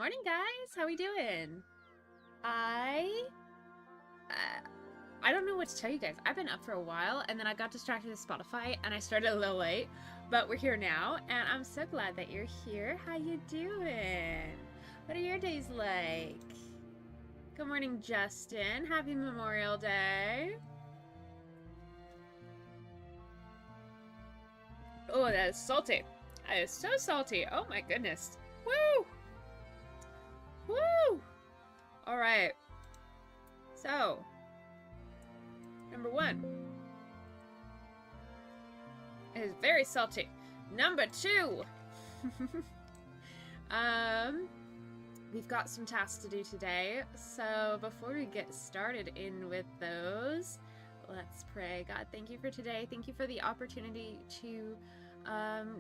Morning, guys. How we doing? I don't know what to tell you guys. I've been up for a while, and then I got distracted with Spotify, and I started a little late. But we're here now, and I'm so glad that you're here. How you doing? What are your days like? Good morning, Justin. Happy Memorial Day. Oh, that is salty. That is so salty. Oh my goodness. Woo! Woo! Alright. So, number one. It is very salty. Number two. We've got some tasks to do today. So before we get started in with those, let's pray. God, thank you for today. Thank you for the opportunity to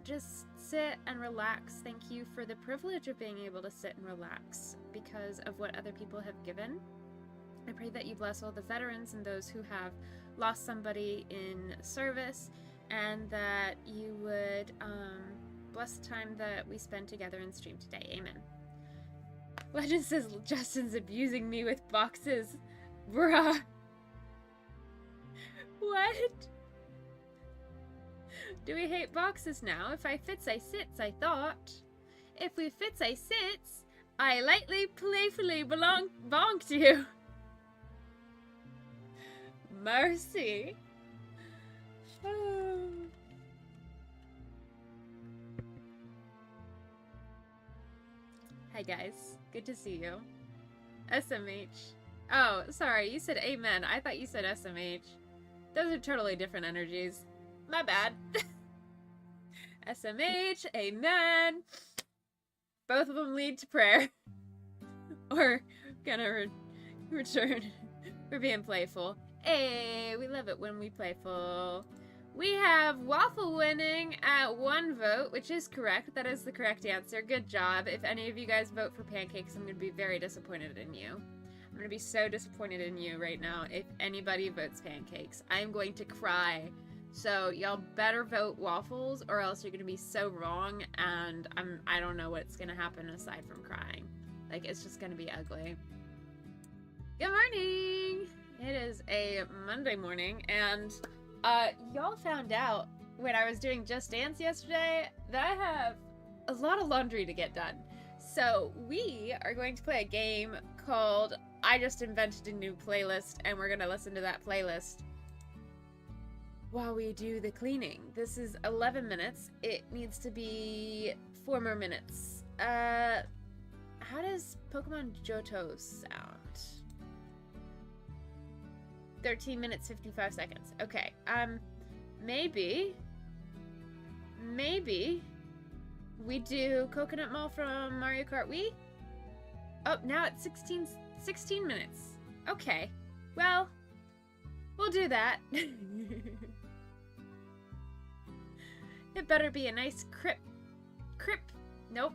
just sit and relax. Thank you for the privilege of being able to sit and relax because of what other people have given. I pray that you bless all the veterans and those who have lost somebody in service, and that you would bless the time that we spend together in stream today. Amen. Legend says Justin's abusing me with boxes. Bruh. What? Do we hate boxes now? If I fits, I sits, I thought. If we fits, I sits, I lightly, playfully bonked you. Mercy. Oh. Hi guys, good to see you. SMH. Oh, sorry, you said amen. I thought you said SMH. Those are totally different energies. My bad. SMH, amen. Both of them lead to prayer. Or gonna return. We're being playful. Hey, we love it when we playful. We have Waffle winning at 1 vote, which is correct. That is the correct answer. Good job. If any of you guys vote for pancakes, I'm going to be very disappointed in you. I'm going to be so disappointed in you right now if anybody votes pancakes. I am going to cry. So y'all better vote waffles or else you're going to be so wrong, and I don't know what's going to happen aside from crying. Like, it's just going to be ugly. Good morning! It is a Monday morning, and y'all found out when I was doing Just Dance yesterday that I have a lot of laundry to get done. So we are going to play a game called I Just Invented a New Playlist, and we're going to listen to that playlist while we do the cleaning. This is 11 minutes. It needs to be 4 more minutes. How does Pokemon Johto sound? 13 minutes, 55 seconds. Okay, maybe we do Coconut Mall from Mario Kart Wii? Oh, now it's 16 minutes. Okay, well, we'll do that. It better be a nice nope,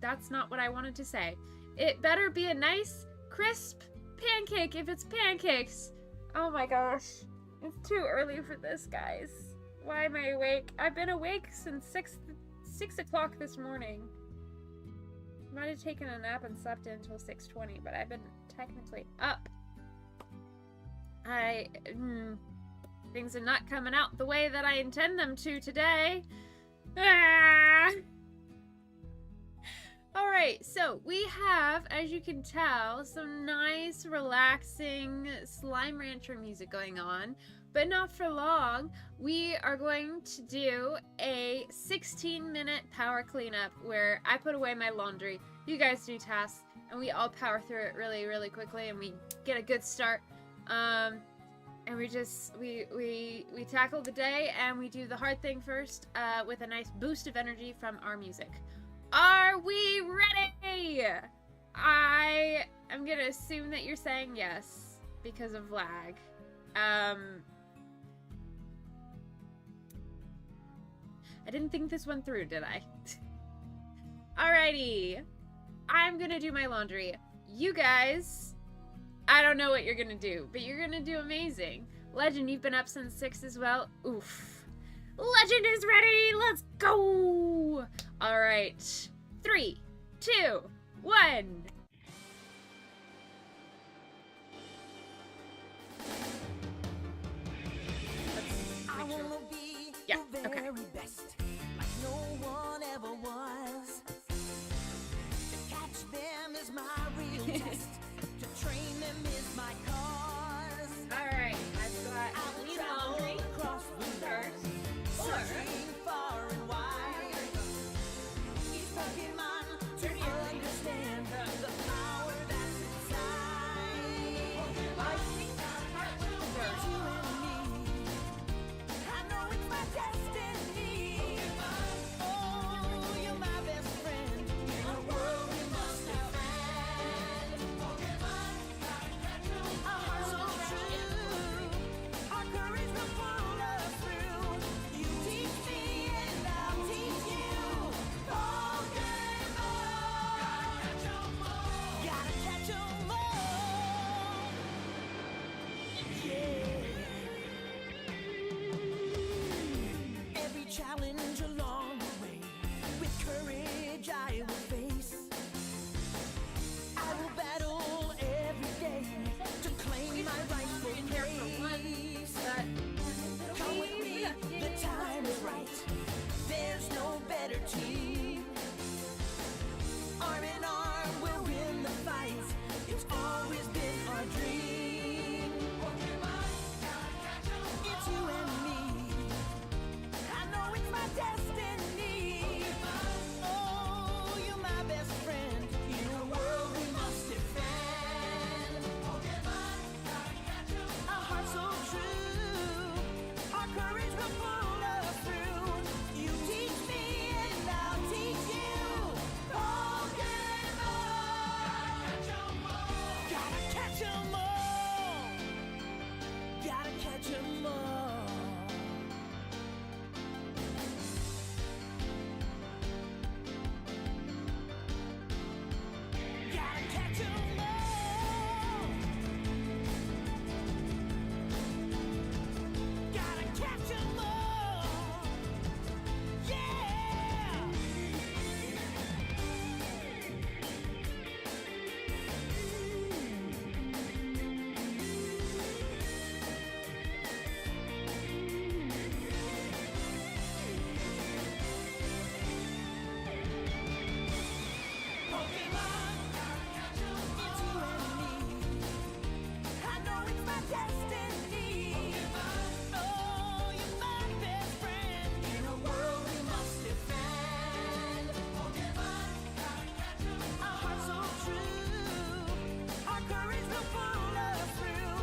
that's not what I wanted to say. It better be a nice, crisp pancake if it's pancakes. Oh my gosh. It's too early for this, guys. Why am I awake? I've been awake since 6 o'clock this morning. Might have taken a nap and slept in until 6:20, but I've been technically up. Things are not coming out the way that I intend them to today. Ah! Alright, so we have, as you can tell, some nice, relaxing Slime Rancher music going on, but not for long. We are going to do a 16-minute power cleanup where I put away my laundry, you guys do tasks, and we all power through it really, really quickly, and we get a good start. And we tackle the day, and we do the hard thing first with a nice boost of energy from our music. Are we ready? I am gonna assume that you're saying yes because of lag. I didn't think this one through, did I? Alrighty. I'm gonna do my laundry. You guys, I don't know what you're gonna do, but you're gonna do amazing. Legend, you've been up since 6 as well. Oof. Legend is ready. Let's go. All right. 3, 2, 1. I wanna be Yeah, the okay. very best, like no one ever was. To catch them is my real test. To train them is my cause. Alright, I've got I will clean travel laundry across the first. Or searching far and wide. Each Pokemon to understand the power that's inside. I think that's It's you and me. I know it's my destiny. Oh, you're my best friend. In a world we must defend. Our hearts so true. Our courage will pull us through. You teach me and I'll teach you. Pokemon. Gotta catch 'em all. Yeah. Every challenge along the way, with courage I will face. I will battle every day to claim my rightful place. Come with me, the time is right. There's no better team. Arm in arm, we'll win the fight. It's always been our dream. It's you and me. I know it's my destiny. Oh, you're my best friend. In a world we must defend. Our hearts so true. Our courage will pull us through. You teach me and I'll teach you. Pokemon. Gotta catch 'em all. Gotta catch 'em all. Gotta catch 'em all. Gotta catch 'em all. Yeah. Pokemon, it's you and me. I know it's my destiny. Oh, you're my best friend. In a world we must defend. Our hearts so true. Our courage will pull us through.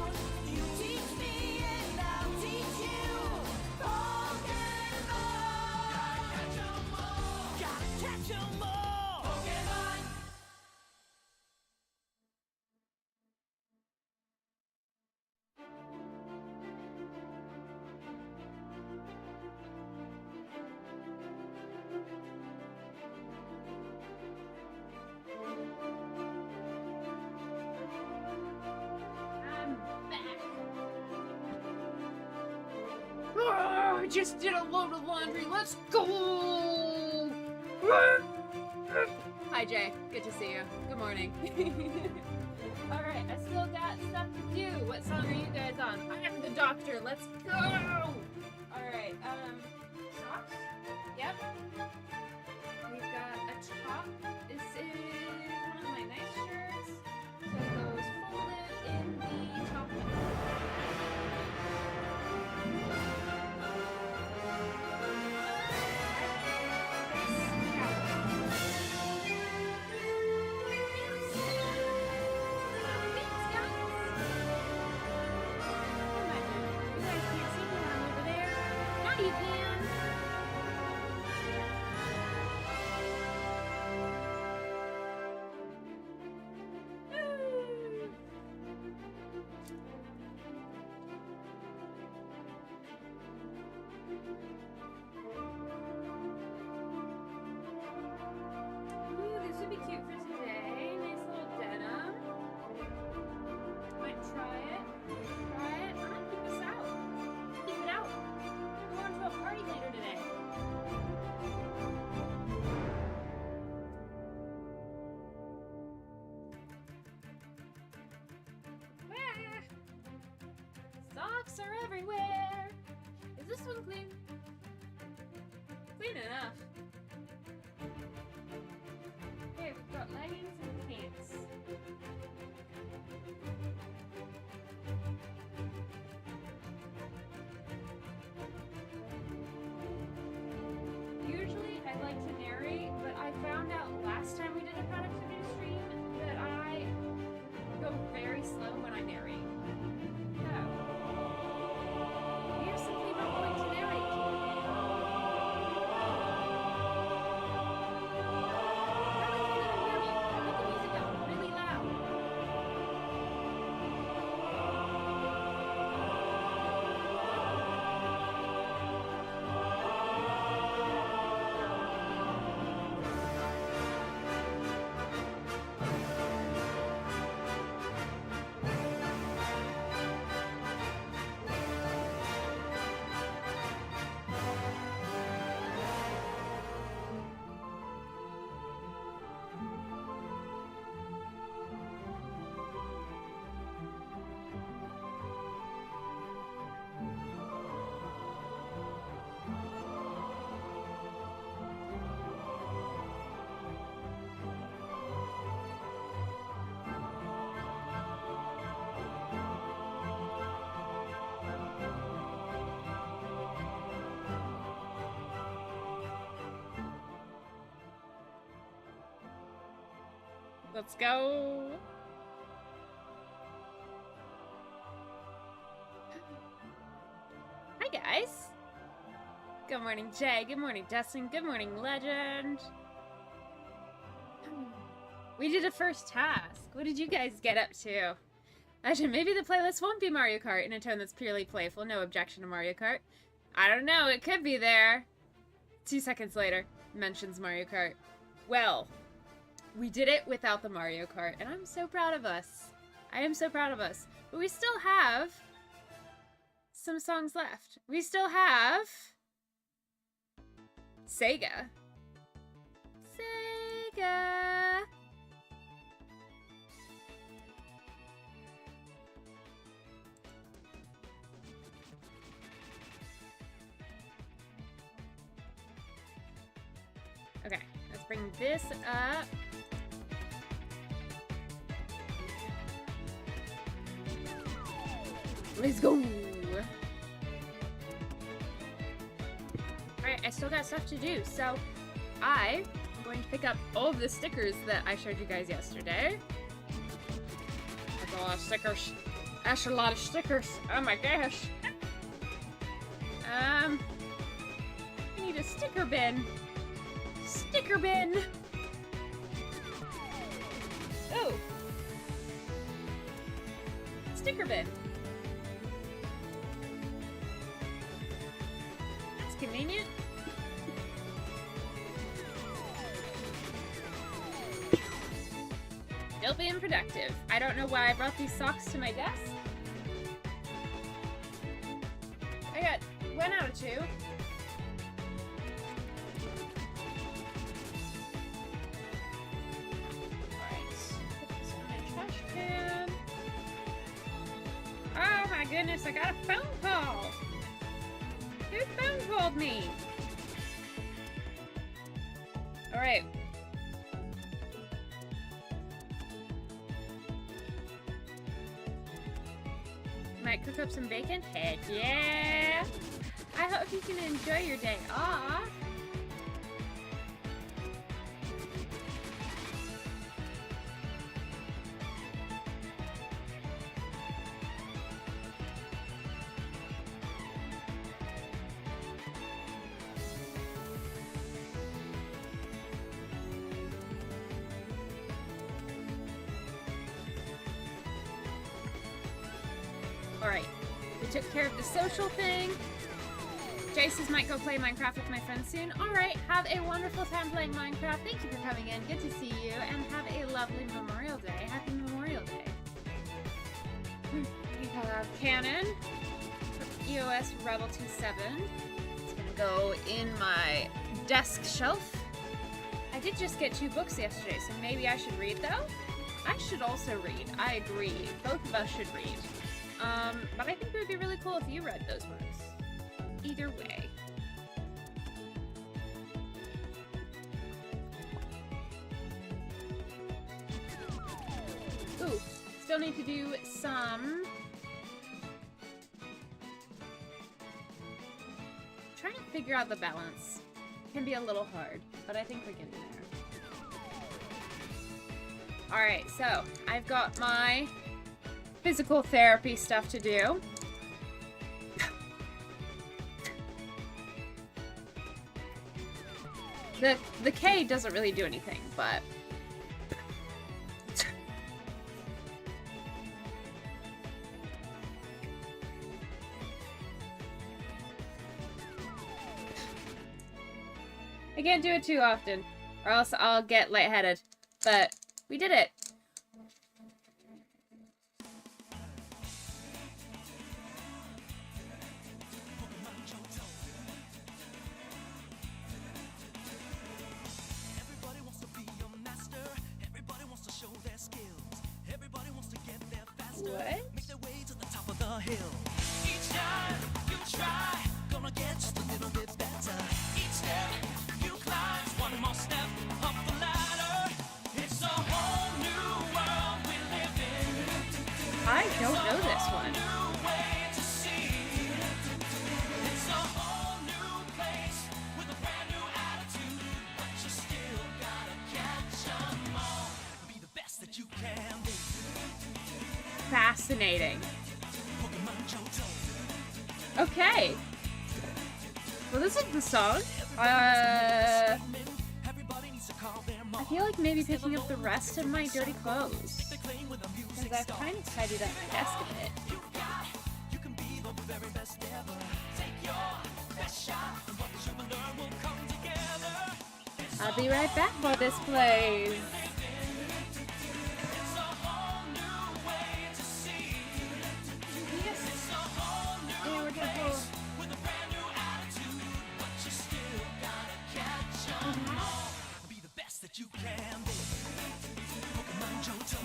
You teach me and I'll teach you. Pokemon. Gotta catch 'em all. Pokemon. I'm back. Oh, I just did a load of laundry. Let's go. Hi, Jay. Good to see you. Good morning. All right, I still got stuff to do. What song are you guys on? I am the doctor. Let's go. All right. Socks. Yep. We've got a top. This is one of my nice shirts. So it goes folded in the top. Ooh, this would be cute for today. Nice little denim. Might try it. Try it. I'm gonna keep this out. Keep it out. We're going to a party later today. Socks are everywhere. Is this one clean? Clean enough. Okay, we've got leggings and pants. Usually I like to narrate, but I found out last time we did a productivity stream that I go very slow when I narrate. So, we are simply not going to narrate. Let's go. Hi, guys. Good morning, Jay. Good morning, Dustin. Good morning, Legend. We did a first task. What did you guys get up to? Legend, maybe the playlist won't be Mario Kart in a tone that's purely playful. No objection to Mario Kart. I don't know. It could be there. 2 seconds later, mentions Mario Kart. Well, we did it without the Mario Kart, and I'm so proud of us. I am so proud of us. But we still have some songs left. We still have Sega. Sega. Okay, let's bring this up. Let's go! Alright, I still got stuff to do, so I am going to pick up all of the stickers that I showed you guys yesterday. That's a lot of stickers. That's a lot of stickers. Oh my gosh. I need a sticker bin. Sticker bin! Oh! Sticker bin. That's convenient. Still being productive. I don't know why I brought these socks to my desk. I got 1 out of 2. Oh my goodness, I got a phone call! Who phone called me? Alright. Might cook up some bacon? Heck yeah! I hope you can enjoy your day off. Alright, we took care of the social thing. Jaces might go play Minecraft with my friends soon. Alright, have a wonderful time playing Minecraft. Thank you for coming in. Good to see you. And have a lovely Memorial Day. Happy Memorial Day. We have Canon from EOS Rebel 27. It's gonna go in my desk shelf. I did just get 2 books yesterday, so maybe I should read though? I should also read. I agree. Both of us should read. But I think it would be really cool if you read those books. Either way. Ooh, still need to do some... Trying to figure out the balance. Can be a little hard, but I think we're getting there. Alright, so I've got my physical therapy stuff to do. The K doesn't really do anything, but... I can't do it too often, or else I'll get lightheaded. But we did it. Everybody wants to be a master. Everybody wants to show their skills. Everybody wants to get there faster. What? Make their way to the top of the hill. Each time you try, gonna get just a little bit better. Each step you climb, one more step up the ladder. It's a whole new world we live in. I don't know this one. New way to see. It's a whole new place with a brand new attitude. But you still gotta catch 'em all. Be the best that you can be. Fascinating. Pokemon Johto. Okay. Well, this is the song. Everybody needs to call their I mom. feel like maybe picking up the rest of my dirty clothes. Because I've kind of tidied up my desk a bit. You can be the very best ever. Take your best shot, and what you will learn will come together. I'll be right back while this plays. It's a whole new way to see. It's a whole new place with a brand new attitude. But you still gotta catch 'em all. Be the best that you can be. Pokemon Johto.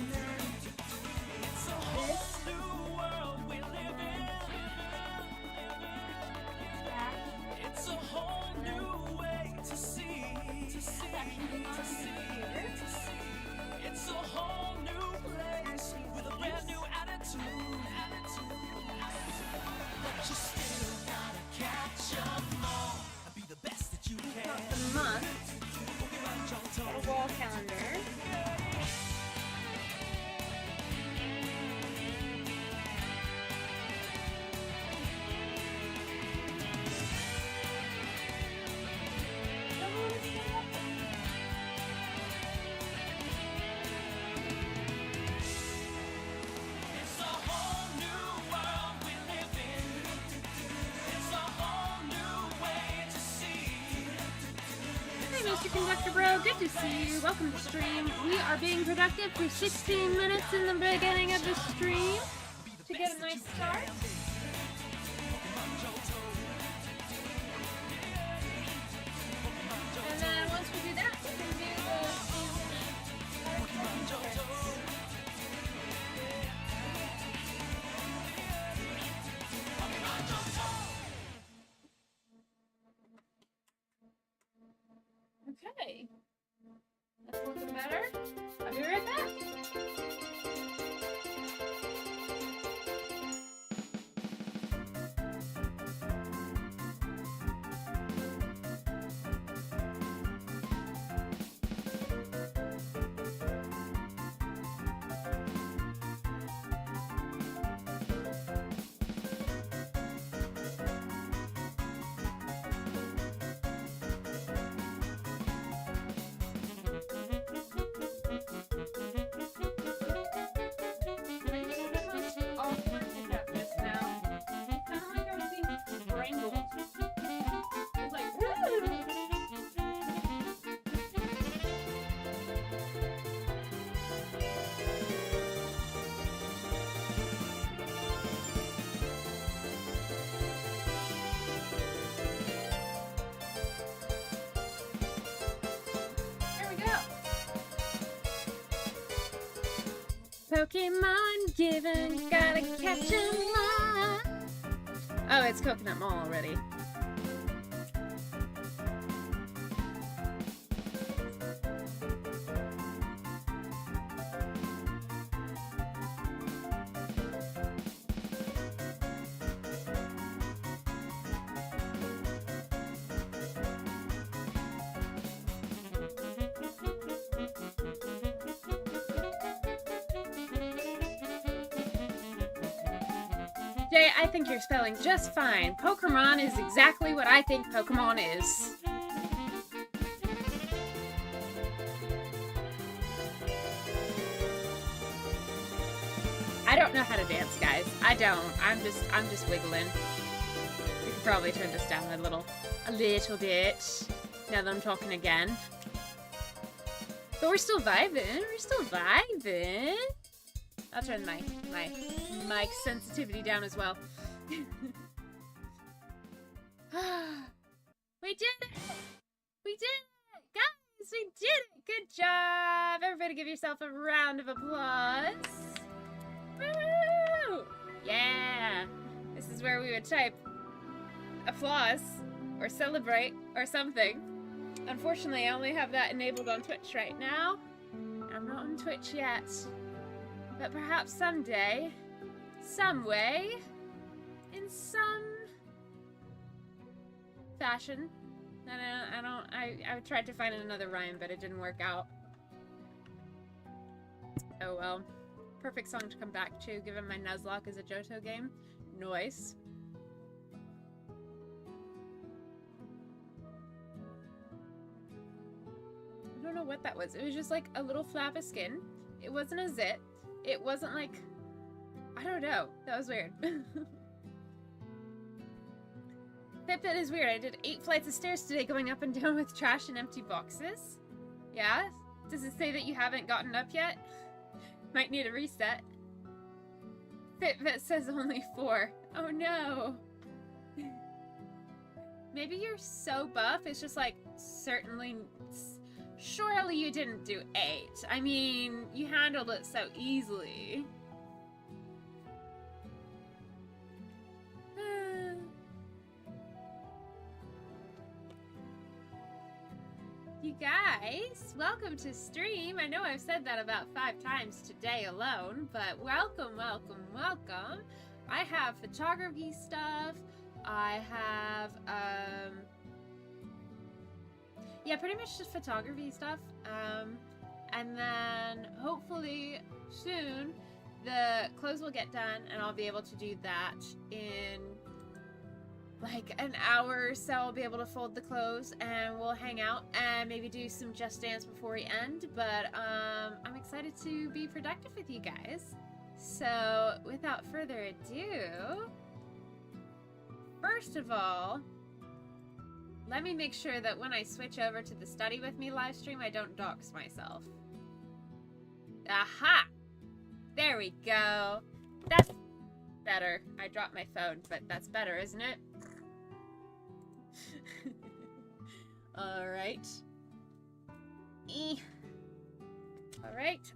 It's a whole new world we live in. It's a whole new way to see. It's a whole new place with a brand new attitude. But you still gotta catch 'em all. Be the best that you can. The month, Pokemon Johto. a wall calendar. It's a whole new world we live in. It's a whole new way to see. Hey, Mr. Conductor Bro, good to see you. Welcome to stream. We are being productive for 16 minutes in the beginning of the stream to get a nice start. And then once we do that, we can do Okay. That's looking better. I'll be right back. Pokemon given, gotta catch 'em all. Oh, it's Coconut Mall already. Jay, I think you're spelling just fine. Pokemon is exactly what I think Pokemon is. I don't know how to dance, guys. I don't. I'm just wiggling. We could probably turn this down a little bit. Now that I'm talking again. But we're still vibing. We're still vibing. I'll turn my mic sensitivity down as well. We did it! We did it! Guys, we did it! Good job! Everybody give yourself a round of applause. Woo! Yeah! This is where we would type applause or celebrate or something. Unfortunately, I only have that enabled on Twitch right now. I'm not on Twitch yet. But perhaps someday, some way, in some fashion. I tried to find another rhyme, but it didn't work out. Oh well. Perfect song to come back to, given my Nuzlocke is a Johto game. Noise. I don't know what that was. It was just like a little flap of skin. It wasn't a zit. It wasn't like, I don't know. That was weird. That is weird. I did 8 flights of stairs today going up and down with trash and empty boxes. Yeah? Does it say that you haven't gotten up yet? Might need a reset. Fitbit says only 4. Oh no. Maybe you're so buff, it's just like, certainly... Surely you didn't do 8. I mean, you handled it so easily. You guys, welcome to stream. I know I've said that about 5 times today alone, but welcome, welcome, welcome. I have photography stuff. I have, yeah, pretty much just photography stuff. And then hopefully soon the clothes will get done and I'll be able to do that in like an hour or so. I'll be able to fold the clothes and we'll hang out and maybe do some Just Dance before we end. But I'm excited to be productive with you guys. So without further ado, first of all, let me make sure that when I switch over to the Study With Me live stream, I don't dox myself. Aha! There we go. That's better. I dropped my phone, but that's better, isn't it? Alright.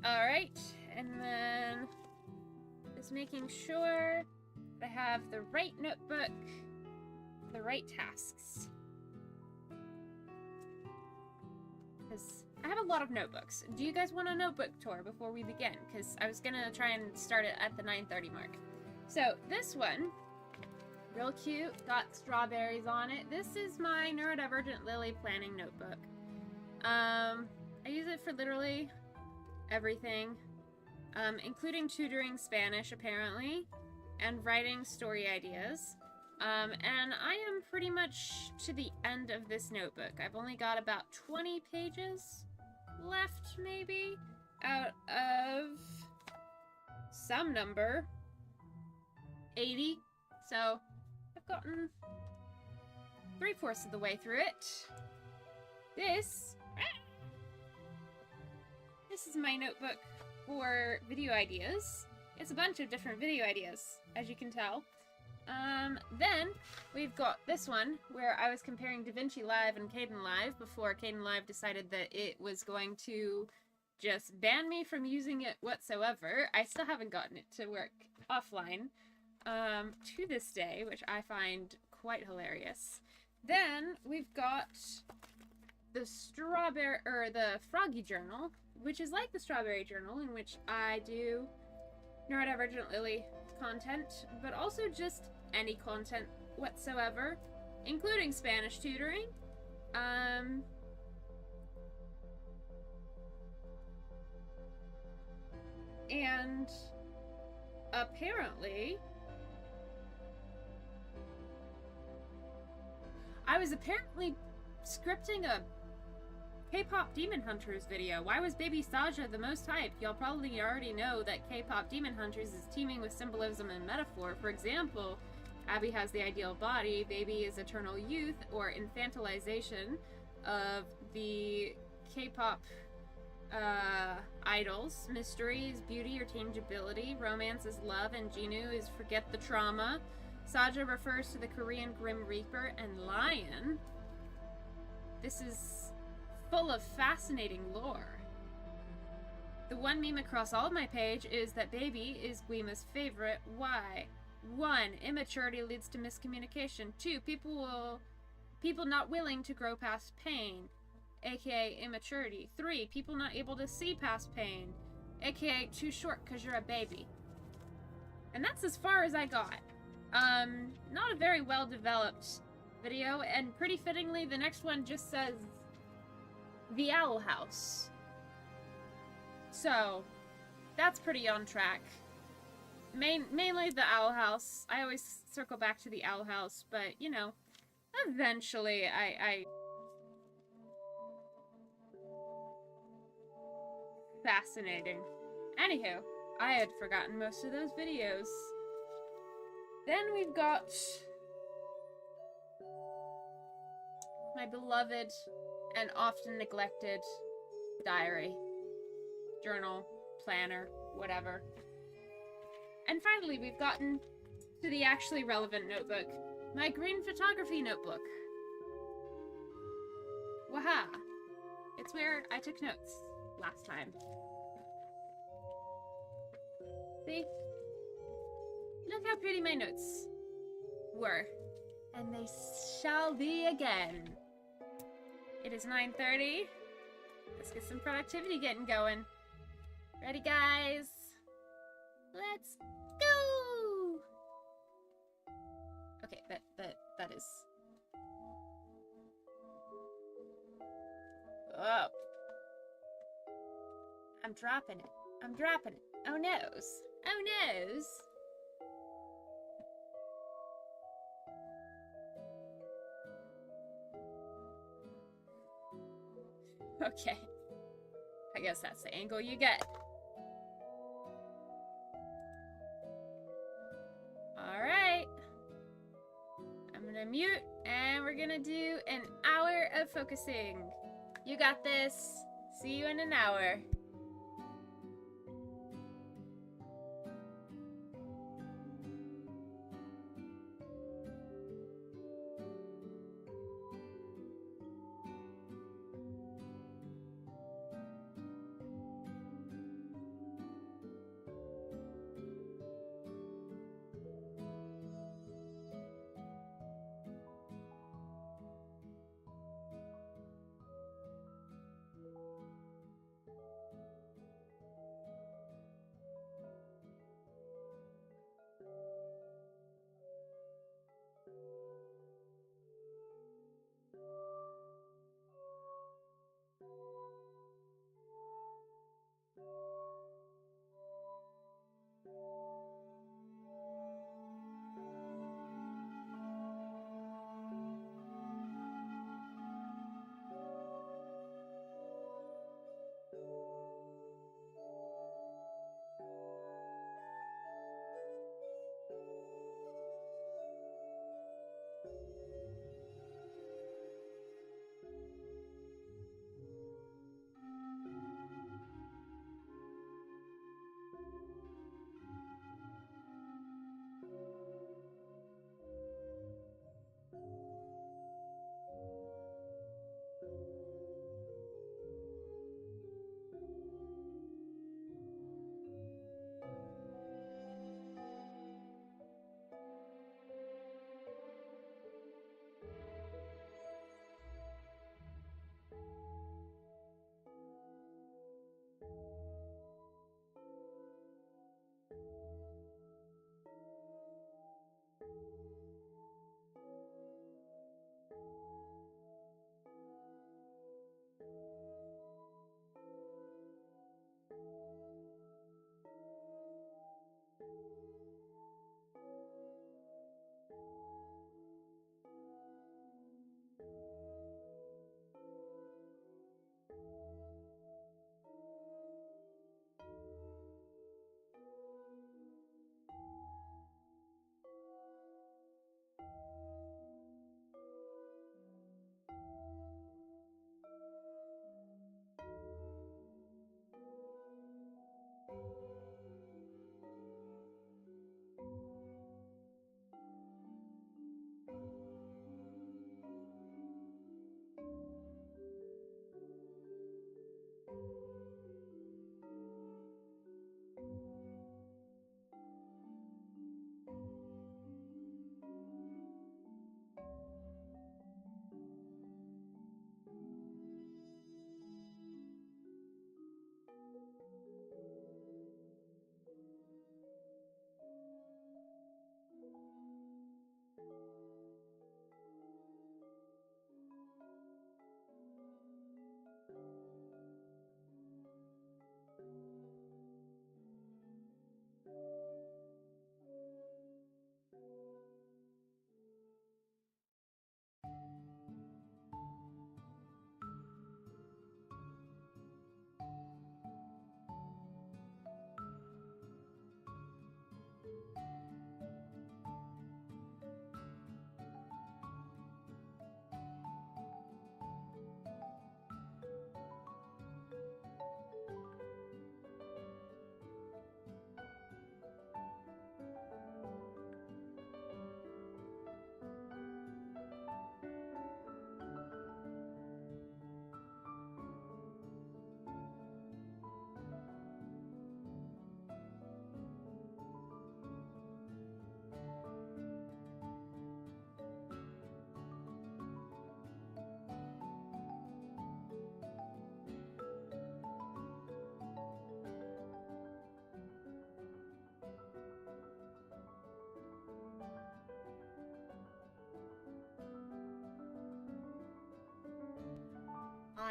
Alright. And then just making sure that I have the right notebook, the right tasks. Because I have a lot of notebooks. Do you guys want a notebook tour before we begin? Because I was gonna try and start it at the 9:30 mark. So this one, real cute, got strawberries on it. This is my neurodivergent Lily planning notebook. I use it for literally everything, including tutoring Spanish apparently, and writing story ideas. And I am pretty much to the end of this notebook. I've only got about 20 pages left, maybe, out of some number, 80. So I've gotten 3/4 of the way through it. This is my notebook for video ideas. It's a bunch of different video ideas, as you can tell. Then we've got this one where I was comparing DaVinci Live and Caden Live before Caden Live decided that it was going to just ban me from using it whatsoever. I still haven't gotten it to work offline to this day, which I find quite hilarious. Then we've got the Froggy Journal, which is like the Strawberry Journal, in which I do neurodivergent Lily content, but also just any content whatsoever, including Spanish tutoring. And apparently I was scripting a K-pop Demon Hunters video. Why was Baby Saja the most hyped? Y'all probably already know that K-pop Demon Hunters is teeming with symbolism and metaphor. For example, Abby has the ideal body, Baby is eternal youth, or infantilization of the K-pop idols. Mystery is beauty or tangibility. Romance is love, and Jinu is forget the trauma. Saja refers to the Korean Grim Reaper and Lion. This is full of fascinating lore. The one meme across all of my page is that Baby is Guima's favorite. Why? 1. Immaturity leads to miscommunication. 2. People not willing to grow past pain, aka immaturity. 3. People not able to see past pain, aka too short because you're a baby. And that's as far as I got. Not a very well developed video, and pretty fittingly the next one just says the Owl House. So that's pretty on track. Mainly the Owl House. I always circle back to the Owl House, but you know, eventually I fascinating. Anywho, I had forgotten most of those videos. Then we've got my beloved and often neglected diary, journal, planner, whatever. And finally, we've gotten to the actually relevant notebook, my green photography notebook. Waha! It's where I took notes last time. See? Look how pretty my notes were. And they shall be again. It is 9:30. Let's get some productivity getting going. Ready, guys? Let's go! Okay, that is... Oh. I'm dropping it. I'm dropping it. Oh, noes. Oh, noes. Okay. I guess that's the angle you get. Alright. I'm gonna mute, and we're gonna do an hour of focusing. You got this. See you in an hour.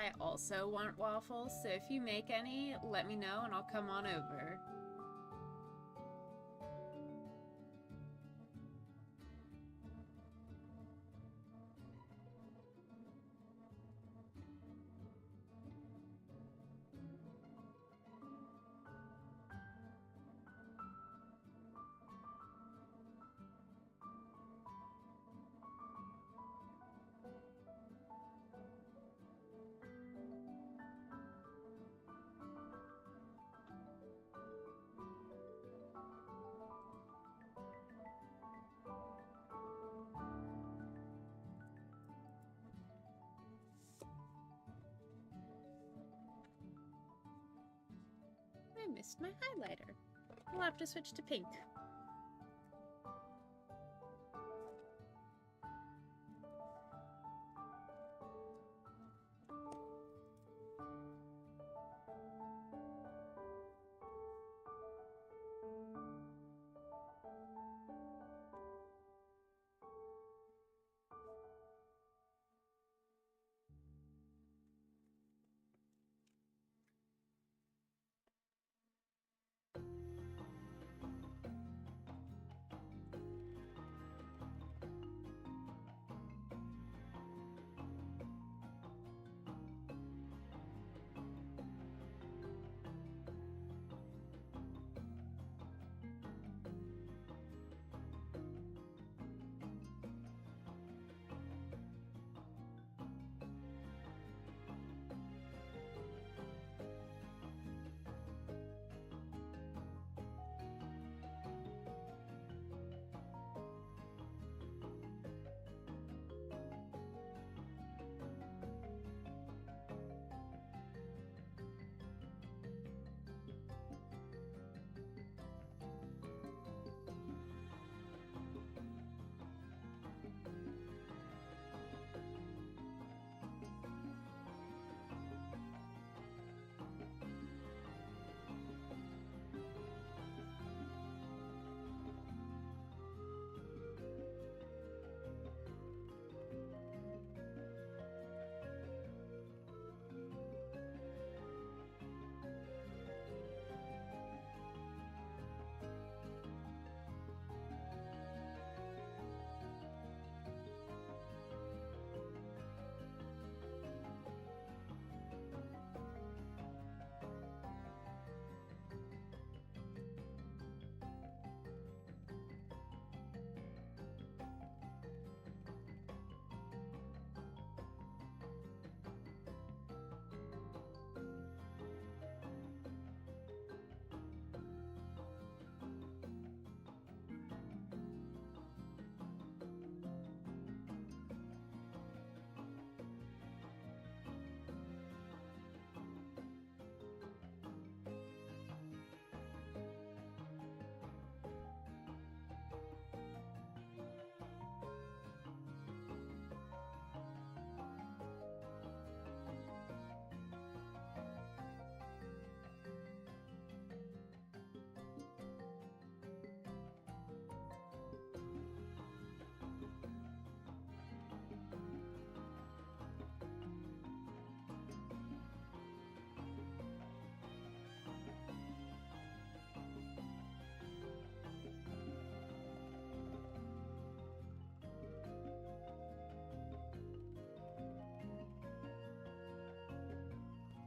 I also want waffles, so if you make any, let me know and I'll come on over. I missed my highlighter. I'll have to switch to pink.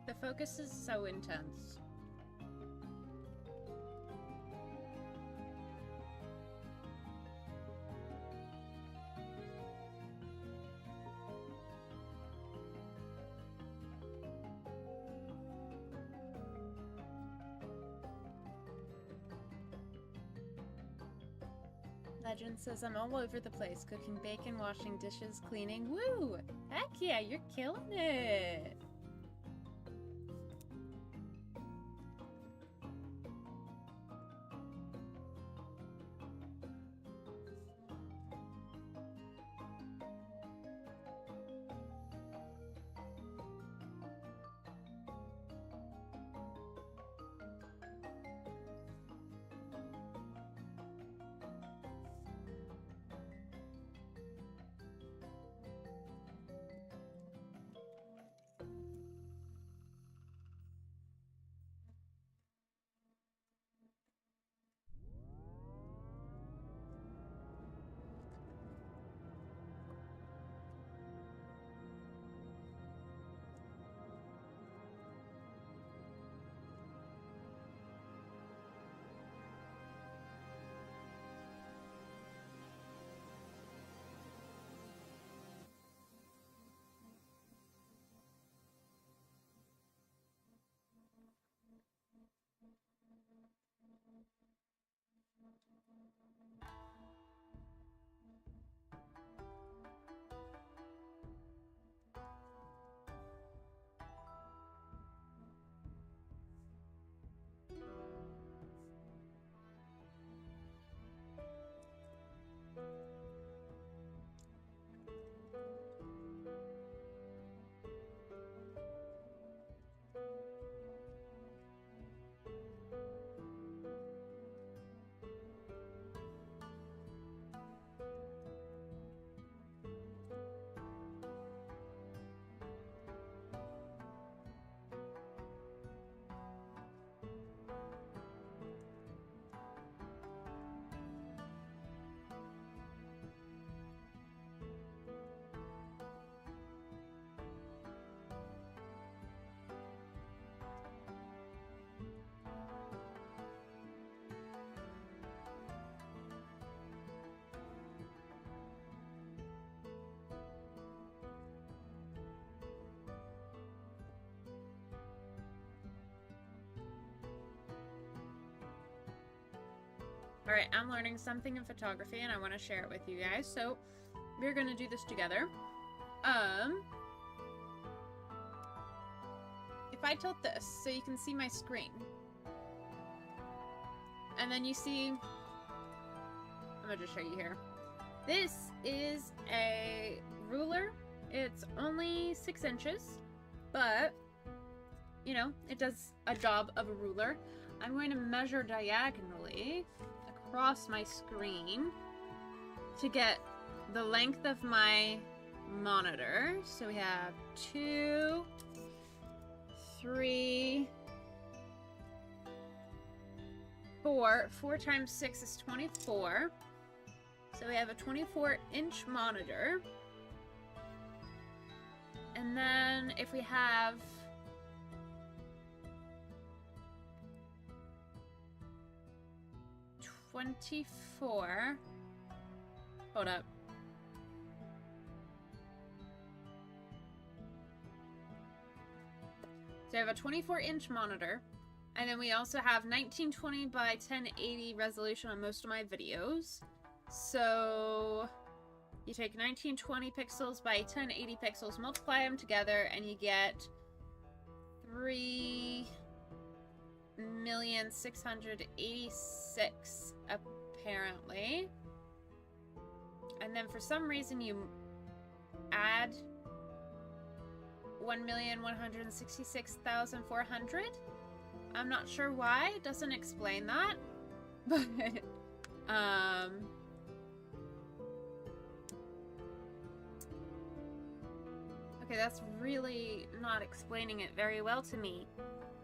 The focus is so intense. Legend says I'm all over the place, cooking bacon, washing dishes, cleaning. Woo! Heck yeah, you're killing it! Alright, I'm learning something in photography and I want to share it with you guys. So, we're going to do this together. If I tilt this so you can see my screen. And then you see... I'm going to just show you here. This is a ruler. It's only 6 inches. But, you know, it does a job of a ruler. I'm going to measure diagonally across my screen to get the length of my monitor. So we have 2, 3, 4. 4 times 6 is 24. So we have a 24-inch monitor. And then if we have 24. Hold up. So I have a 24-inch monitor, and then we also have 1920 by 1080 resolution on most of my videos. So you take 1920 pixels by 1080 pixels, multiply them together, and you get 3,686,000 apparently. And then for some reason you add 1,166,400. I'm not sure why. It doesn't explain that. But okay, that's really not explaining it very well to me,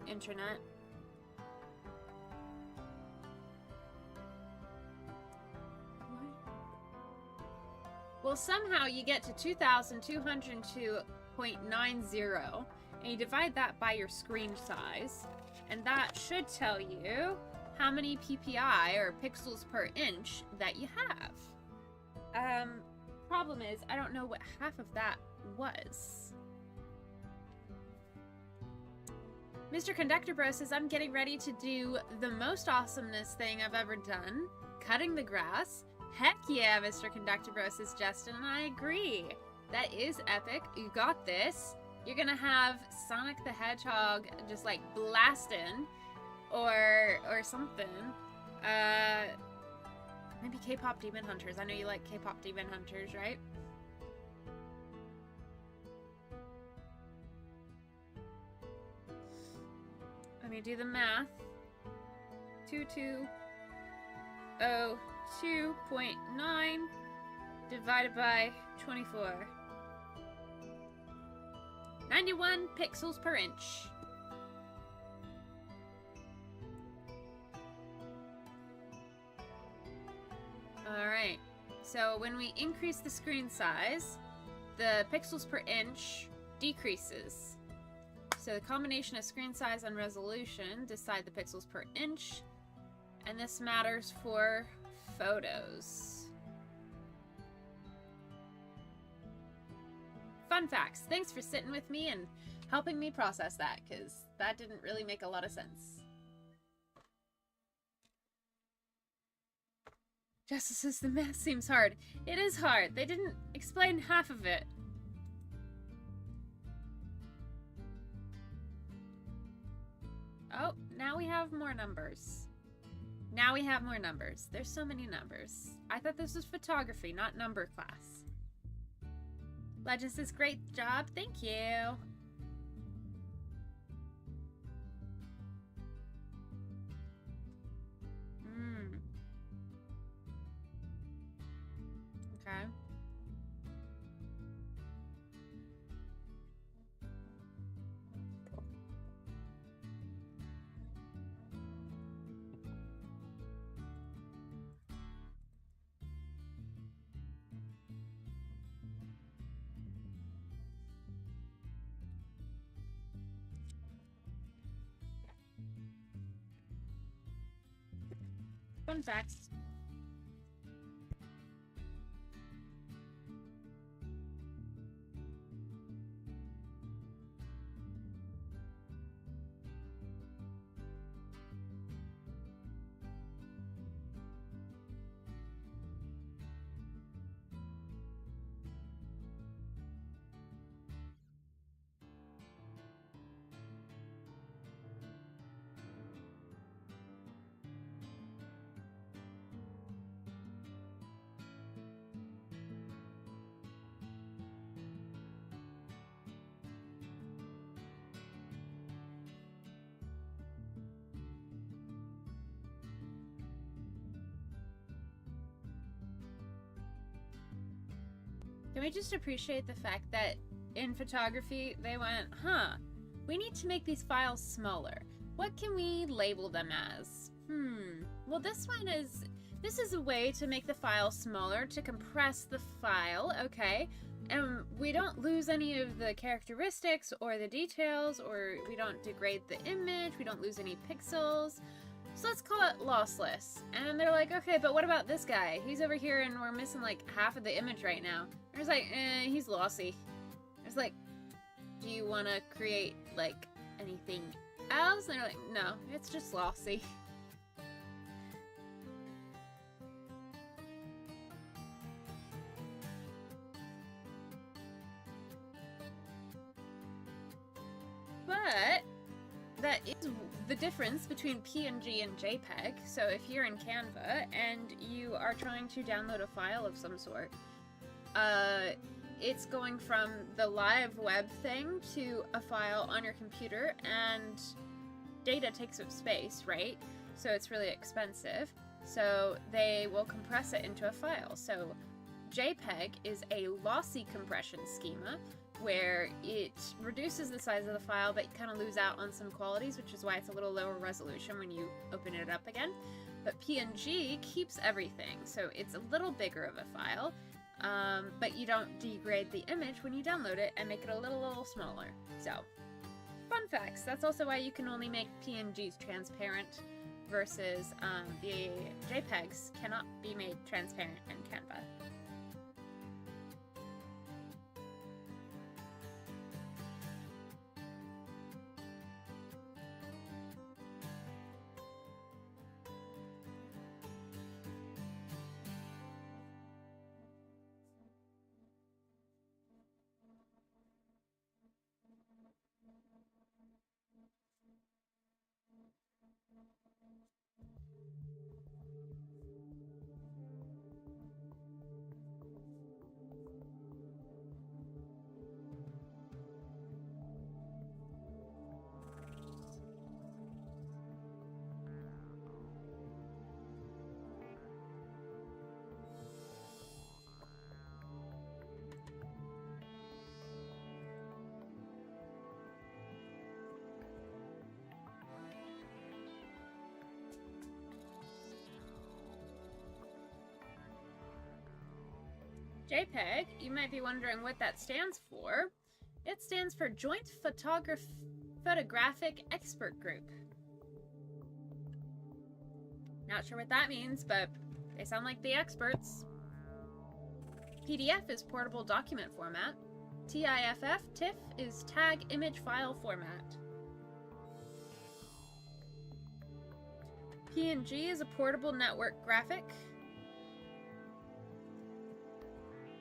internet. Well, somehow you get to 2,202.90, and you divide that by your screen size, and that should tell you how many PPI, or pixels per inch, that you have. Problem is, I don't know what half of that was. Mr. Conductor Bro says, I'm getting ready to do the most awesomeness thing I've ever done, cutting the grass. Heck yeah, Mr. Conductor Bro says Justin, and I agree. That is epic. You got this. You're gonna have Sonic the Hedgehog just like blasting, or something. Maybe K-pop Demon Hunters. I know you like K-pop Demon Hunters, right? Let me do the math. 2202.9 divided by 24. 91 pixels per inch. Alright, so when we increase the screen size, the pixels per inch decreases. So the combination of screen size and resolution decide the pixels per inch, and this matters for photos. Fun facts. Thanks for sitting with me and helping me process that, because that didn't really make a lot of sense. Justices, the math seems hard. It is hard. They didn't explain half of it. Oh, now we have more numbers. Now we have more numbers. There's so many numbers. I thought this was photography, not number class. Legend says, great job. Thank you. Okay. Fun facts. Can we just appreciate the fact that in photography they went, we need to make these files smaller. What can we label them as? Well, this is a way to make the file smaller, to compress the file, okay? And we don't lose any of the characteristics or the details, or we don't degrade the image, we don't lose any pixels. So let's call it lossless. And they're like, okay, but what about this guy? He's over here and we're missing like half of the image right now. I was like, he's lossy. I was like, do you want to create like anything else? And they're like, no, it's just lossy. But that is the difference between PNG and JPEG. So if you're in Canva and you are trying to download a file of some sort, it's going from the live web thing to a file on your computer, and data takes up space, right? So it's really expensive. So they will compress it into a file. So JPEG is a lossy compression schema where it reduces the size of the file, but you kind of lose out on some qualities, which is why it's a little lower resolution when you open it up again. But PNG keeps everything, so it's a little bigger of a file, but you don't degrade the image when you download it and make it a little smaller. So, fun facts. That's also why you can only make PNGs transparent versus the JPEGs cannot be made transparent in Canva. JPEG, you might be wondering what that stands for. It stands for Joint Photographic Expert Group. Not sure what that means, but they sound like the experts. PDF is portable document format. TIFF is tag image file format. PNG is a portable network graphic.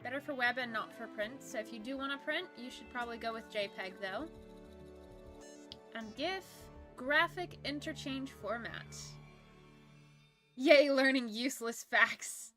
Better for web and not for print. So if you do want to print, you should probably go with JPEG though. And GIF, graphic interchange format. Yay, learning useless facts.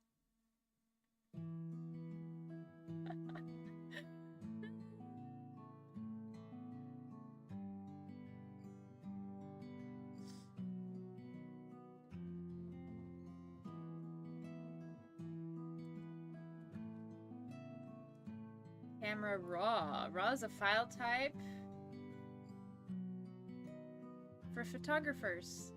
Camera raw. Raw is a file type for photographers.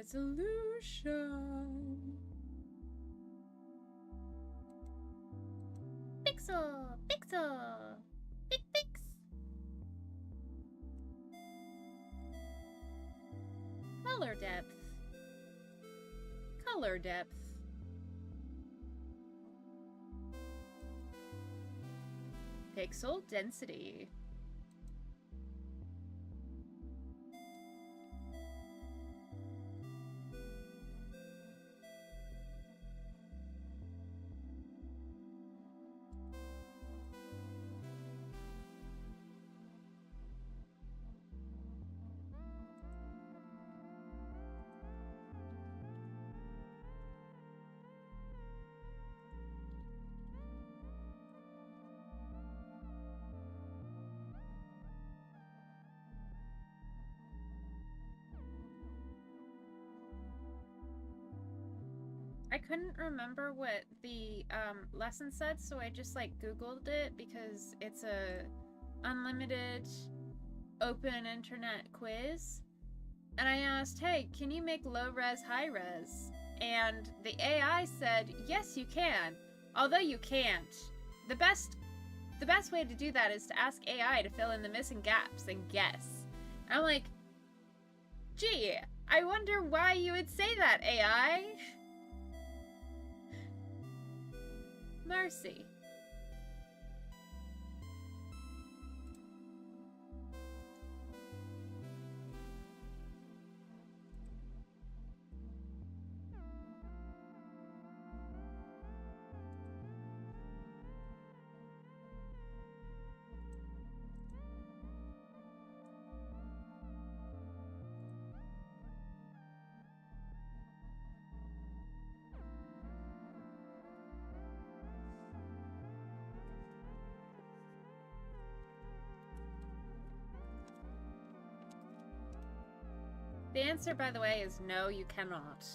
Resolution. Pixel, pixel, big pix. Color depth. Color depth. Pixel density. I couldn't remember what the lesson said, so I just like Googled it because it's a unlimited open internet quiz. and I asked, hey, can you make low res, high res? And the AI said, yes, you can. Although you can't. The best way to do that is to ask AI to fill in the missing gaps and guess. And I'm like, gee, I wonder why you would say that, AI. Mercy. The answer, by the way, is no, you cannot.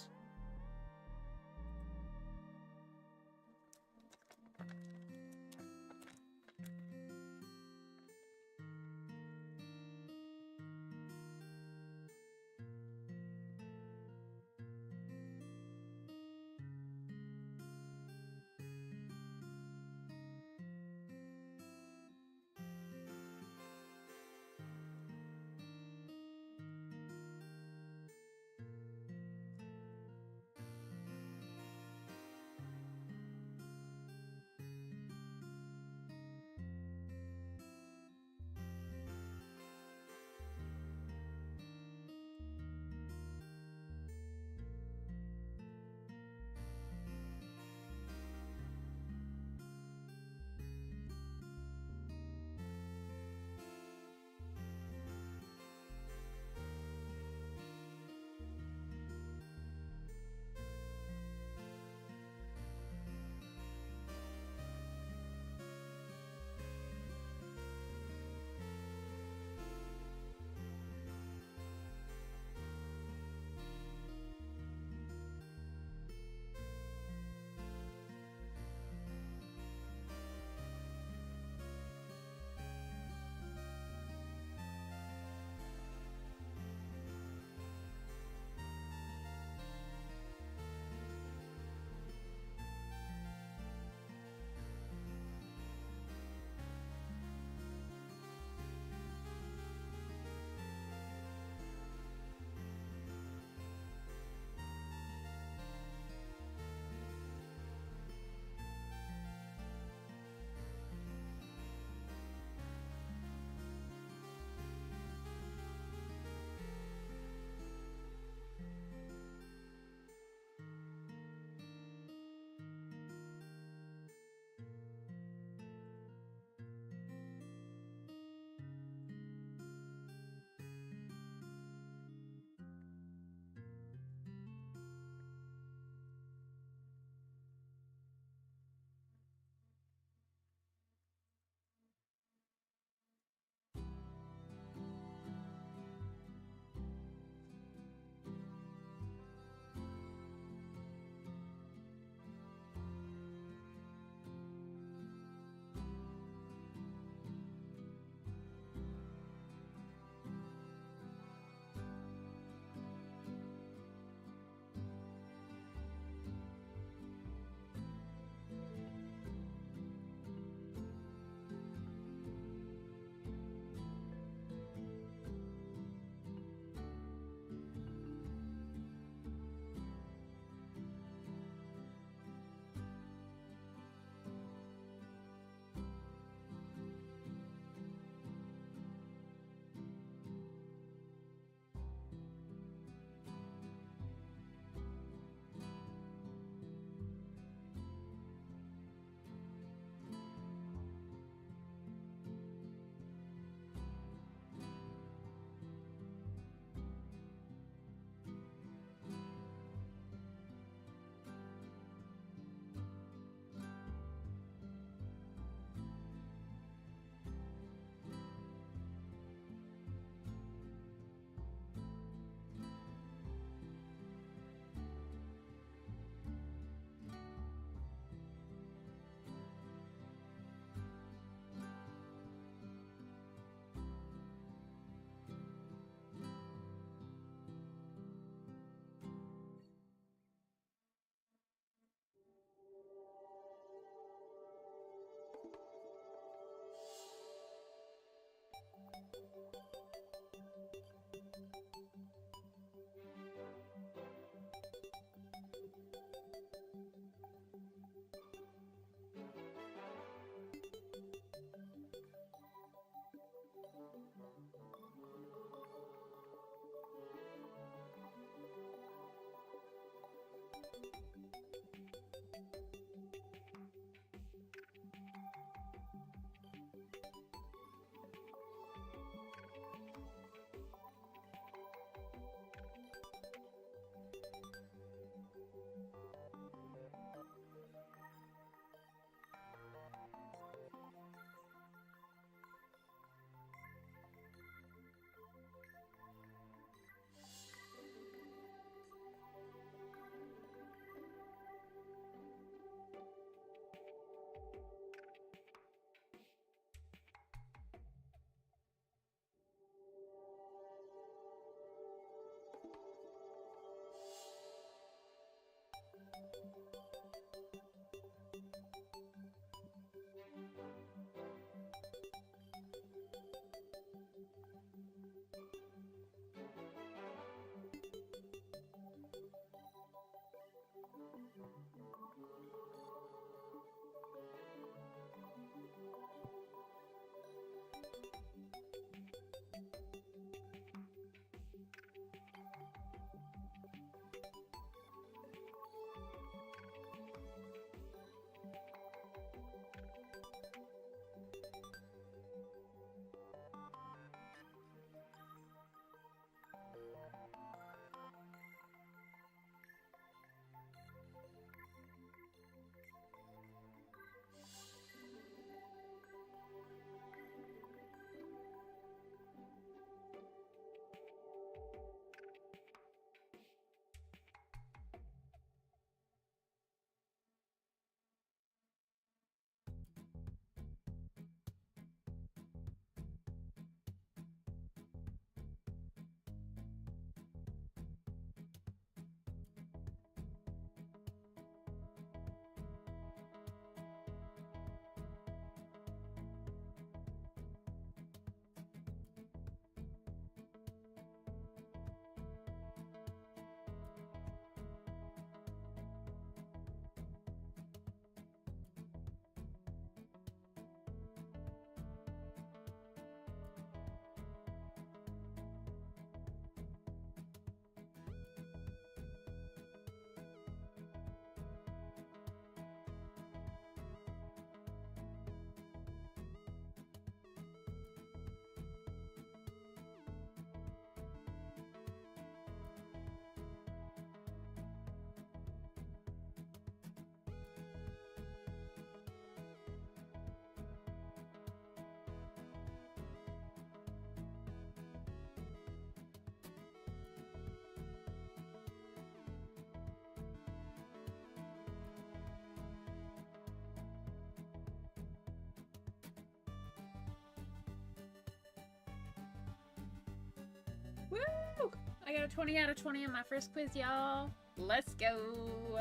Woo! I got a 20 out of 20 on my first quiz, y'all. Let's go.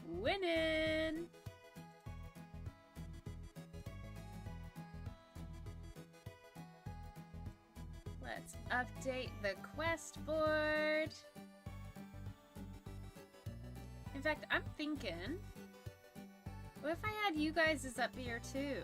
Winning. Let's update the quest board. In fact, I'm thinking, what if I had you guys up here too?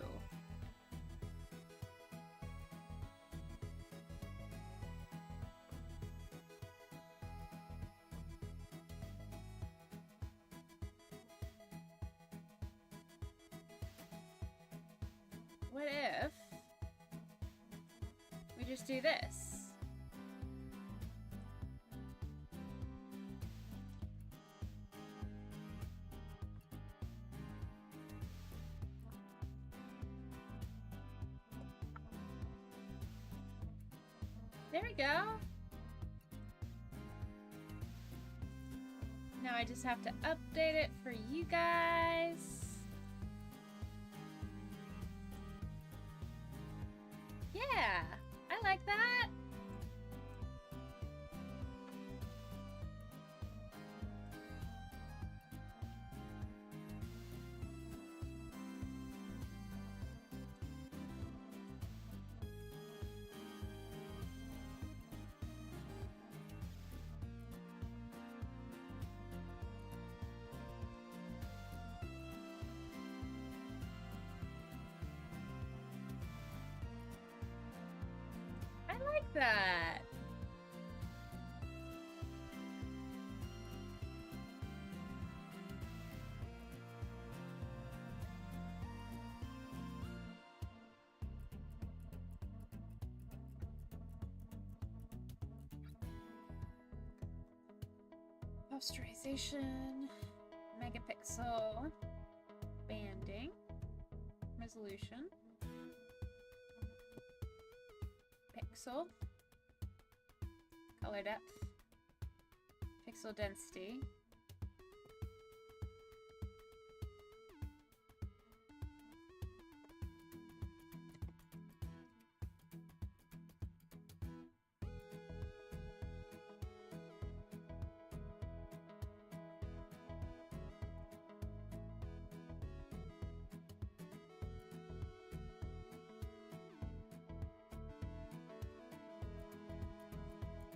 What if we just do this? There we go. Now I just have to update it for you guys. Yeah, I like that. I like that. Posterization, megapixel, banding, resolution, pixel, color depth, pixel density,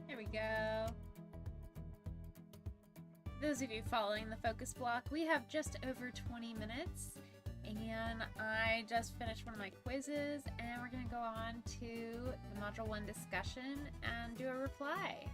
there we go. Those of you following the focus block, we have just over 20 minutes and I just finished one of my quizzes and we're going to go on to the Module 1 discussion and do a reply.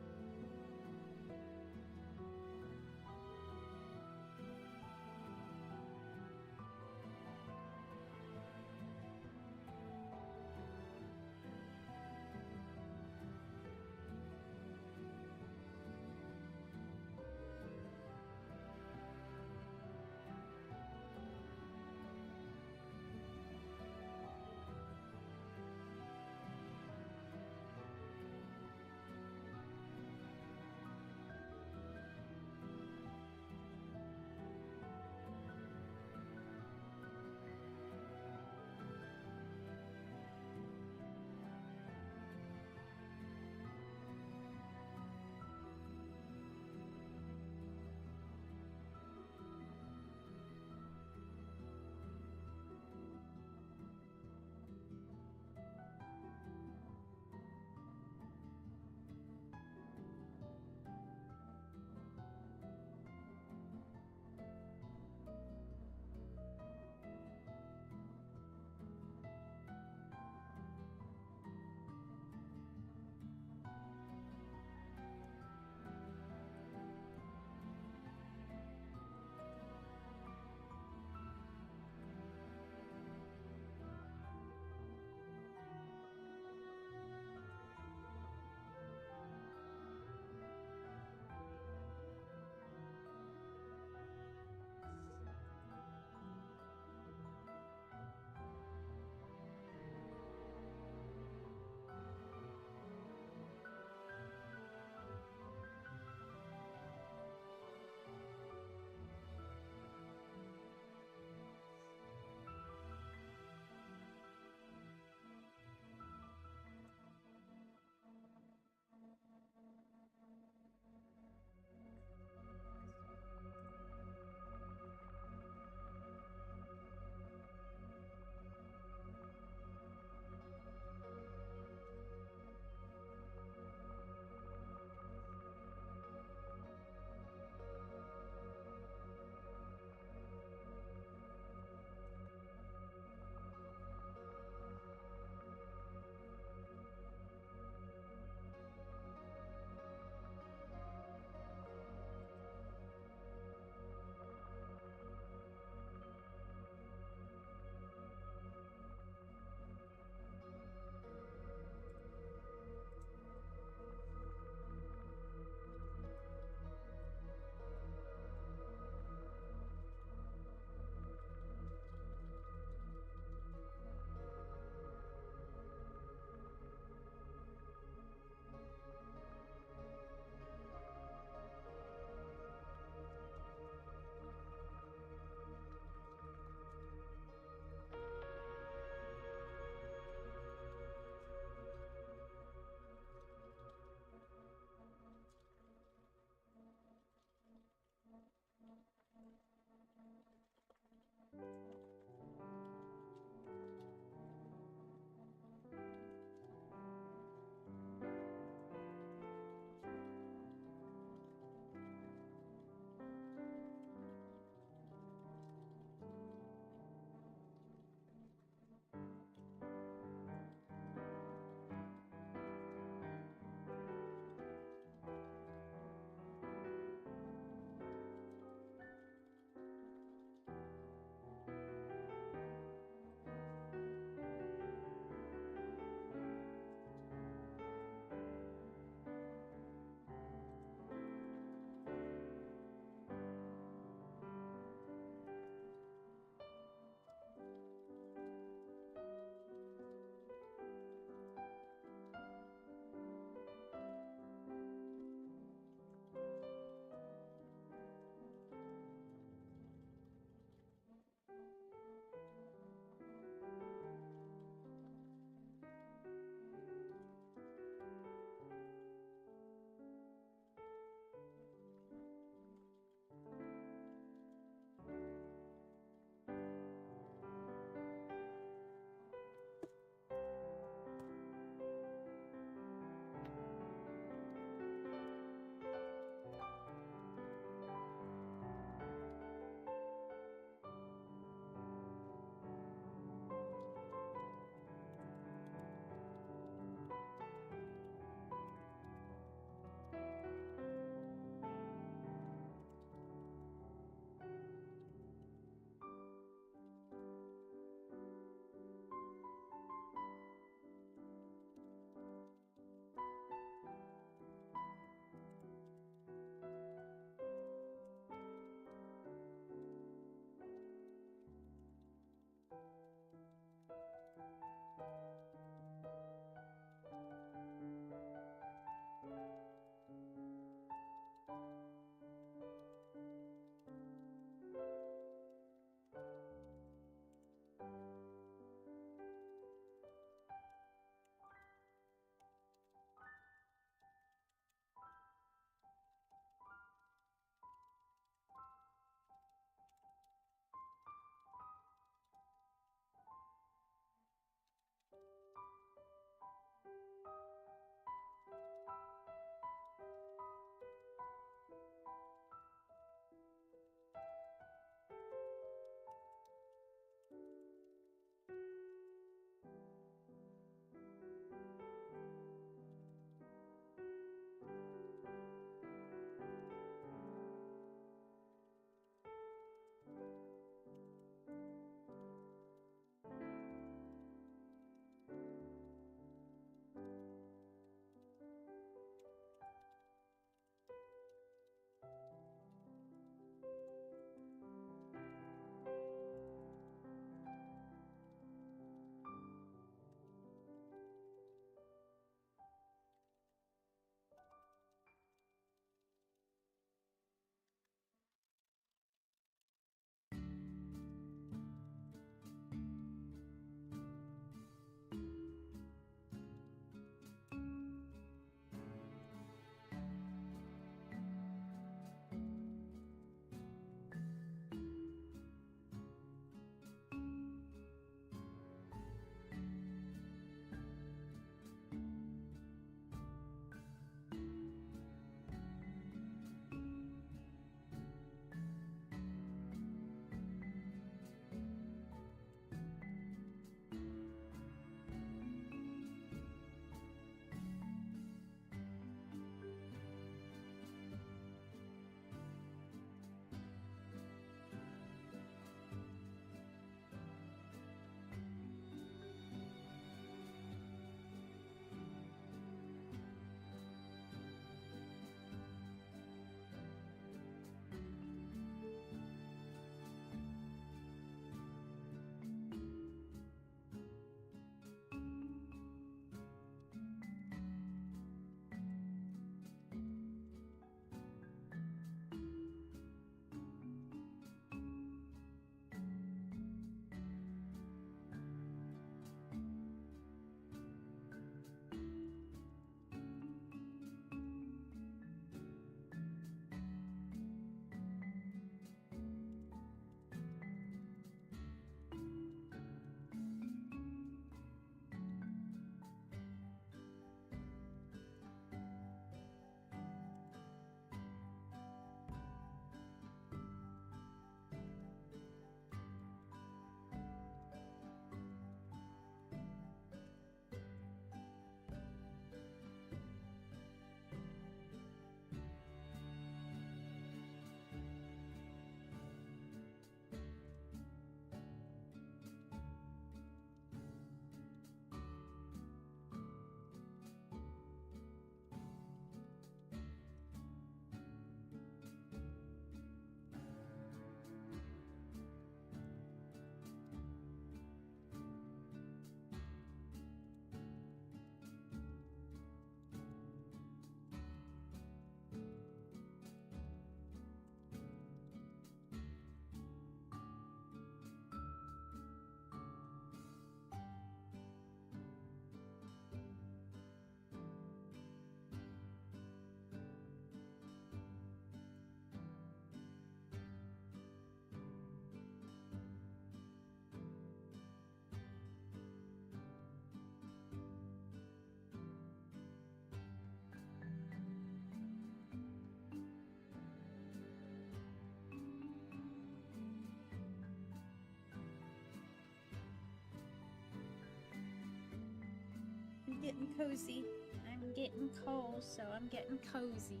getting cozy. I'm getting cold, so I'm getting cozy.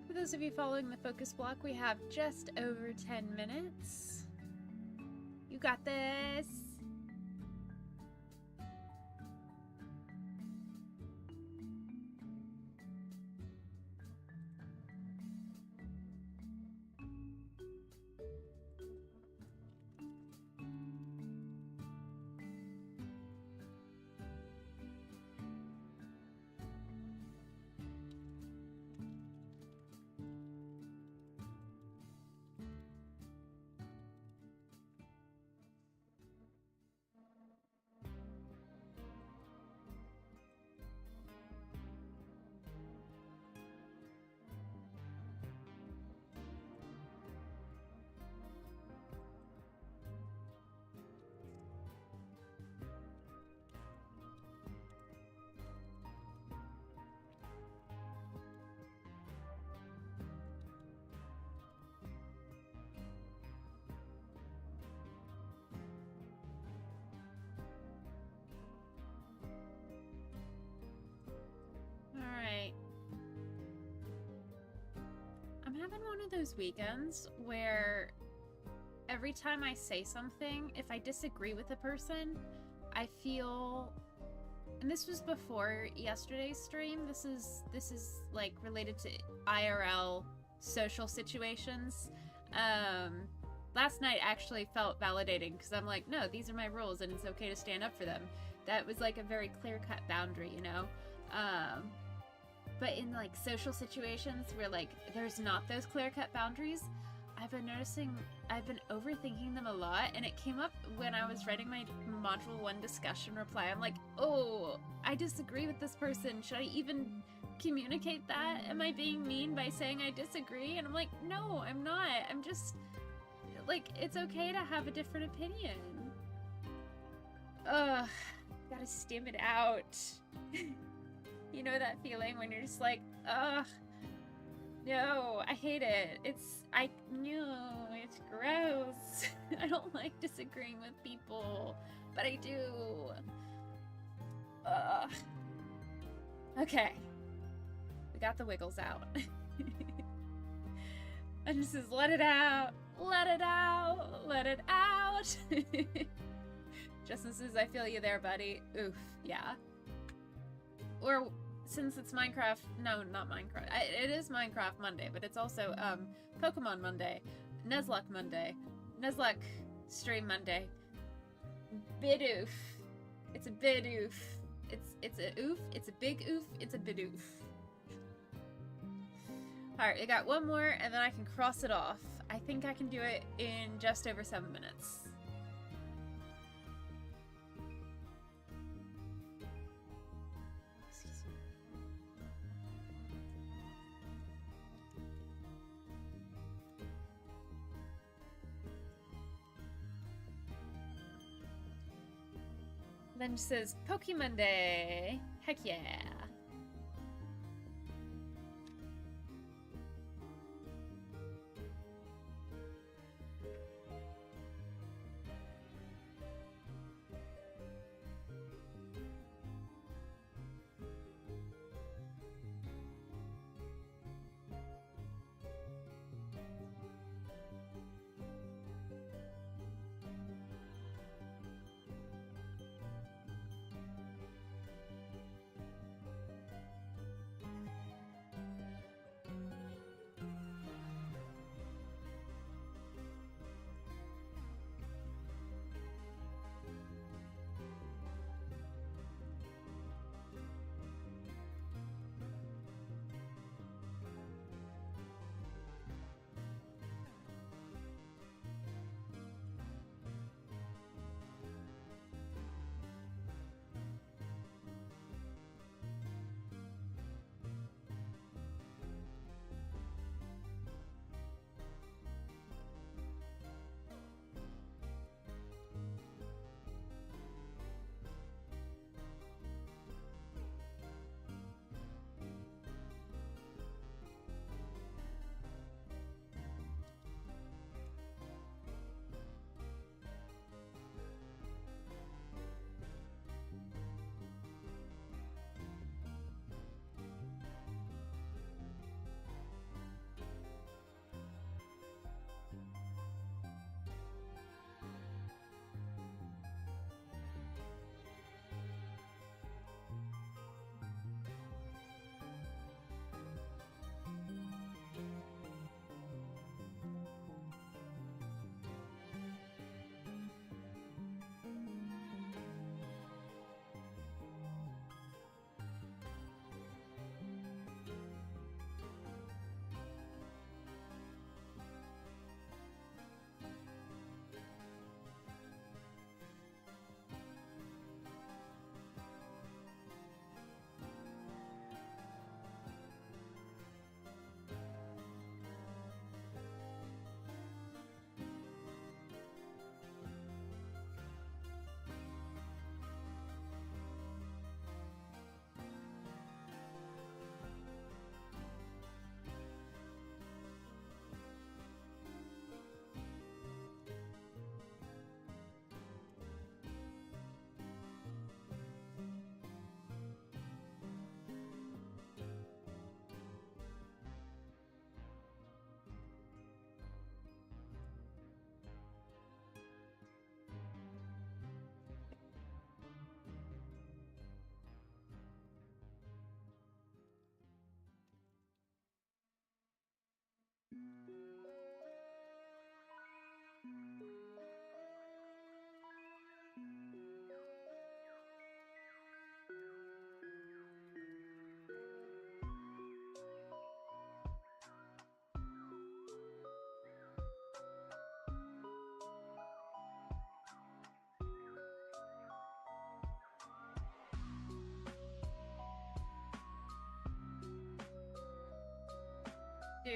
For those of you following the focus block, we have just over 10 minutes. You got this. Alright. I'm having one of those weekends where every time I say something, if I disagree with a person, I feel... And this was before yesterday's stream. This is like related to IRL social situations. Last night actually felt validating because I'm like, no, these are my rules and it's okay to stand up for them. That was like a very clear-cut boundary, you know? But in like social situations where like there's not those clear-cut boundaries, I've been noticing I've been overthinking them a lot, and it came up when I was writing my module 1 discussion reply. I'm like, oh, I disagree with this person. Should I even communicate that? Am I being mean by saying I disagree? And I'm like, no, I'm not. I'm just like, it's okay to have a different opinion. Ugh, gotta stim it out. You know that feeling when you're just like, ugh, no, I hate it. It's gross. I don't like disagreeing with people, but I do. Ugh. Okay. We got the wiggles out. I just says, let it out. Let it out. Let it out. Justin says, I feel you there, buddy. Oof, yeah. Or since it's Minecraft, no, not Minecraft. It is Minecraft Monday, but it's also Pokemon Monday, Nuzlocke Monday, Nuzlocke Stream Monday. Bidoof. It's a bidoof. It's a oof. It's a big oof. It's a bidoof. All right, we got one more, and then I can cross it off. I think I can do it in just over 7 minutes. Then she says, Poke Monday. Heck yeah.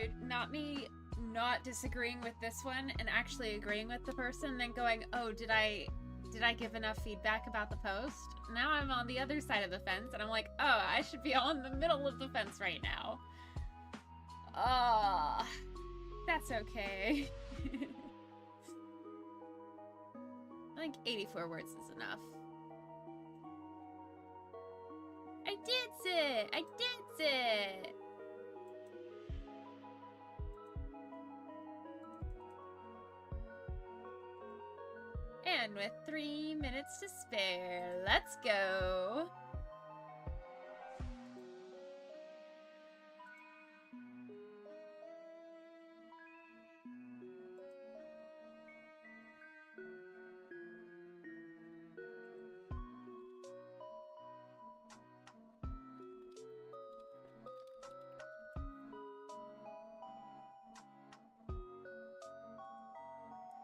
dude, not me not disagreeing with this one and actually agreeing with the person, then going, oh, did I give enough feedback about the post? Now I'm on the other side of the fence, and I'm like, oh, I should be on the middle of the fence right now. That's okay. I think 84 words is enough. I did it! I did it! And with 3 minutes to spare, let's go!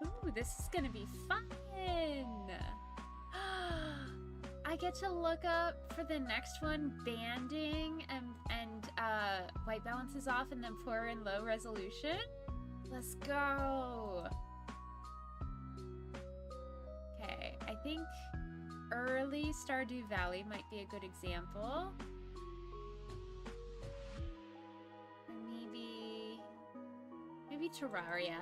Ooh, this is gonna be fun! I get to look up for the next one banding and white balance is off and then poor and low resolution. Let's go! Okay, I think early Stardew Valley might be a good example. Maybe Terraria.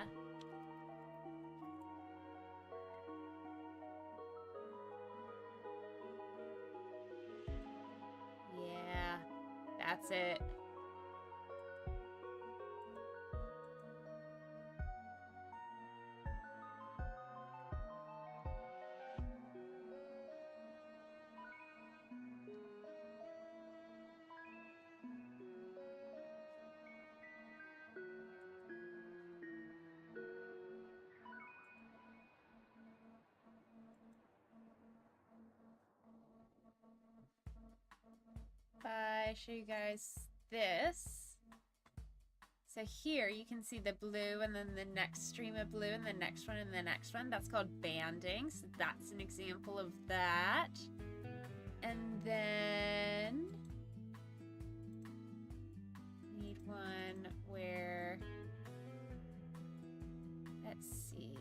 Yeah, that's it. If I show you guys this. So here you can see the blue and then the next stream of blue and the next one and the next one. That's called banding. So that's an example of that. And then need one where, let's see,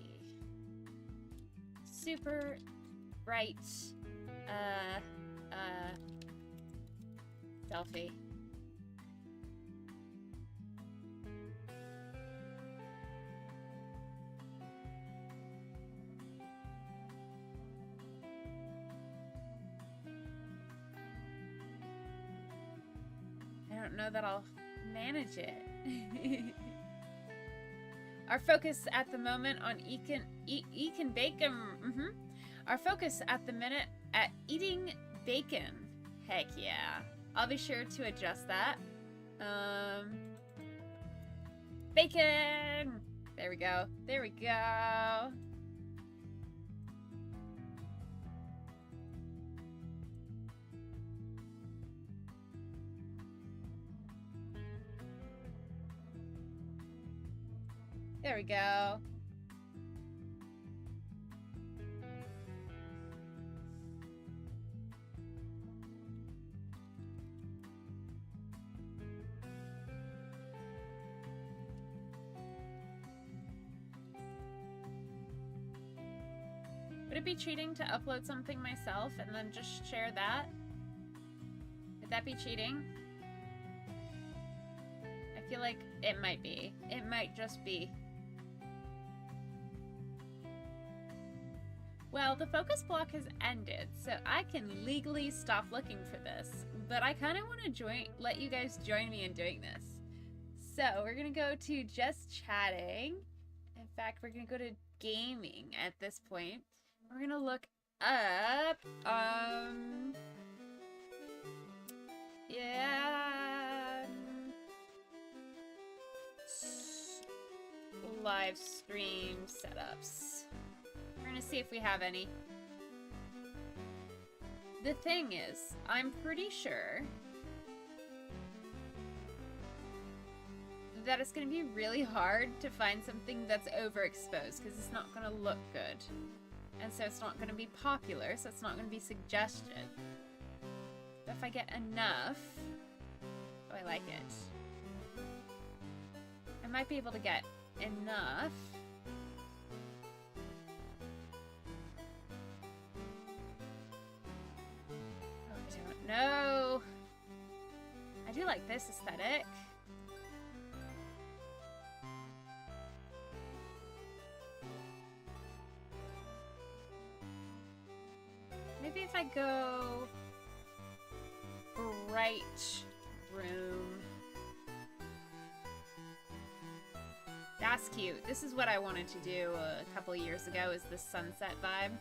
super bright selfie. I don't know that I'll manage it. Our focus at the moment on eating bacon. Our focus at the minute at eating bacon. Heck yeah. I'll be sure to adjust that. Bacon! There we go. There we go. There we go. Would it be cheating to upload something myself and then just share that? Would that be cheating? I feel like it might be. It might just be. Well, the focus block has ended, so I can legally stop looking for this. But I kind of want to let you guys join me in doing this. So we're gonna go to just chatting. In fact, we're gonna go to gaming at this point. We're gonna look up, live stream setups. We're gonna see if we have any. The thing is, I'm pretty sure that it's gonna be really hard to find something that's overexposed because it's not gonna look good. And so it's not gonna be popular, so it's not gonna be suggested. But if I get enough, oh, I like it. might be able to get enough. Oh, I don't know. I do like this aesthetic. Maybe if I go bright room. That's cute. This is what I wanted to do a couple years ago, is the sunset vibe.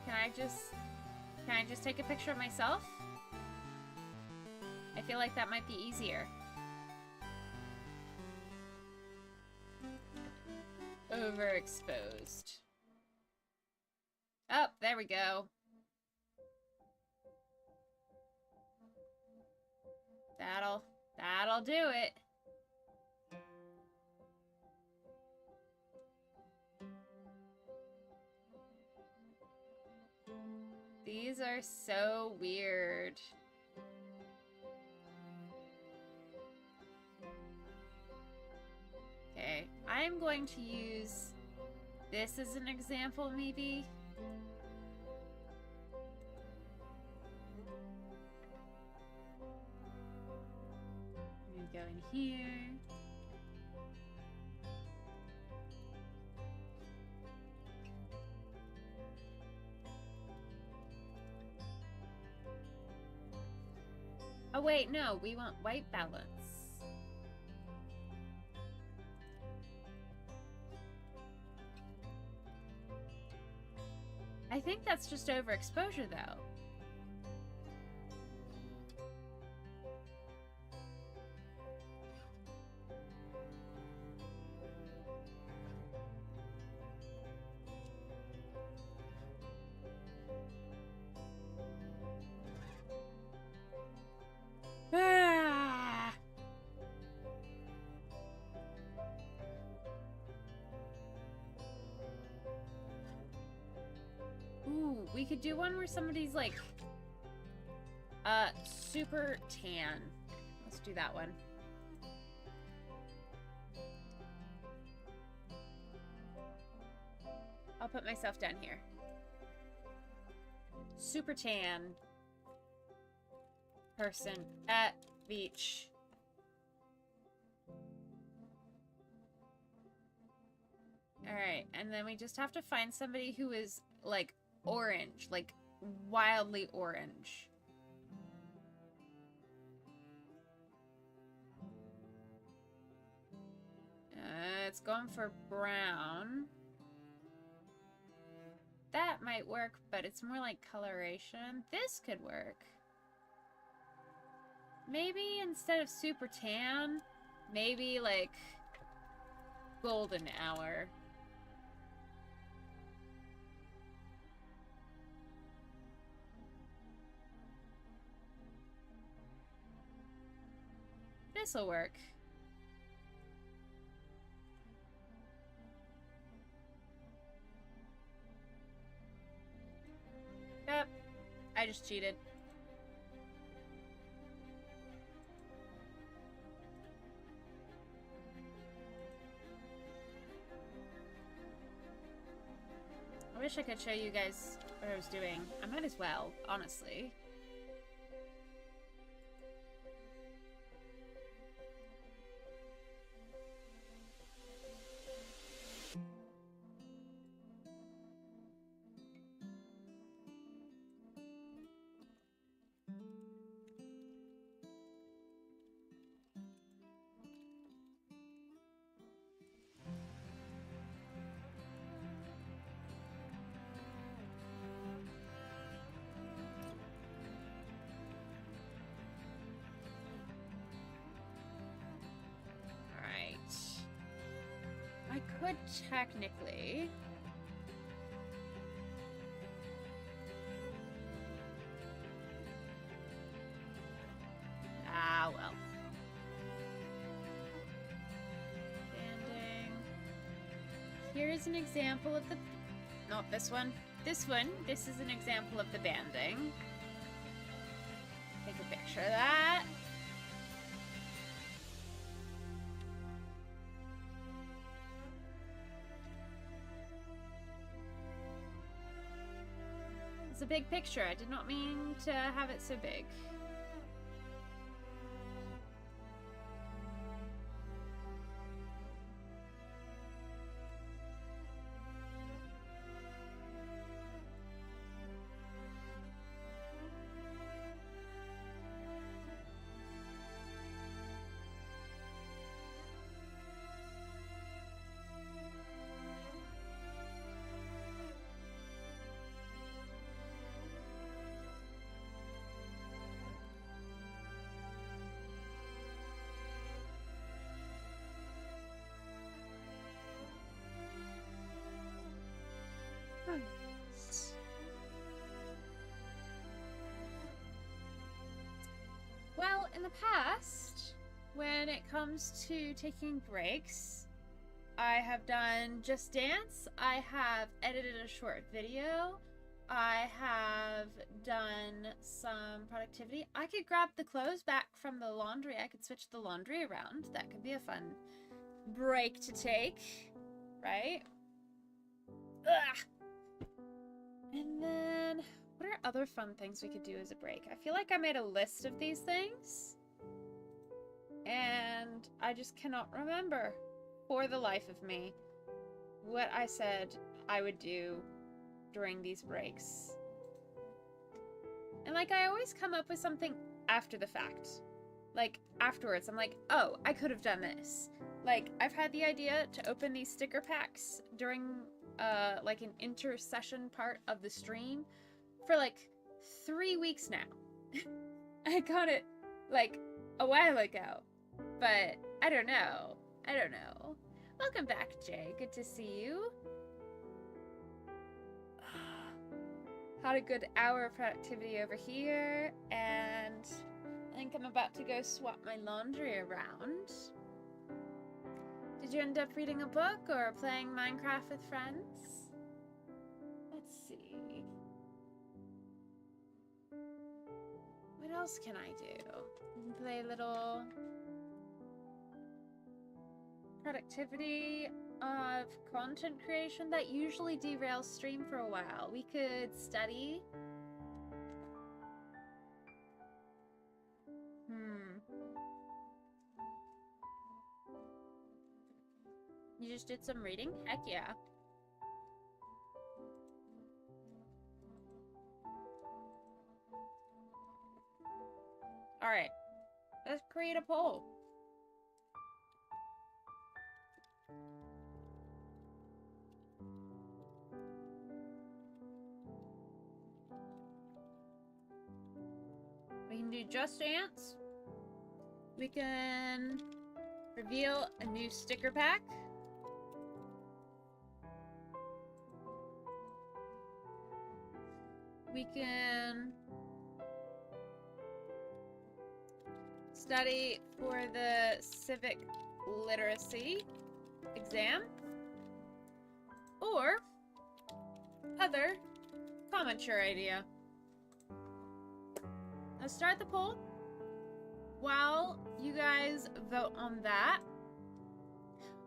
Can I just take a picture of myself? I feel like that might be easier. Overexposed. Oh, there we go. That'll do it. These are so weird. Okay, I'm going to use this as an example, maybe. I'm gonna go in here. Oh wait, no, we want white balance. I think that's just overexposure, though. Ah! Ooh, we could do one where somebody's like super tan. Let's do that one. I'll put myself down here. Super tan person at beach. Alright, and then we just have to find somebody who is like orange, like wildly orange. It's going for brown. That might work, but it's more like coloration. This could work. Maybe instead of super tan, maybe like golden hour. This'll work. Yep, I just cheated. I wish I could show you guys what I was doing. I might as well, honestly. I could technically... Ah, well. Standing. Here's an example of the... Not this one. this one, this is an example of the banding. Take a picture of that. It's a big picture. I did not mean to have it so big. Well, in the past, when it comes to taking breaks, I have done Just Dance, I have edited a short video, I have done some productivity. I could grab the clothes back from the laundry, I could switch the laundry around. That could be a fun break to take, right? Ugh. And then, what are other fun things we could do as a break? I feel like I made a list of these things, and I just cannot remember for the life of me what I said I would do during these breaks. And like, I always come up with something after the fact. Like, afterwards, I'm like, oh, I could have done this. Like, I've had the idea to open these sticker packs during like an inter-session part of the stream for like 3 weeks now. I got it like a while ago, but I don't know. Welcome back, Jay. Good to see you. Had a good hour of productivity over here, and I think I'm about to go swap my laundry around. Did you end up reading a book or playing Minecraft with friends? Let's see. What else can I do? Play a little productivity of content creation. That usually derails stream for a while. We could study. You just did some reading? Heck yeah. Alright. Let's create a poll. We can do Just Dance. We can reveal a new sticker pack. We can study for the civic literacy exam, or other, comment your idea. Let's start the poll. While you guys vote on that,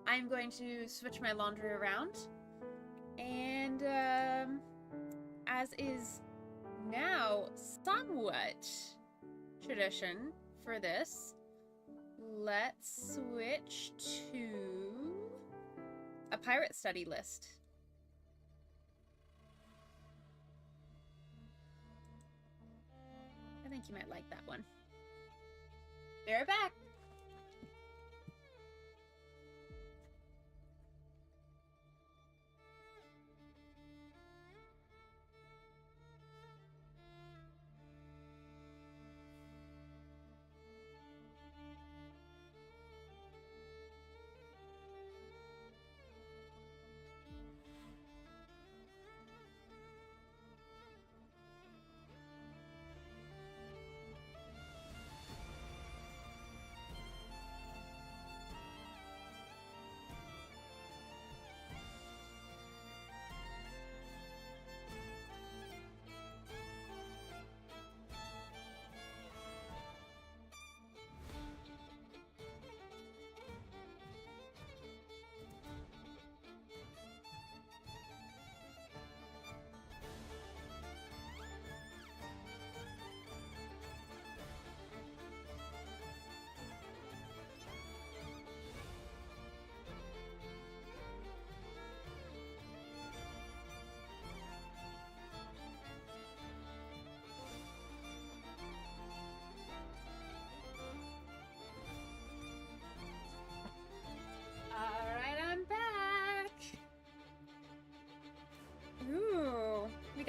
I'm going to switch my laundry around, and as is now somewhat tradition for this, let's switch to a pirate study list. I think you might like that one. Be right back.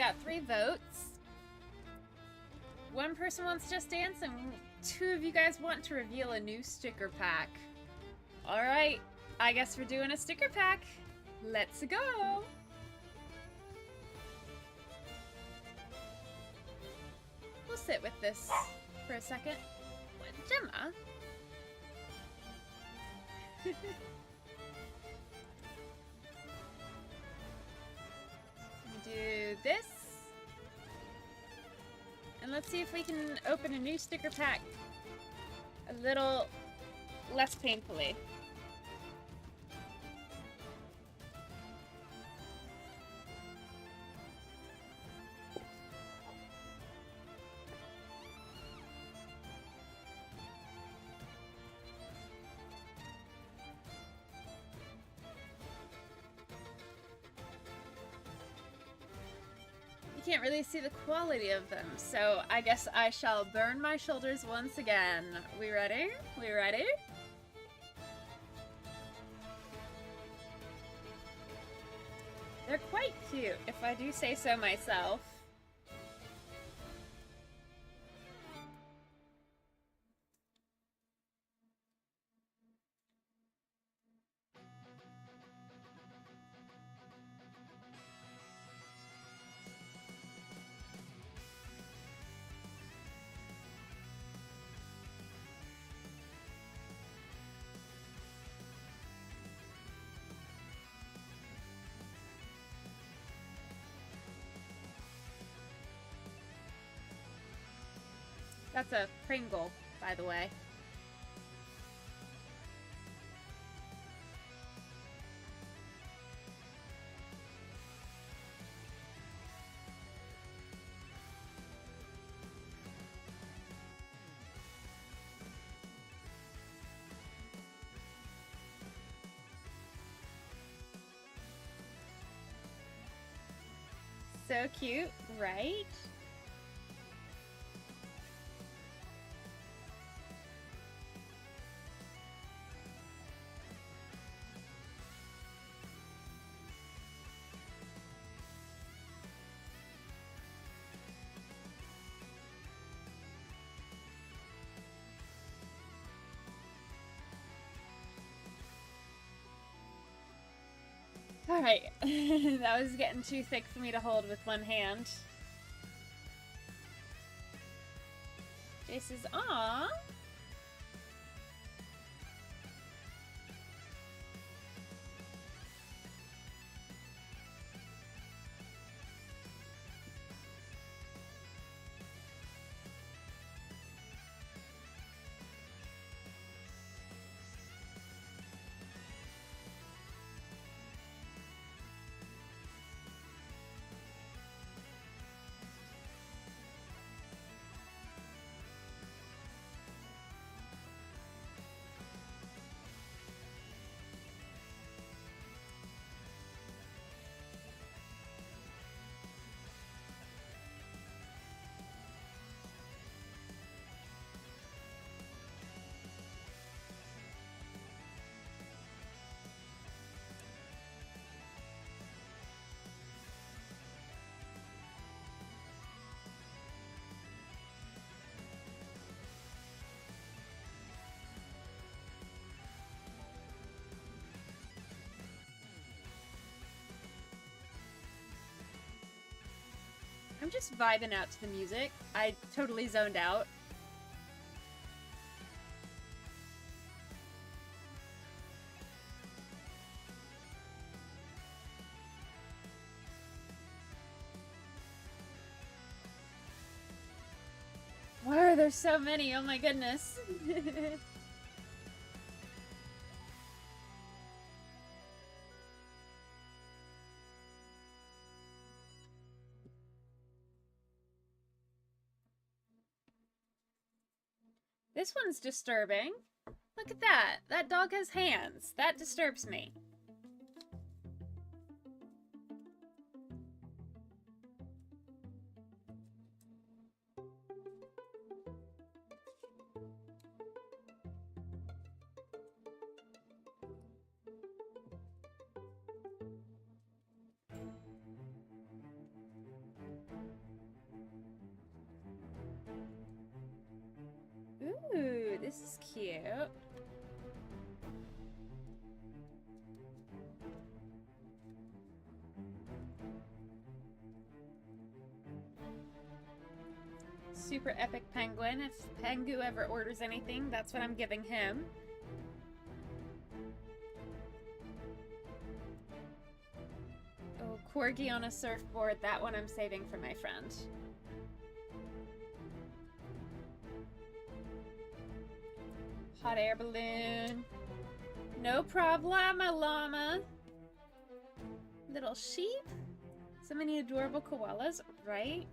got 3 votes. 1 person wants Just Dance, and 2 of you guys want to reveal a new sticker pack. Alright, I guess we're doing a sticker pack. Let's go! We'll sit with this for a second. What, Gemma? Do this. And let's see if we can open a new sticker pack a little less painfully. You can't really see the quality of them, so I guess I shall burn my shoulders once again. We ready? We ready? They're quite cute, if I do say so myself. That's a Pringle, by the way. So cute, right? Alright, that was getting too thick for me to hold with one hand. Jace is aw. I'm just vibing out to the music. I totally zoned out. Why are there so many? Oh my goodness. This one's disturbing. Look at that. That dog has hands. That disturbs me. super epic penguin. If Pengu ever orders anything, that's what I'm giving him. Oh, corgi on a surfboard. That one I'm saving for my friend. Hot air balloon. No problema, llama. Little sheep. So many adorable koalas, right?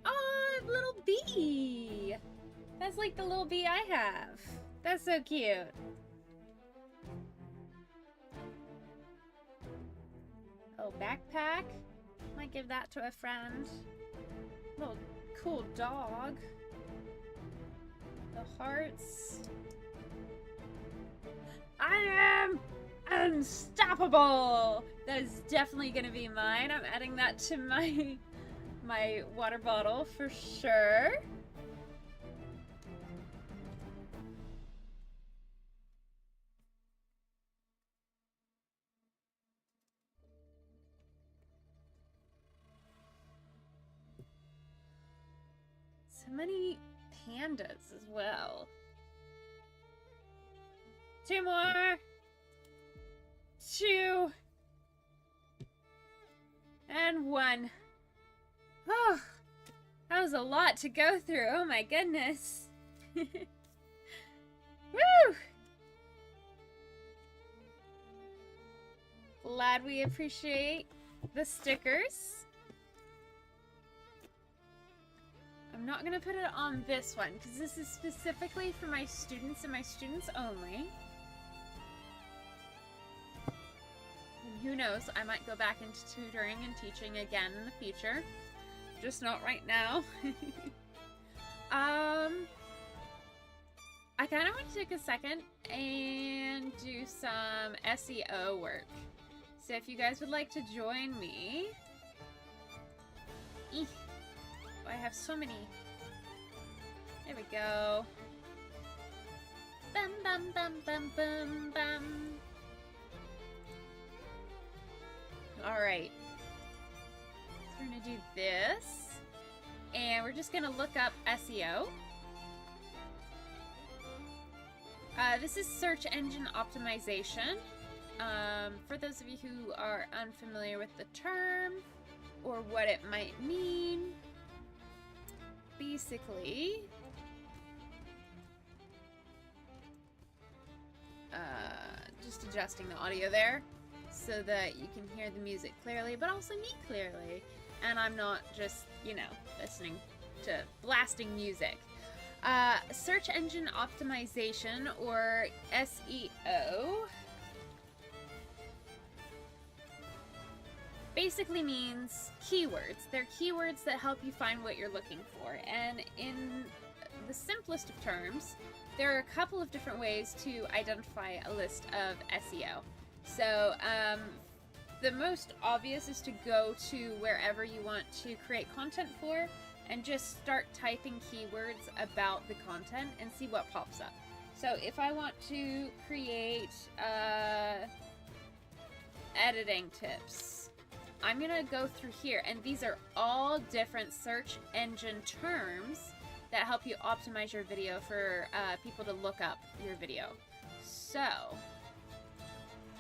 Oh, little bee. That's like the little bee I have. That's so cute. Oh, backpack. Might give that to a friend. Little cool dog. The hearts. I am unstoppable! That is definitely gonna be mine. I'm adding that to my water bottle for sure. So many pandas as well. 2 more. 2. And 1. Oh, that was a lot to go through. Oh my goodness. Woo! Glad we appreciate the stickers. I'm not gonna put it on this one because this is specifically for my students and my students only. And who knows, I might go back into tutoring and teaching again in the future. Just not right now. I kind of want to take a second and do some SEO work. So if you guys would like to join me... I have so many. There we go. Bum bum bum bum bum bum. Alright. So we're gonna do this. And we're just gonna look up SEO. This is search engine optimization. For those of you who are unfamiliar with the term or what it might mean, basically, just adjusting the audio there so that you can hear the music clearly, but also me clearly, and I'm not just, you know, listening to blasting music. Search engine optimization, or SEO, basically means keywords. They're keywords that help you find what you're looking for. And in the simplest of terms, there are a couple of different ways to identify a list of SEO. So the most obvious is to go to wherever you want to create content for and just start typing keywords about the content and see what pops up. So if I want to create editing tips, I'm gonna go through here, and these are all different search engine terms that help you optimize your video for people to look up your video. So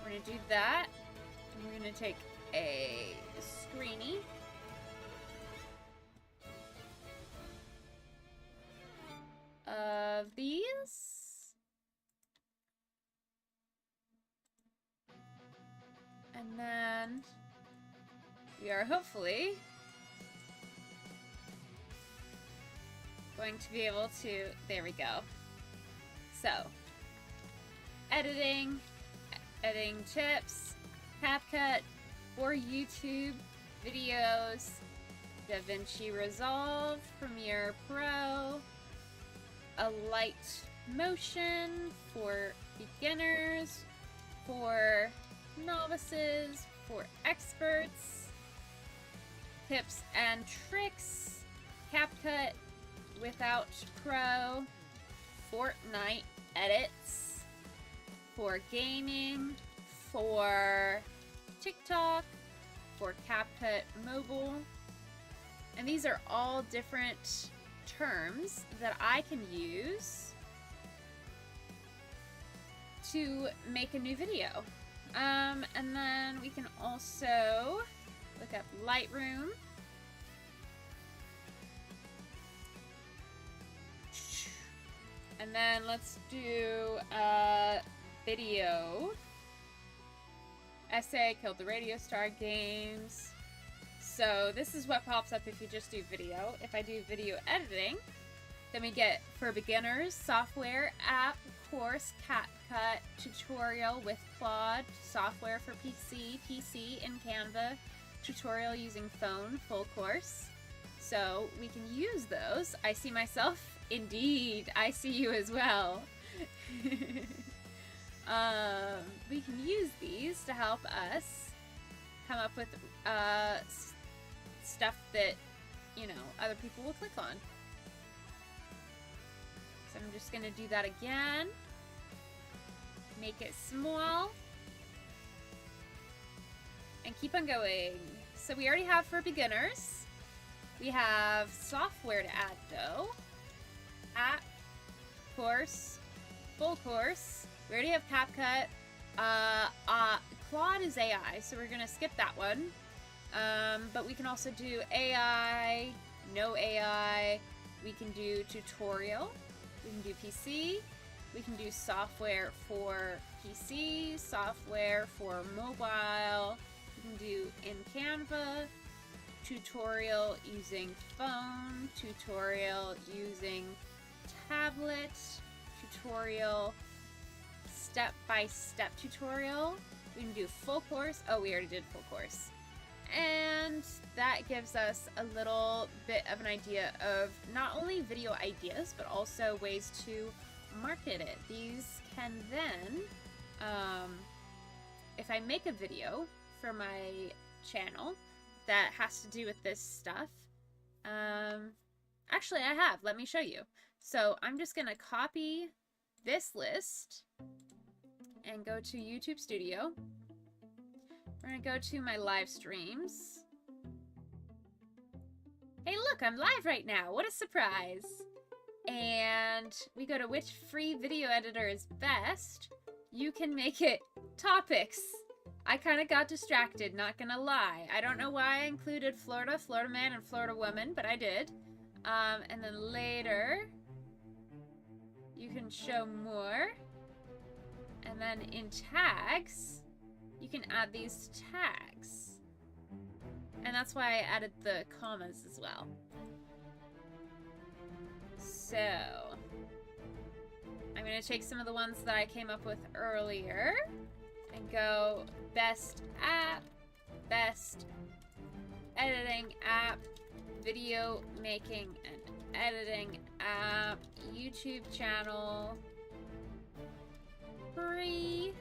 we're gonna do that, and we're gonna take a screeny. Of these. And then we are hopefully going to be able to, there we go. So, editing tips, CapCut for YouTube videos, DaVinci Resolve, Premiere Pro, a light motion for beginners, for novices, for experts, tips and tricks, CapCut without Pro, Fortnite edits, for gaming, for TikTok, for CapCut mobile. And these are all different terms that I can use to make a new video. And then we can also look up Lightroom. And then let's do video. Essay, killed the radio star games. So this is what pops up if you just do video. If I do video editing, then we get for beginners, software, app, course, CapCut, tutorial with Claude, software for PC in Canva, tutorial using phone, full course. So we can use those. I see myself. Indeed, I see you as well. We can use these to help us come up with stuff that, you know, other people will click on. So I'm just gonna do that again. Make it small. And keep on going. So we already have for beginners. We have software to add though. App, course, full course. We already have CapCut. Claude is AI, so we're gonna skip that one. But we can also do AI, no AI. We can do tutorial. We can do PC. We can do software for PC, software for mobile. We can do in Canva, tutorial using phone, tutorial using tablet, tutorial, step-by-step tutorial. We can do full course. Oh, we already did full course. And that gives us a little bit of an idea of not only video ideas, but also ways to market it. These can then, if I make a video for my channel that has to do with this stuff, actually I have, let me show you. So I'm just gonna copy this list and go to YouTube Studio. We're gonna go to my live streams. Hey look, I'm live right now, what a surprise. And we go to which free video editor is best. You can make it topics. I kind of got distracted, not gonna lie. I don't know why I included Florida, Florida man, and Florida woman, but I did. And then later, you can show more. And then in tags, you can add these tags. And that's why I added the commas as well. So, I'm going to take some of the ones that I came up with earlier and go best app, best editing app, video making and editing app, YouTube channel, free,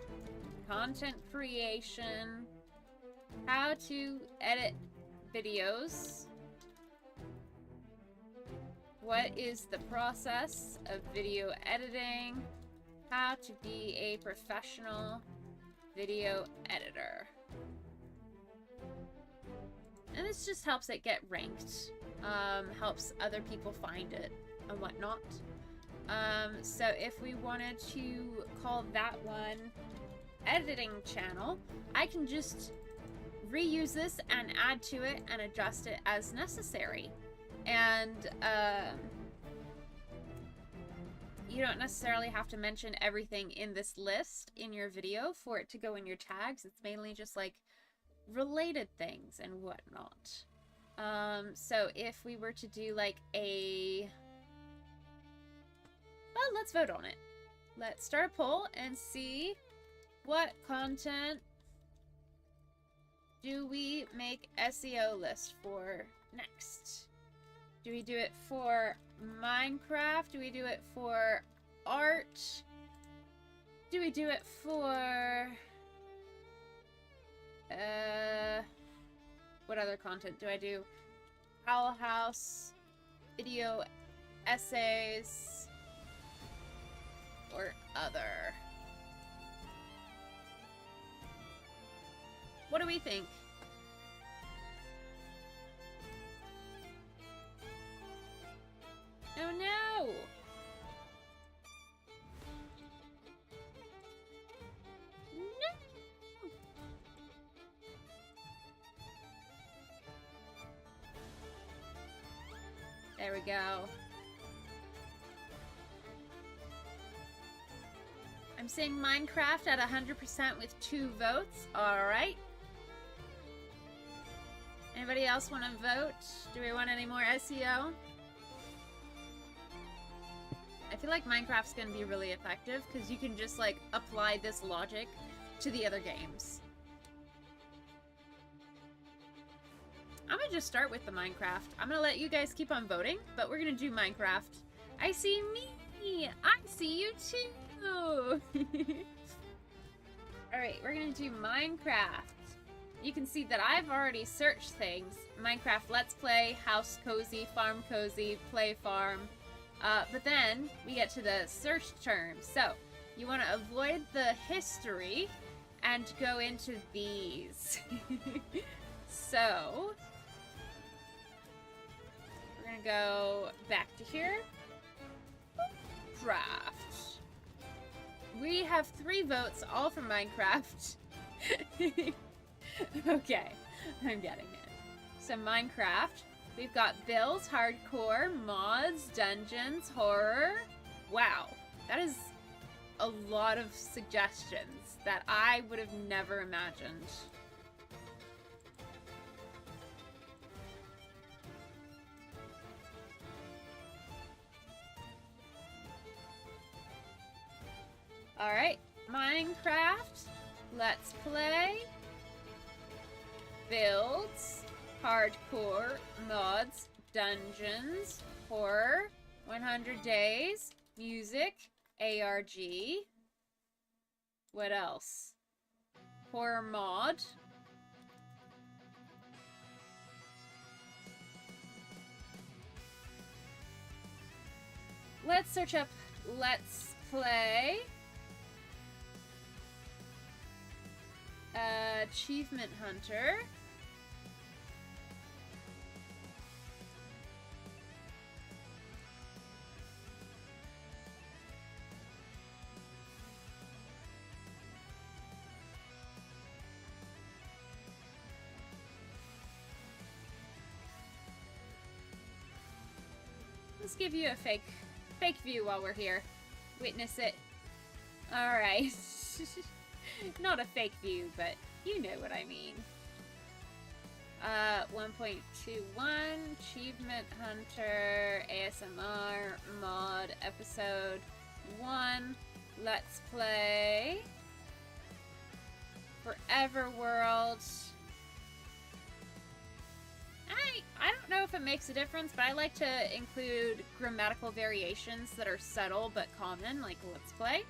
content creation, how to edit videos, what is the process of video editing, how to be a professional video editor. And this just helps it get ranked, helps other people find it and whatnot. So if we wanted to call that one editing channel, I can just reuse this and add to it and adjust it as necessary. And you don't necessarily have to mention everything in this list in your video for it to go in your tags. It's mainly just like related things and whatnot. So if we were to do like a... Well, let's vote on it. Let's start a poll and see what content do we make SEO list for next. Do we do it for Minecraft? Do we do it for art? Do we do it for... what other content do I do? Owl House, video essays, or other? What do we think? There we go. I'm seeing Minecraft at 100% with 2 votes. Alright. Anybody else want to vote? Do we want any more SEO? I feel like Minecraft's gonna be really effective because you can just like apply this logic to the other games. I'm gonna just start with the Minecraft. I'm gonna let you guys keep on voting, but we're gonna do Minecraft. I see me! I see you too! Alright, we're gonna do Minecraft. You can see that I've already searched things. Minecraft Let's Play, House Cozy, Farm Cozy, Play Farm. But then we get to the search terms. So you want to avoid the history and go into these. So we're gonna go back to here. Craft. We have 3 votes, all from Minecraft. Okay, I'm getting it. So Minecraft, we've got builds, hardcore, mods, dungeons, horror. Wow, that is a lot of suggestions that I would have never imagined. Alright, Minecraft, Let's Play, builds, hardcore, mods, dungeons, horror, 100 days, music, ARG. What else? Horror mod. Let's search up Let's Play. Achievement Hunter. Let's give you a fake view while we're here. Witness it. Alright. Not a fake view, but you know what I mean. 1.21, Achievement Hunter, ASMR, mod, episode 1, Let's Play, Forever World. I don't know if it makes a difference, but I like to include grammatical variations that are subtle but common, like Let's Play.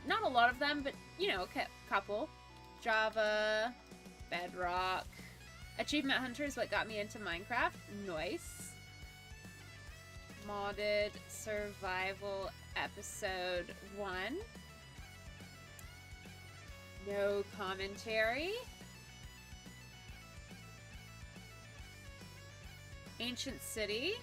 Not a lot of them, but, you know, a couple. Java, Bedrock. Achievement Hunter is what got me into Minecraft. Nice. Modded Survival Episode 1. No commentary. Ancient City.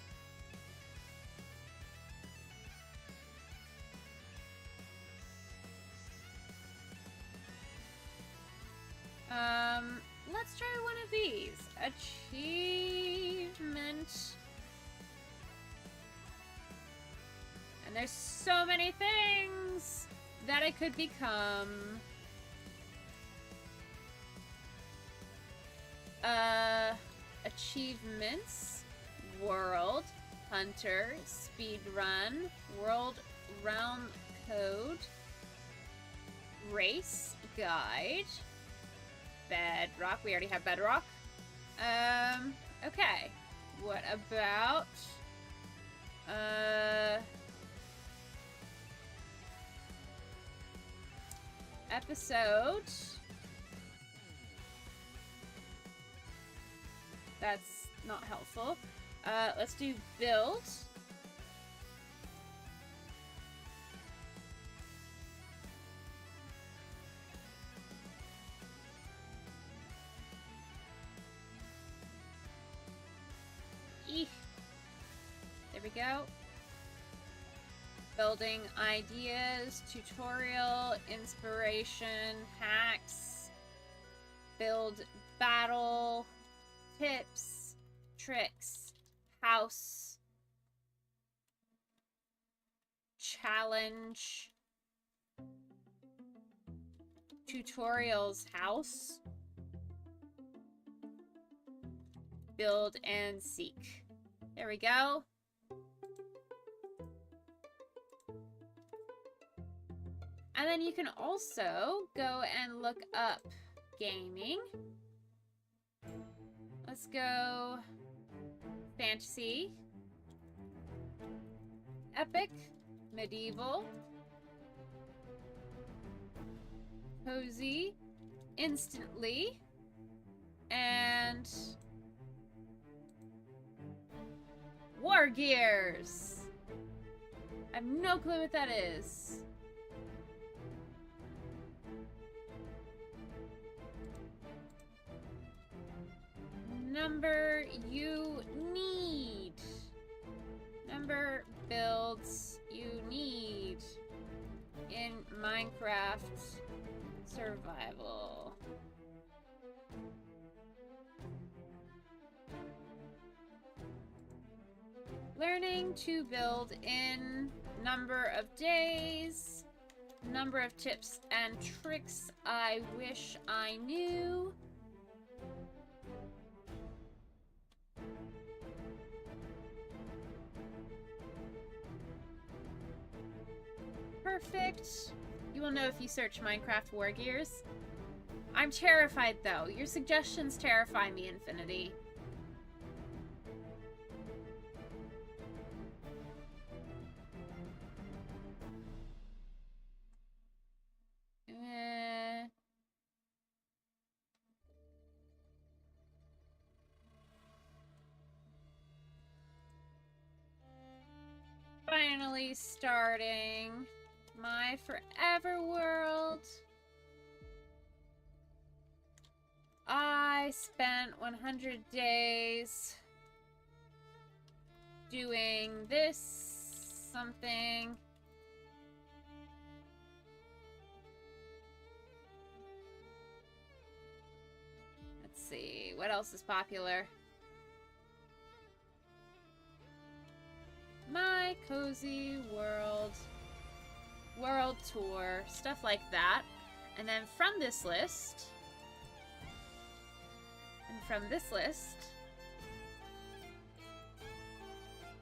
Let's try one of these. Achievement. And there's so many things that it could become. Achievements. World. Hunter. Speedrun. World Round Code. Race. Guide. Bedrock. We already have Bedrock. Okay. What about... episode... That's not helpful. Let's do build. There we go. Building ideas, tutorial, inspiration, hacks, build battle, tips, tricks, house, challenge tutorials house. Build and seek. There we go. And then you can also go and look up gaming. Let's go fantasy, epic, medieval, cozy, instantly, and War Gears. I have no clue what that is. Number you need. Number builds you need in Minecraft survival. Learning to build in number of days, number of tips and tricks I wish I knew. Perfect. You will know if you search Minecraft War Gears. I'm terrified though. Your suggestions terrify me, Infinity. Finally starting my forever world. I spent 100 days doing this something. Let's see, what else is popular? My Cozy World, World Tour, stuff like that. And then from this list,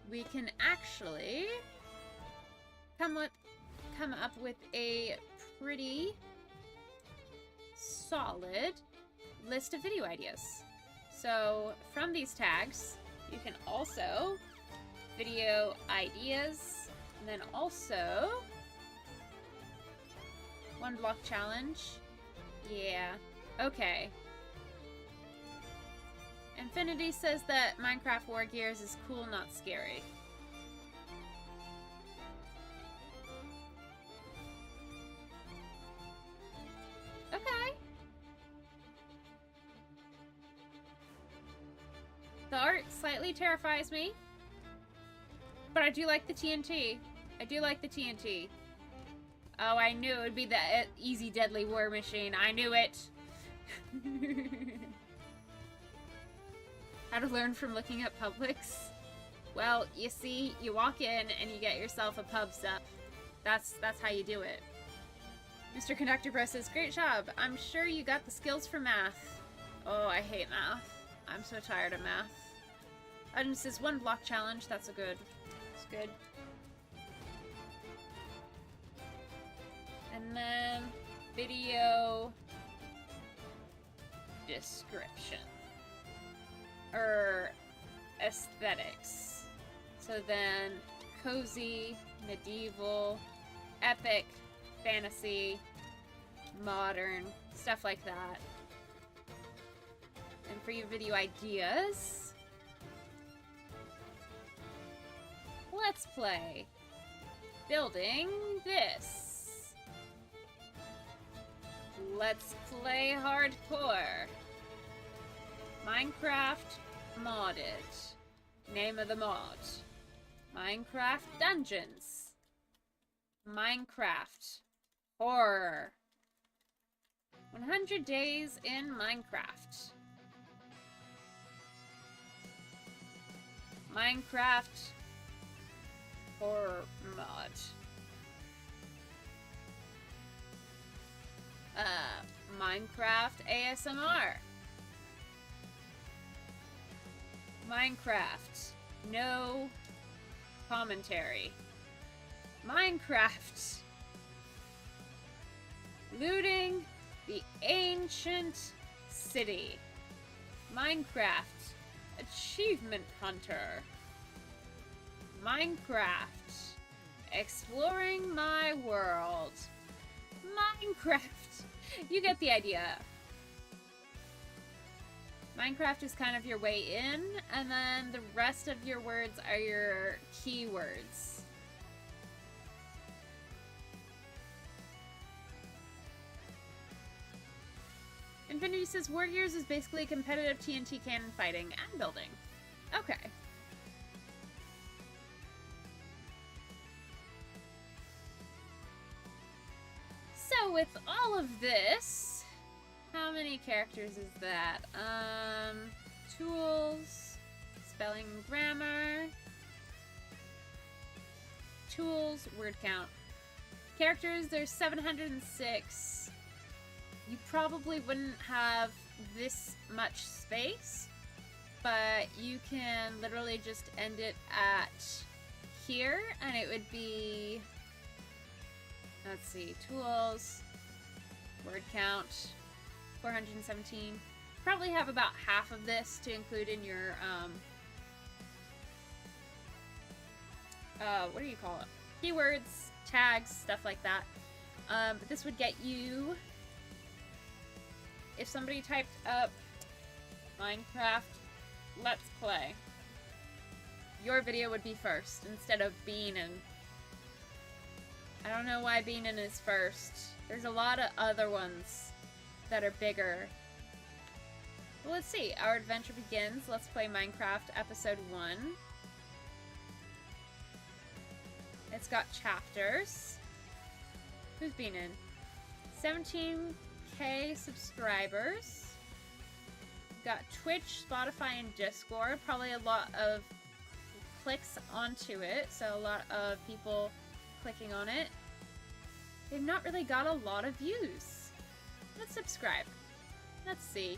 we can actually come up with a pretty solid list of video ideas. So from these tags, you can also video ideas, and then also 1 block challenge. Yeah, okay. Infinity says that Minecraft War Gears is cool, not scary. Okay. The art slightly terrifies me. But I do like the TNT. I do like the TNT. Oh, I knew it would be the easy deadly war machine. I knew it. How to learn from looking at Publix? Well, you see, you walk in and you get yourself a pub sub. That's how you do it. Mr. Conductor Bro says, great job. I'm sure you got the skills for math. Oh, I hate math. I'm so tired of math. Adam says 1 block challenge. That's a good. It's good. And then video description. Aesthetics. So then cozy, medieval, epic, fantasy, modern, stuff like that. And for your video ideas, let's play building this. Let's play hardcore. Minecraft modded. Name of the mod. Minecraft Dungeons. Minecraft Horror. 100 days in Minecraft. Minecraft Horror mod. Minecraft ASMR. Minecraft, no commentary. Minecraft, looting the ancient city. Minecraft, achievement hunter. Minecraft, exploring my world. Minecraft. You get the idea. Minecraft is kind of your way in, and then the rest of your words are your keywords. Infinity says Wargears is basically competitive TNT cannon fighting and building. Okay. So with all of this, how many characters is that? Tools, spelling, grammar, tools, word count. Characters, there's 706. You probably wouldn't have this much space, but you can literally just end it at here, and it would be, let's see, tools, word count, 417. Probably have about half of this to include in your, what do you call it? Keywords, tags, stuff like that. But this would get you, if somebody typed up Minecraft Let's Play, your video would be first instead of Beanin. I don't know why Beanin is first. There's a lot of other ones that are bigger. Well, let's see. Our adventure begins. Let's play Minecraft episode 1. It's got chapters. Who's been in? 17k subscribers. Got Twitch, Spotify, and Discord. Probably a lot of clicks onto it, so a lot of people clicking on it. They've not really got a lot of views. Let's subscribe. Let's see.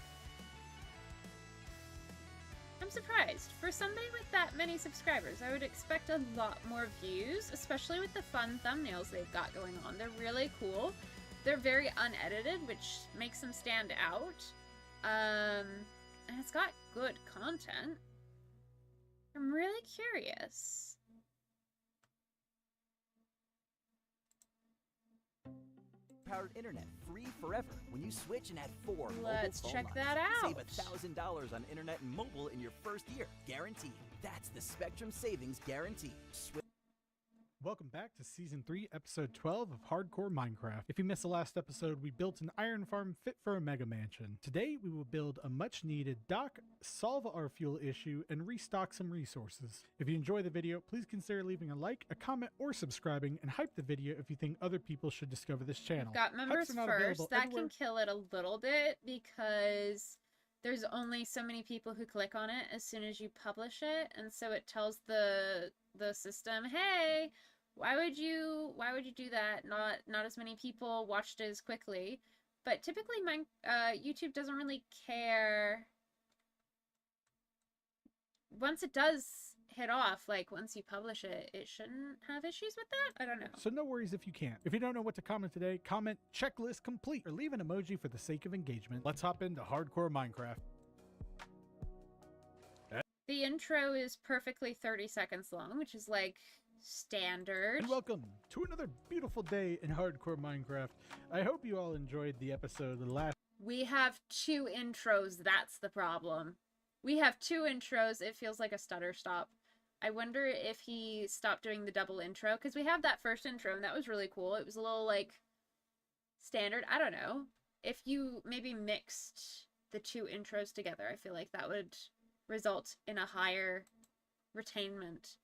I'm surprised. For somebody with that many subscribers, I would expect a lot more views, especially with the fun thumbnails they've got going on. They're really cool. They're very unedited, which makes them stand out. And it's got good content. I'm really curious. Powered internet free forever when you switch and add 4 Let's mobile phone check lines. that out. Save $1,000 on internet and mobile in your first year, guaranteed. That's the Spectrum Savings Guarantee. Welcome back to Season 3, Episode 12 of Hardcore Minecraft. If you missed the last episode, we built an iron farm fit for a mega mansion. Today, we will build a much-needed dock, solve our fuel issue, and restock some resources. If you enjoy the video, please consider leaving a like, a comment, or subscribing, and hype the video if you think other people should discover this channel. Got members Hypes are not first. available That everywhere. can kill it a little bit because there's only so many people who click on it as soon as you publish it, and so it tells the system, hey, why would you do that? Not as many people watched as quickly. But typically YouTube doesn't really care. Once it does hit off, like once you publish it, it shouldn't have issues with that. I don't know. So no worries if you can't. If you don't know what to comment today, comment checklist complete or leave an emoji for the sake of engagement. Let's hop into Hardcore Minecraft. The intro is perfectly 30 seconds long, which is like standard. And welcome to another beautiful day in Hardcore Minecraft. I hope you all enjoyed the episode last. We have 2 intros, that's the problem. We have 2 intros, it feels like a stutter stop. I wonder if he stopped doing the double intro, because we have that first intro, and that was really cool. It was a little, like, standard. I don't know. If you maybe mixed the 2 intros together, I feel like that would result in a higher retainment.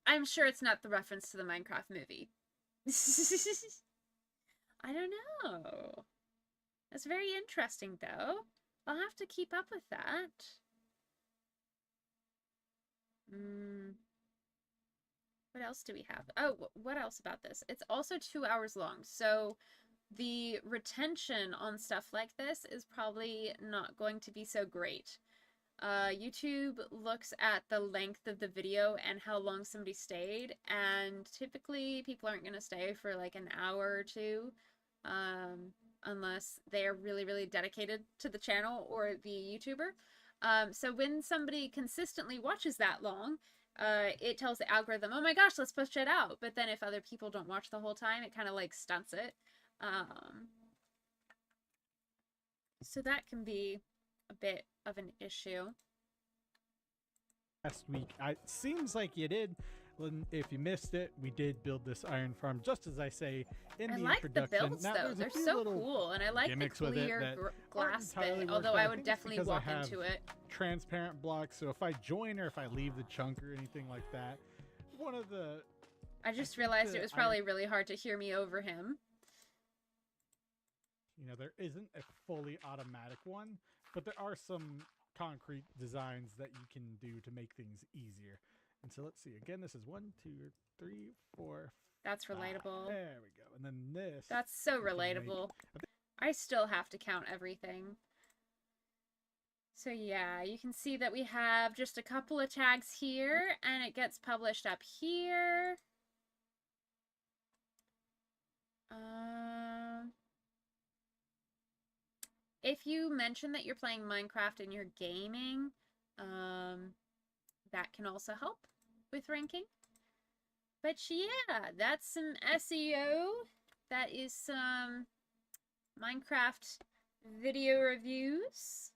I'm sure it's not the reference to the Minecraft movie. I don't know. That's very interesting, though. I'll have to keep up with that. What else do we have? Oh, what else about this? It's also 2 hours long. So the retention on stuff like this is probably not going to be so great. YouTube looks at the length of the video and how long somebody stayed, and typically people aren't going to stay for like an hour or two, unless they're really, really dedicated to the channel or the YouTuber. So when somebody consistently watches that long, it tells the algorithm, oh my gosh, let's push it out. But then if other people don't watch the whole time, it kind of like stunts it. So that can be a bit of an issue. Last week, it seems like you did. If you missed it, we did build this iron farm, just as I say in I the like the introduction. builds Now, though, there's a they're few so little cool, and I like the gimmicks with it clear that glass aren't entirely bit, worked although out. I I would think it's definitely because I walk have into it. transparent blocks, so if I join or if I leave the chunk or anything like that, one of the... I just think realized that it was probably really hard to hear me over him. You know, there isn't a fully automatic one, but there are some concrete designs that you can do to make things easier. And so let's see. Again, this is 1, 2, 3, 4. That's 5. relatable. There we go. And then this. That's so we can make- relatable. I still have to count everything. So yeah, you can see that we have just a couple of tags here, and it gets published up here. If you mention that you're playing Minecraft and you're gaming, that can also help with ranking. But yeah, that's some SEO. That is some Minecraft video reviews.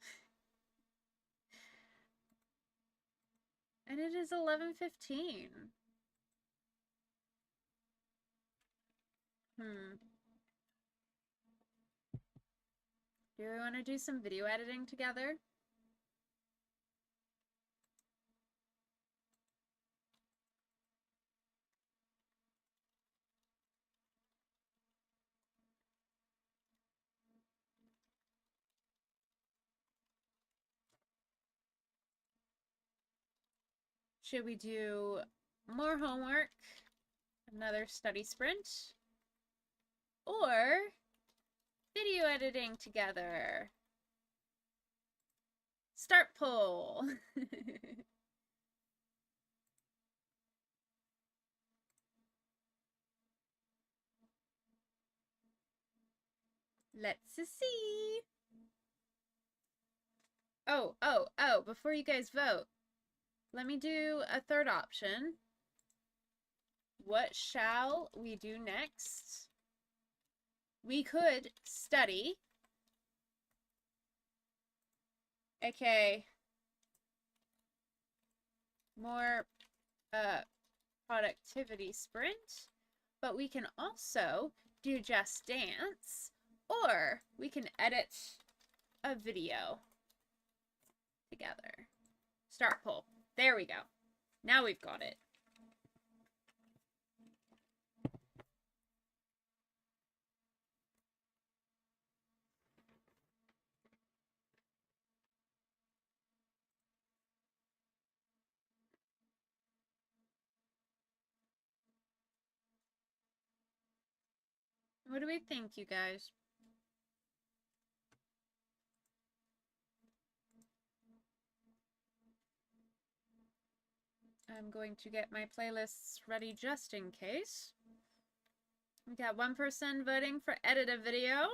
And it is 11:15. Do we want to do some video editing together? Should we do more homework, another study sprint, or video editing together? Start poll. Let's see. Oh, before you guys vote, let me do a third option. What shall we do next? We could study. Okay. More productivity sprint. But we can also do Just Dance, or we can edit a video together. Start poll. There we go. Now we've got it. What do we think, you guys? I'm going to get my playlists ready just in case. We got one person voting for edit a video.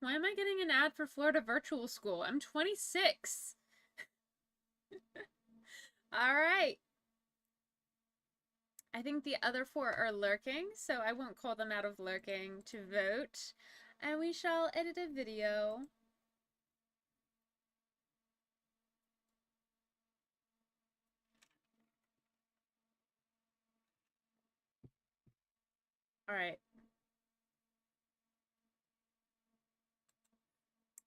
Why am I getting an ad for Florida Virtual School? I'm 26. All right. I think the other 4 are lurking, so I won't call them out of lurking to vote. And we shall edit a video. All right.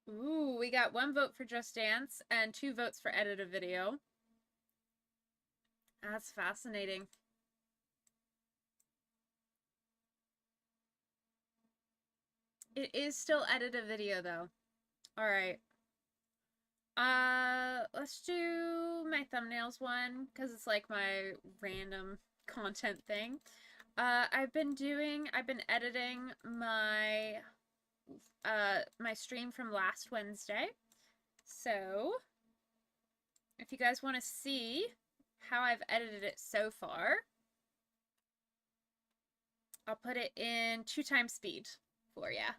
Ooh, we got 1 vote for Just Dance and 2 votes for edit a video. That's fascinating. It is still edit a video though. All right. Let's do my thumbnails one, because it's like my random content thing. I've been editing my my stream from last Wednesday. So if you guys want to see how I've edited it so far, I'll put it in 2x speed for ya.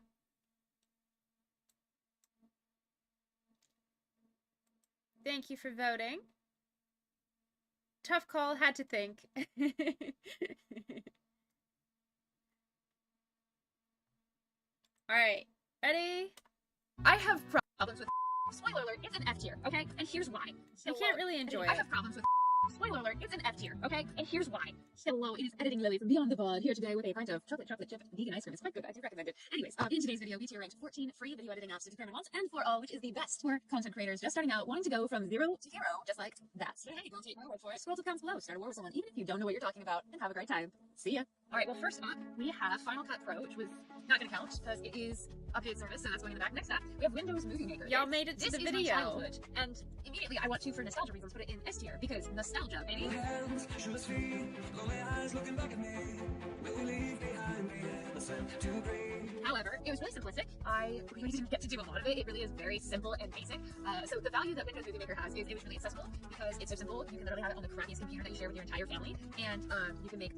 Thank you for voting. Tough call, had to think. Alright, ready? I have problems with spoiler alert, it's an F tier, okay? And here's why. You can't really enjoy I it. have problems with spoiler alert, it's an F tier, okay? And here's why. Hello, it is Editing Lily from Beyond the Pod, here today with a pint of chocolate chip vegan ice cream. It's quite good, I do recommend it. Anyways, in today's video, we tier ranked 14 free video editing apps to determine once and for all which is the best for content creators just starting out, wanting to go from 0 to hero, just like that. So hey, don't take my word for it. Scroll to comments below, start a war with someone, even if you don't know what you're talking about, and have a great time. See ya. Alright, well first up, we have Final Cut Pro, which was not gonna count because it is updated service, so that's going in the back. Next up, we have Windows Movie Maker. Y'all made it to the This is my video. childhood, and immediately I want to, for nostalgia reasons, put it in S tier because nostalgia, baby. However, it was really simplistic. I really didn't get to do a lot of it. It really is very simple and basic. So the value that Windows Movie Maker has is it was really accessible because it's so simple. You can literally have it on the crappiest computer that you share with your entire family, and you can make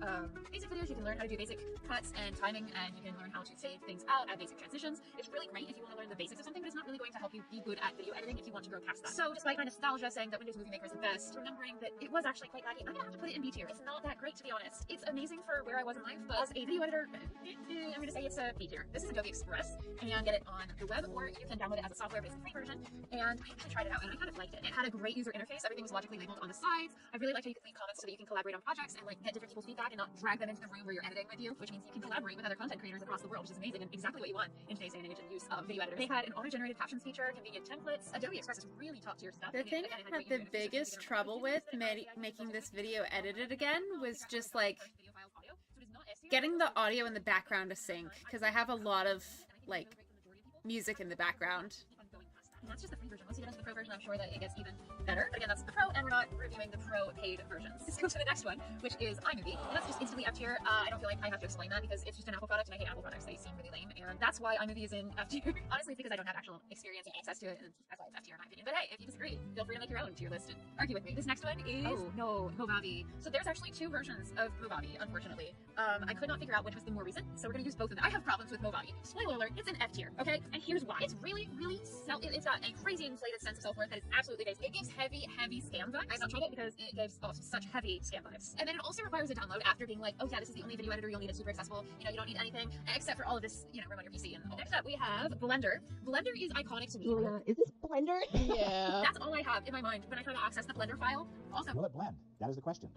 basic videos. You can learn how to do basic cuts and timing, and you can learn how to save things out, add basic transitions. It's really great if you want to learn the basics of something, but it's not really going to help you be good at video editing if you want to grow past that. So despite my nostalgia saying that Windows Movie Maker is the best, remembering that it was actually quite laggy, I'm gonna have to put it in B tier. It's not that great, to be honest. It's amazing for where I was in life, but as a video editor, I'm gonna say it's a B tier. This is Adobe Express, and get it on the web, or you can download it as a software, but it's the free version. And I actually tried it out, and I kind of liked it. It had a great user interface. Everything was logically labeled on the sides. I really liked how you could leave comments so that you can collaborate on projects and like get different people's feedback and not drag them into the room where you're editing with you, which means you can collaborate with other content creators across the world, which is amazing and exactly what you want in today's day and age and use of video editors. They had an auto-generated captions feature, convenient templates. Adobe Express is really top tier stuff. The thing I had the biggest trouble with making this video edited again was just like getting the audio in the background to sync, because I have a lot of like music in the background. And that's just the free version. Once you get into the pro version, I'm sure that it gets even better. But again, that's the pro, and we're not reviewing the pro paid versions. Let's go to the next one, which is iMovie. And that's just instantly F tier. I don't feel like I have to explain that because it's just an Apple product, and I hate Apple products. They seem really lame, and that's why iMovie is in F tier. Honestly, it's because I don't have actual experience and access to it, and that's why it's F tier in my opinion. But hey, if you disagree, feel free to make your own tier list and argue with me. This next one is Movavi. So there's actually two versions of Movavi, unfortunately. I could not figure out which was the more recent, so we're gonna use both of them. I have problems with Movavi. Spoiler alert, it's an F tier, okay? And here's why. It's really, it's got a crazy inflated sense of self-worth that is absolutely based. It gives heavy scam vibes. I have not tried it because it gives off such heavy scam vibes. And then it also requires a download after being like, oh yeah, this is the only video editor you'll need. It's super accessible. You know, you don't need anything except for all of this, you know, room on your PC. And next up we have Blender. Blender is iconic to me. Is this Blender? Yeah. That's all I have in my mind when I try to access the Blender file. Also, Will it blend? That is the question.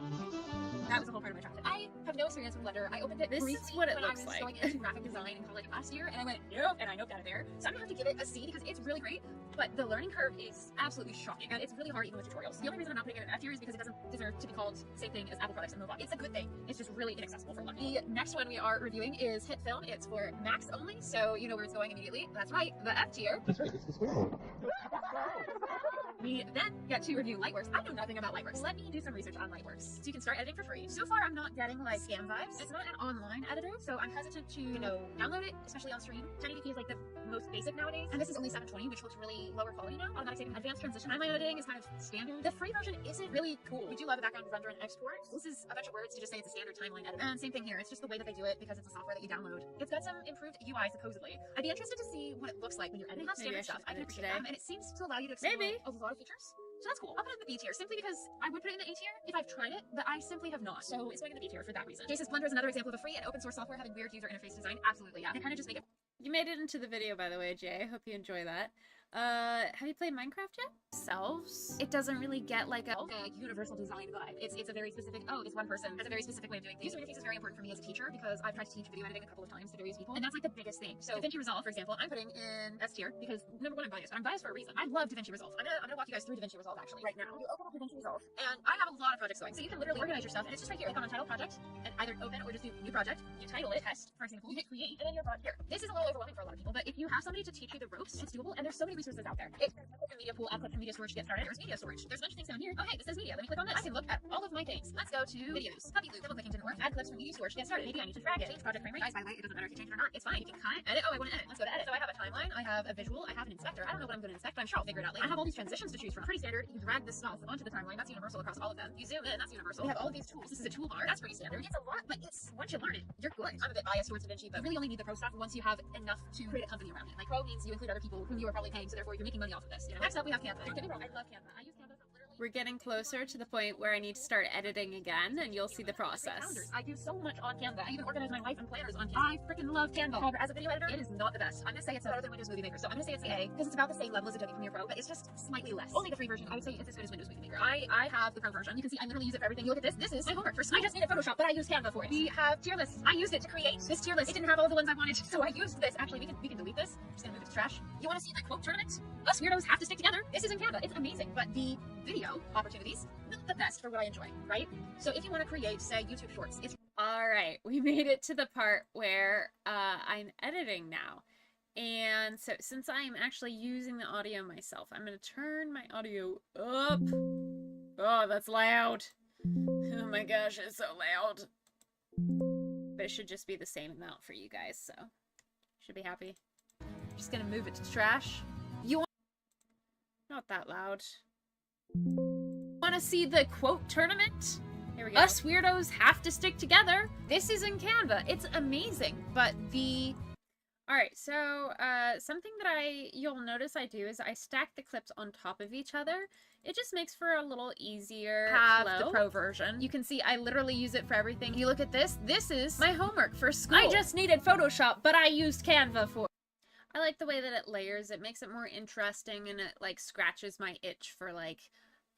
that was the whole part of my childhood. I have no experience with Blender. I opened it This is briefly what it when looks I was like. going into graphic design in college last year, and I went, nope, and I noped out of there. So I'm gonna have to give it a C because it's really great, but the learning curve is absolutely shocking, and it's really hard even with tutorials. The only reason I'm not putting it in F tier is because it doesn't deserve to be called the same thing as Apple products and mobile. It's a good thing. It's just really inaccessible for a lot. The next one we are reviewing is Hit Film. It's for Macs only, so you know where it's going immediately. That's right, the F tier. That's right, it's the square. We then get to review Lightworks. I know nothing about Lightworks. Let me do some research on Lightworks. So you can start editing for free. So far, I'm not getting like scam vibes. It's not an online editor, so I'm hesitant to, you know, download it, especially on stream. 1080p is like the most basic nowadays, and this is only 720, which looks really lower quality now. Automatic saving, advanced transition, timeline editing is kind of standard. The free version isn't really cool. We do love the background render and export. This is a bunch of words to just say it's a standard timeline editor. And same thing here. It's just the way that they do it because it's a software that you download. It's got some improved UI supposedly. I'd be interested to see what it looks like when you're editing. It has Maybe I standard stuff. should I can edit appreciate today. them, and it seems to allow you to explore Maybe. a lot of features. So that's cool. I'll put it in the B tier simply because I would put it in the A tier if I've tried it, but I simply have not. So it's going in the B tier for that reason. Jason's Blender is another example of a free and open source software having weird user interface design. Absolutely, yeah. They kind of just make it. You made it into the video, by the way, Jay. I hope you enjoy that. Have you played Minecraft yet? Selves? It doesn't really get like a universal design vibe. It's a very specific, this one person has a very specific way of doing things. User interface is very important for me as a teacher because I've tried to teach video editing a couple of times to various people, and that's like the biggest thing. So DaVinci Resolve, for example, I'm putting in S tier because number one, I'm biased. I'm biased for a reason. I love DaVinci Resolve. I'm gonna walk you guys through DaVinci Resolve actually right now. You open up DaVinci Resolve, and I have a lot of projects going. So you can literally organize your stuff, and it's just right here. Click on Untitled Project, and either open or just do New Project. You title it Test, for example. You hit Create, and then you're brought here. This is a little overwhelming for a lot of people, but but if you have somebody to teach you the ropes, it's doable, and there's so many resources out there. If there's a media pool, add clips from media storage to get started. There's media storage. There's a bunch of things down here. Oh, hey, this says media. Let me click on this. I can look at all of my things. Let's go to videos. Puppy loop. Double clicking didn't work. Add clips from media storage to get started. Maybe I need to drag it. Change project frame rate. Guys, by the way, it doesn't matter if you change it or not. It's fine. You can cut, edit. Oh, I want to edit. Let's go to edit. So I have a timeline. I have a visual. I have an inspector. I don't know what I'm going to inspect, but I'm sure I'll figure it out later. I have all these transitions to choose from. Pretty standard. You drag this stuff onto the timeline. That's universal across all of them. You zoom in. That's universal. We have all of these tools. This is a toolbar. That's pretty standard. It's a lot, but it's once you learn it, you're good. I'm a bit biased towards DaVinci, but really only need the pro stuff once you have enough to create a company around it. Like pro means you include other people whom you are probably paying, so therefore you're making money off of this. You know? Next up, we have Canva. Don't get me wrong, I love Canva. I use Canva for literally. We're getting closer to the point where I need to start editing again, and you'll see the process. I do so much on Canva. I even organize my life and planners on Canva. I freaking love Canva. However, as a video editor, it is not the best. I'm gonna say it's better than Windows Movie Maker, so I'm gonna say it's the A, because it's about the same level as Adobe Premiere Pro, but it's just slightly less. Only the free version. I would say it's as good as Windows Movie Maker. I have the pro version. You can see I literally use it for everything. You look at this. This is my homework for school. I just needed Photoshop, but I used Canva for it. We have tier lists. I used it to create this tier list. It didn't have all the ones I wanted, so I used this. Actually, we can delete this. I'm just gonna move it to trash. You want to see the quote tournament? Us weirdos have to stick together. This is in Canva. It's amazing, but the video opportunities, not the best for what I enjoy, right? So if you want to create, say, YouTube Shorts, it's All right, we made it to the part where I'm editing now. And so since I'm actually using the audio myself, I'm going to turn my audio up. Oh, that's loud. Oh my gosh, it's so loud. But it should just be the same amount for you guys, so should be happy. Just going to move it to trash. You want... Not that loud. Want to see the quote tournament? Here we go. Us weirdos have to stick together. This is in Canva. It's amazing, but the... Alright, so something that you'll notice I do is I stack the clips on top of each other. It just makes for a little easier flow. The pro version. You can see I literally use it for everything. You look at this. This is my homework for school. I just needed Photoshop, but I used Canva for... I like the way that it layers. It makes it more interesting, and it like scratches my itch for like,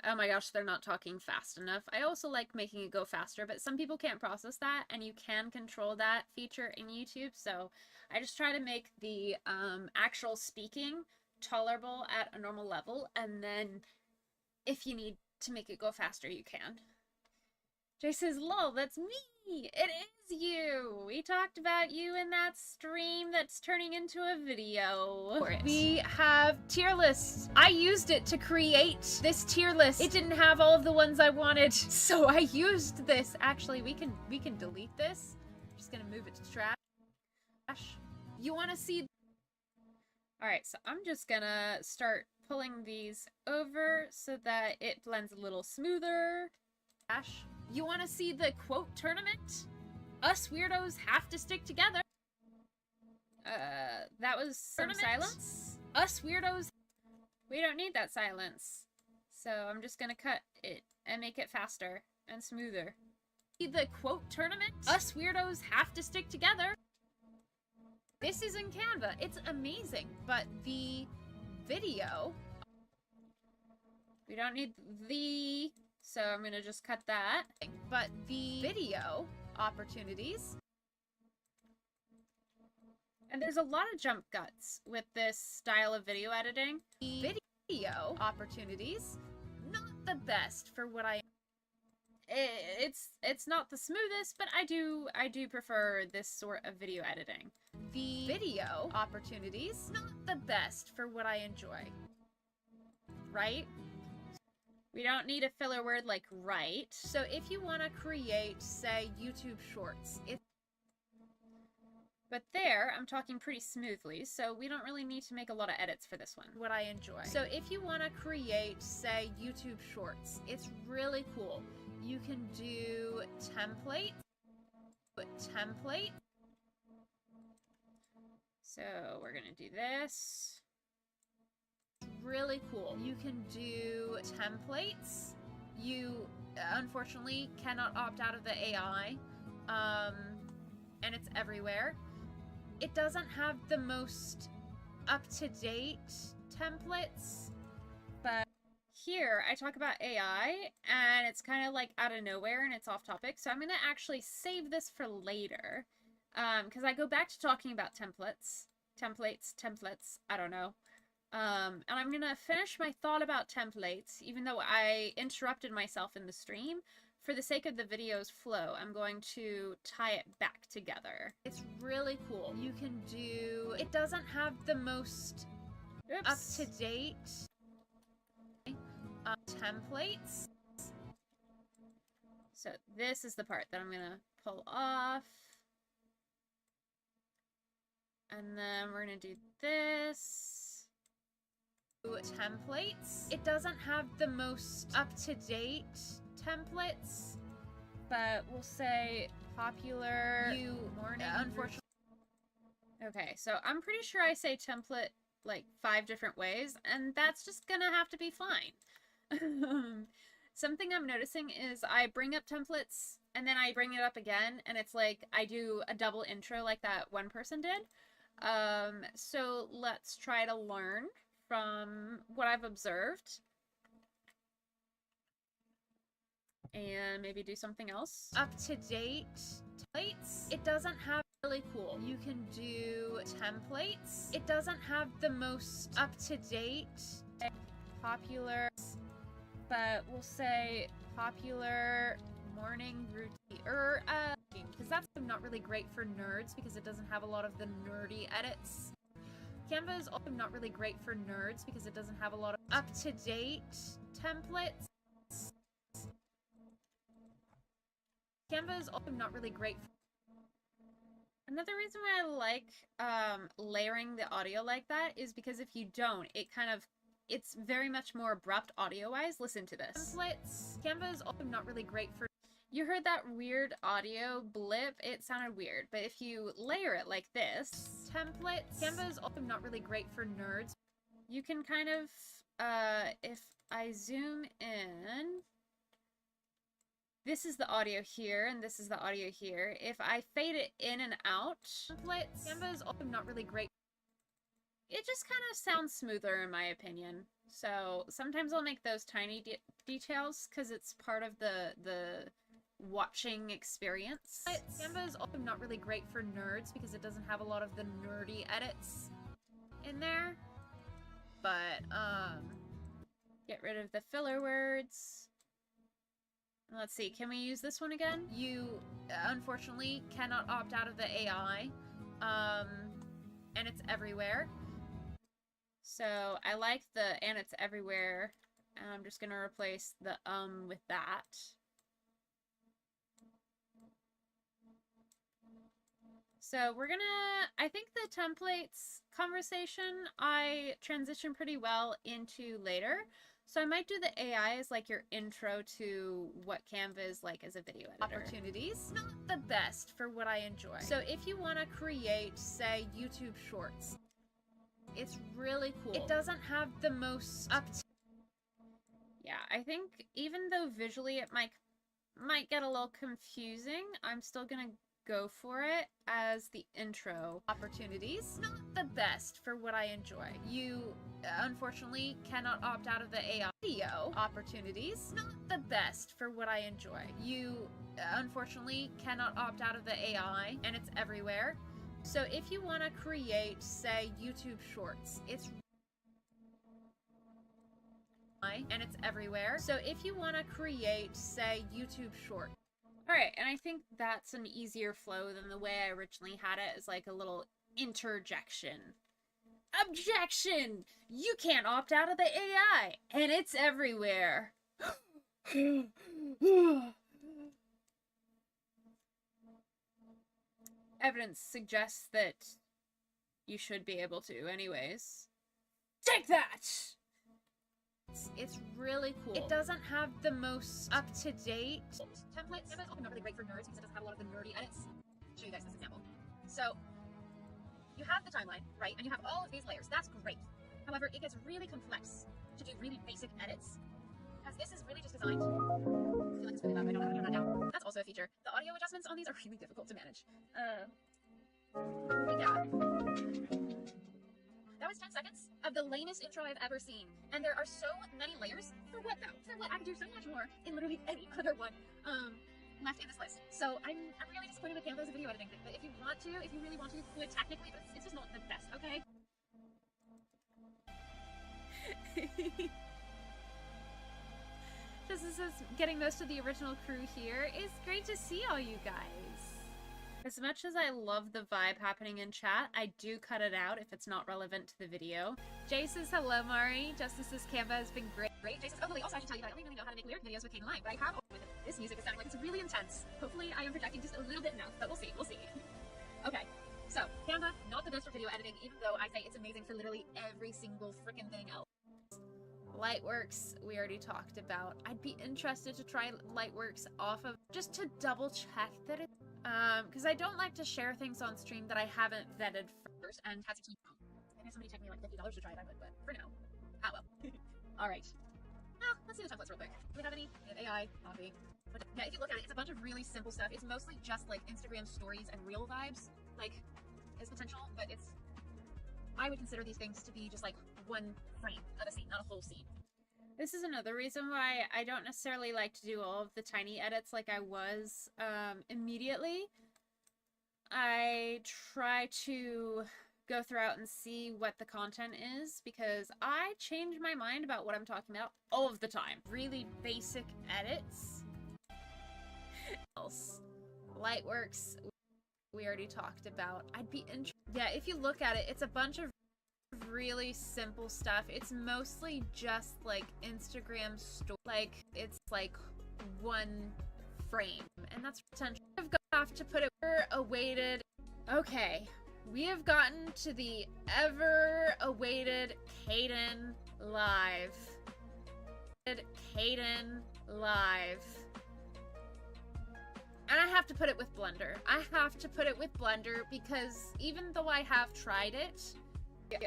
oh my gosh, they're not talking fast enough. I also like making it go faster, but some people can't process that, and you can control that feature in YouTube, so I just try to make the actual speaking tolerable at a normal level, and then if you need to make it go faster, you can. Jay says, lol, that's me! It is you! We talked about you in that stream that's turning into a video. We have tier lists. I used it to create this tier list. It didn't have all of the ones I wanted, so I used this. Actually, we can delete this. I'm just gonna move it to trash. You wanna see... Alright, so I'm just gonna start pulling these over so that it blends a little smoother. You want to see the quote tournament? Us weirdos have to stick together. That was some silence. Us weirdos. We don't need that silence. So I'm just gonna cut it and make it faster and smoother. The quote tournament? Us weirdos have to stick together. This is in Canva. It's amazing, but the video... We don't need the... So I'm gonna just cut that. But the video opportunities... And there's a lot of jump cuts with this style of video editing. The video opportunities, not the best for what I... It's not the smoothest, but I do prefer this sort of video editing. The video opportunities, not the best for what I enjoy. Right? We don't need a filler word like right. So if you want to create, say, YouTube Shorts, but there, I'm talking pretty smoothly, so we don't really need to make a lot of edits for this one. What I enjoy. So if you want to create, say, YouTube Shorts, it's really cool. You can do template. So we're gonna do this. Really cool. You can do templates. You unfortunately cannot opt out of the AI, and it's everywhere. It doesn't have the most up-to-date templates, but here I talk about AI, and it's kind of like out of nowhere and it's off topic, so I'm gonna actually save this for later, because I go back to talking about templates, I don't know. And I'm gonna finish my thought about templates, even though I interrupted myself in the stream, for the sake of the video's flow, I'm going to tie it back together. It's really cool. You can do... It doesn't have the most up-to-date templates. So this is the part that I'm gonna pull off. And then we're gonna do this. Templates. It doesn't have the most up-to-date templates, but we'll say popular morning. Unfortunately. Okay, so I'm pretty sure I say template like 5 different ways, and that's just gonna have to be fine. Something I'm noticing is I bring up templates and then I bring it up again, and it's like I do a double intro like that one person did. So let's try to learn from what I've observed and maybe do something else. Up-to-date templates. It doesn't have really cool. You can do templates. It doesn't have the most up-to-date popular, but we'll say popular morning routine, or because that's not really great for nerds because it doesn't have a lot of the nerdy edits. Canva is also not really great for nerds because it doesn't have a lot of up-to-date templates. Canva is also not really great. Another reason why I like layering the audio like that is because if you don't, it's very much more abrupt audio-wise. Listen to this. Templates. Canva is also not really great for... You heard that weird audio blip? It sounded weird, but if you layer it like this, templates. Canva is also not really great for nerds. You can kind of, if I zoom in, this is the audio here, and this is the audio here. If I fade it in and out, templates. Canva is also not really great. It just kind of sounds smoother in my opinion. So sometimes I'll make those tiny details because it's part of the watching experience. Canva is also not really great for nerds because it doesn't have a lot of the nerdy edits in there. But get rid of the filler words. Let's see, can we use this one again? You unfortunately cannot opt out of the AI, and it's everywhere. So I like the and it's everywhere, and I'm just gonna replace the with that. So we're gonna, I think the templates conversation I transition pretty well into later. So I might do the AI as like your intro to what Canva is like as a video editor. Opportunities, not the best for what I enjoy. So if you want to create, say, YouTube Shorts, it's really cool. It doesn't have the most Yeah, I think even though visually it might get a little confusing, I'm still gonna go for it as the intro. Opportunities, not the best for what I enjoy. You unfortunately cannot opt out of the AI. Video opportunities, not the best for what I enjoy. You unfortunately cannot opt out of the AI, and it's everywhere. So if you want to create, say, YouTube Shorts, it's everywhere. So if you want to create, say, YouTube Shorts. Alright, and I think that's an easier flow than the way I originally had it, as like a little interjection. Objection! You can't opt out of the AI, and it's everywhere. Evidence suggests that you should be able to anyways. Take that! It's really cool. It doesn't have the most up-to-date templates. Canva is also not really great for nerds because it doesn't have a lot of the nerdy edits. I'll show you guys this example. So, you have the timeline, right? And you have all of these layers. That's great. However, it gets really complex to do really basic edits because this is really just designed. I feel like it's really loud. I don't have it turned down. That's also a feature. The audio adjustments on these are really difficult to manage. Yeah. That was 10 seconds of the lamest intro I've ever seen. And there are so many layers. For what though? For what? I could do so much more in literally any other one left in this list. So I'm really disappointed with Canva as a video editing thing. But if you really want to, do it technically, but it's just not the best, okay? Justice is getting most of the original crew here. It's great to see all you guys. As much as I love the vibe happening in chat, I do cut it out if it's not relevant to the video. Jay says hello, Mari. Justice's Canva has been great. Jay says, oh, Lily, also I should tell you that I don't really know how to make lyric videos with Kane Line, but I have with it. This music is sounding like it's really intense. Hopefully I am projecting just a little bit now, but we'll see, we'll see. Okay, so Canva, not the best for video editing, even though I say it's amazing for literally every single freaking thing else. Lightworks, we already talked about. I'd be interested to try Lightworks off of, just to double check that it, because I don't like to share things on stream that I haven't vetted First, and has to keep maybe if somebody took me like $50 to try it, I would, but for now, ah well. Alright. Now, let's see the templates real quick. Do we have any? We have AI, copy. But yeah, if you look at it, it's a bunch of really simple stuff. It's mostly just like Instagram stories and reel vibes, like, is potential, but it's, I would consider these things to be just like one frame of a scene, not a whole scene. This is another reason why I don't necessarily like to do all of the tiny edits like I was immediately. I try to go throughout and see what the content is, because I change my mind about what I'm talking about all of the time. Really basic edits. Else. Lightworks, we already talked about. I'd be interested. Yeah, if you look at it, it's a bunch of really simple stuff. It's mostly just like Instagram story. Like, it's like one frame, and that's potential. I've got to put it for awaited. Okay, we have gotten to the ever-awaited Caden Live. Caden Live. And I have to put it with Blender. I have to put it with Blender because even though I have tried it,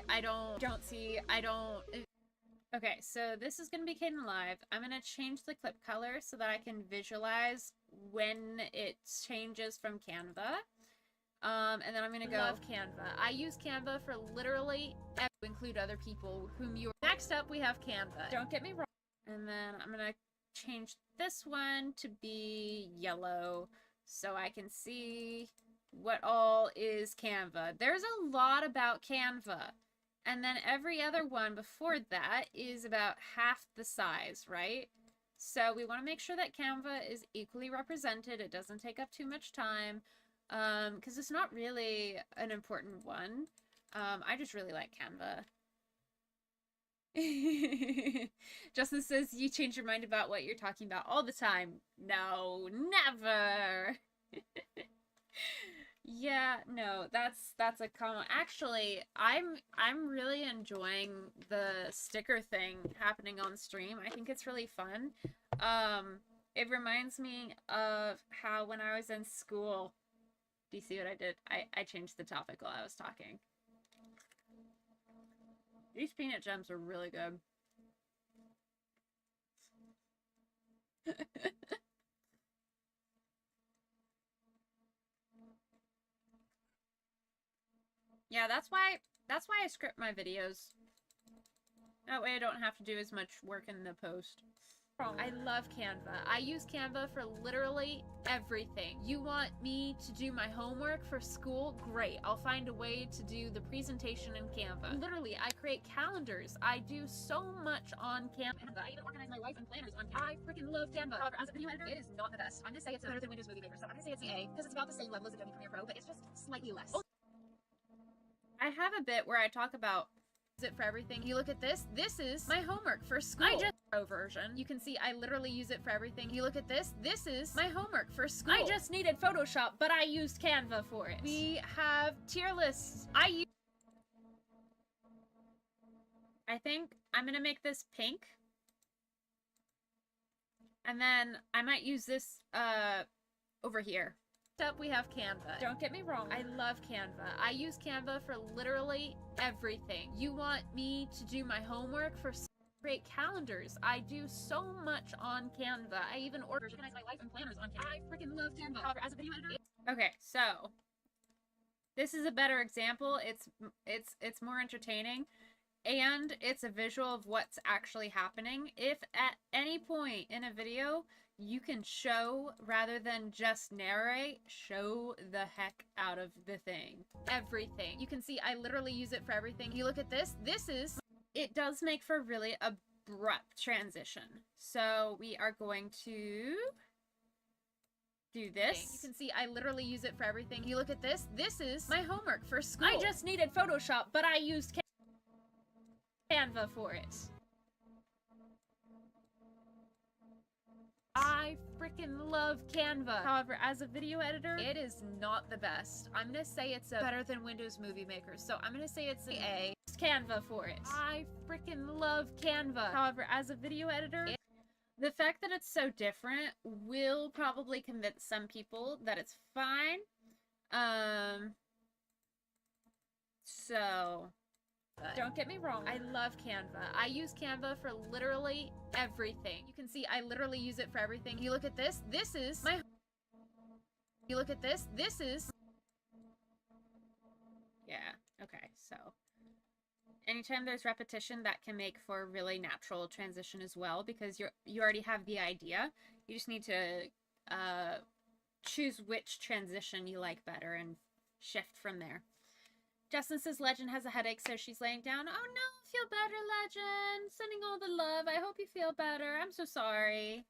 I don't. Okay, so this is gonna be Caden Live. I'm gonna change the clip color so that I can visualize when it changes from Canva. And then I'm gonna go love Canva. I use Canva for literally to include other people whom you. Next up, we have Canva. Don't get me wrong. And then I'm gonna change this one to be yellow so I can see what all is Canva. There's a lot about Canva. And then every other one before that is about half the size, right? So we want to make sure that Canva is equally represented. It doesn't take up too much time. Because it's not really an important one. I just really like Canva. Justin says you change your mind about what you're talking about all the time. No, never. Yeah, no, that's a common. Actually, I'm really enjoying the sticker thing happening on stream. I think it's really fun. It reminds me of how when I was in school. Do you see what I did? I changed the topic while I was talking. These peanut gems are really good. Yeah, that's why I script my videos. That way I don't have to do as much work in the post. I love Canva. I use Canva for literally everything. You want me to do my homework for school? Great. I'll find a way to do the presentation in Canva. Literally, I create calendars. I do so much on Canva. I even organize my life and planners on Canva. I freaking love Canva. However, as a video editor, it is not the best. I'm gonna say it's better than Windows Movie Maker, so I'm gonna say it's A, because it's about the same level as Adobe Premiere Pro, but it's just slightly less. I have a bit where I talk about it for everything. You look at this. This is my homework for school. I just pro version. You can see I literally use it for everything. You look at this. This is my homework for school. I just needed Photoshop, but I used Canva for it. We have tier lists. I think I'm gonna make this pink. And then I might use this over here. Up we have Canva. Don't get me wrong, I love Canva. I use Canva for literally everything. You want me to do my homework for create calendars. I do so much on Canva. I even organize my life and planners on Canva. I freaking love Canva. However, as a video editor. Okay, so this is a better example. It's more entertaining. And it's a visual of what's actually happening. If at any point in a video you can show rather than just narrate, show the heck out of the thing. Everything. You can see I literally use it for everything. You look at this. This is, it does make for really a abrupt transition. So we are going to do this. You can see I literally use it for everything. You look at this. This is my homework for school. I just needed Photoshop, but I used Canva for it. I freaking love Canva. However, as a video editor, it is not the best. I'm gonna say it's better than Windows Movie Maker. So I'm gonna say it's a Canva for it. I freaking love Canva. However, as a video editor, The fact that it's so different will probably convince some people that it's fine. So don't get me wrong, I love Canva. I use Canva for literally everything. You can see I literally use it for everything. You look at this. This is my... You look at this. This is... yeah, okay, so anytime there's repetition, that can make for a really natural transition as well, because you already have the idea. You just need to choose which transition you like better and shift from there. Justin says Legend has a headache, so she's laying down. Oh no, feel better, Legend. Sending all the love. I hope you feel better. I'm so sorry.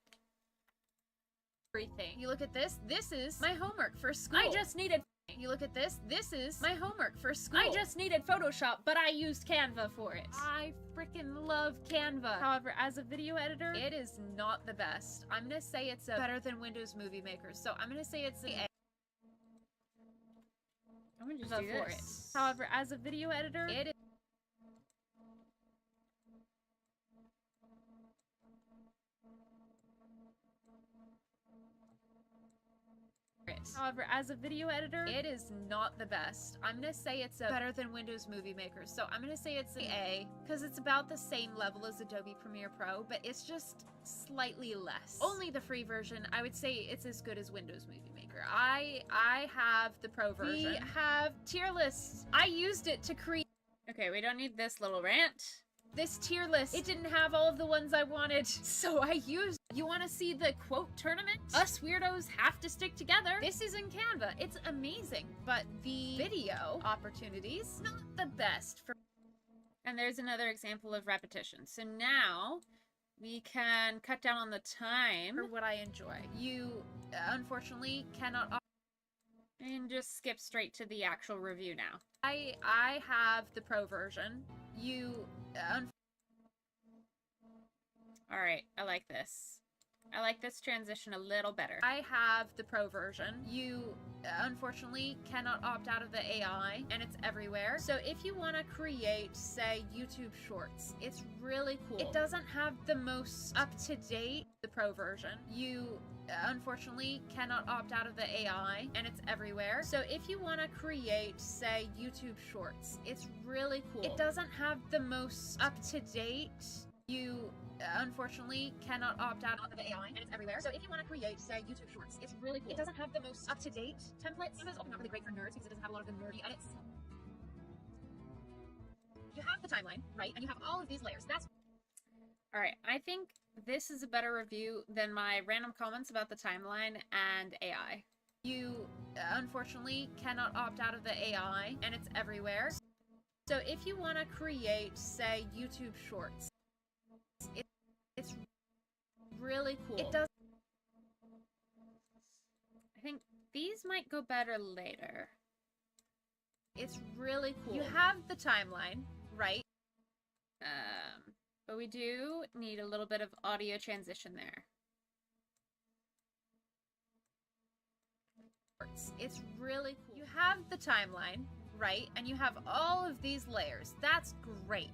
Everything. You look at this. This is my homework for school. I just needed... You look at this. This is my homework for school. I just needed Photoshop, but I used Canva for it. I freaking love Canva. However, as a video editor, it is not the best. I'm gonna say it's better than Windows Movie Maker. So I'm gonna say it's a... I'm gonna just do for it. this. However, as a video editor, it is... However, as a video editor, it is not the best. I'm gonna say it's better than Windows Movie Maker. So I'm gonna say it's A, because it's about the same level as Adobe Premiere Pro, but it's just slightly less. Only the free version, I would say it's as good as Windows Movie Maker. I have the pro version. We have tier lists. I used it to create... Okay, we don't need this little rant. This tier list. It didn't have all of the ones I wanted, so I used... You want to see the quote tournament? Us weirdos have to stick together. This is in Canva. It's amazing, but the video opportunities, not the best for... And there's another example of repetition. So now we can cut down on the time for what I enjoy. You, unfortunately, cannot... And just skip straight to the actual review now. I have the pro version. You... Alright, I like this. I like this transition a little better. I have the pro version. You, unfortunately, cannot opt out of the AI, and it's everywhere. So if you want to create, say, YouTube Shorts, it's really cool. It doesn't have the most up-to-date, the pro version. You, unfortunately, cannot opt out of the AI, and it's everywhere. So if you want to create, say, YouTube Shorts, it's really cool. It doesn't have the most up-to-date, you unfortunately cannot opt out of the AI, and it's everywhere. So if you want to create, say, YouTube Shorts, it's really cool. It doesn't have the most up-to-date templates. It's also not really great for nerds because it doesn't have a lot of the nerdy edits. You have the timeline, right? And you have all of these layers. That's... Alright, I think this is a better review than my random comments about the timeline and AI. You unfortunately cannot opt out of the AI, and it's everywhere. So if you want to create, say, YouTube Shorts, it's really cool. It does... I think these might go better later. It's really cool. You have the timeline, right? But we do need a little bit of audio transition there. It's really cool. You have the timeline, right? And you have all of these layers. That's great.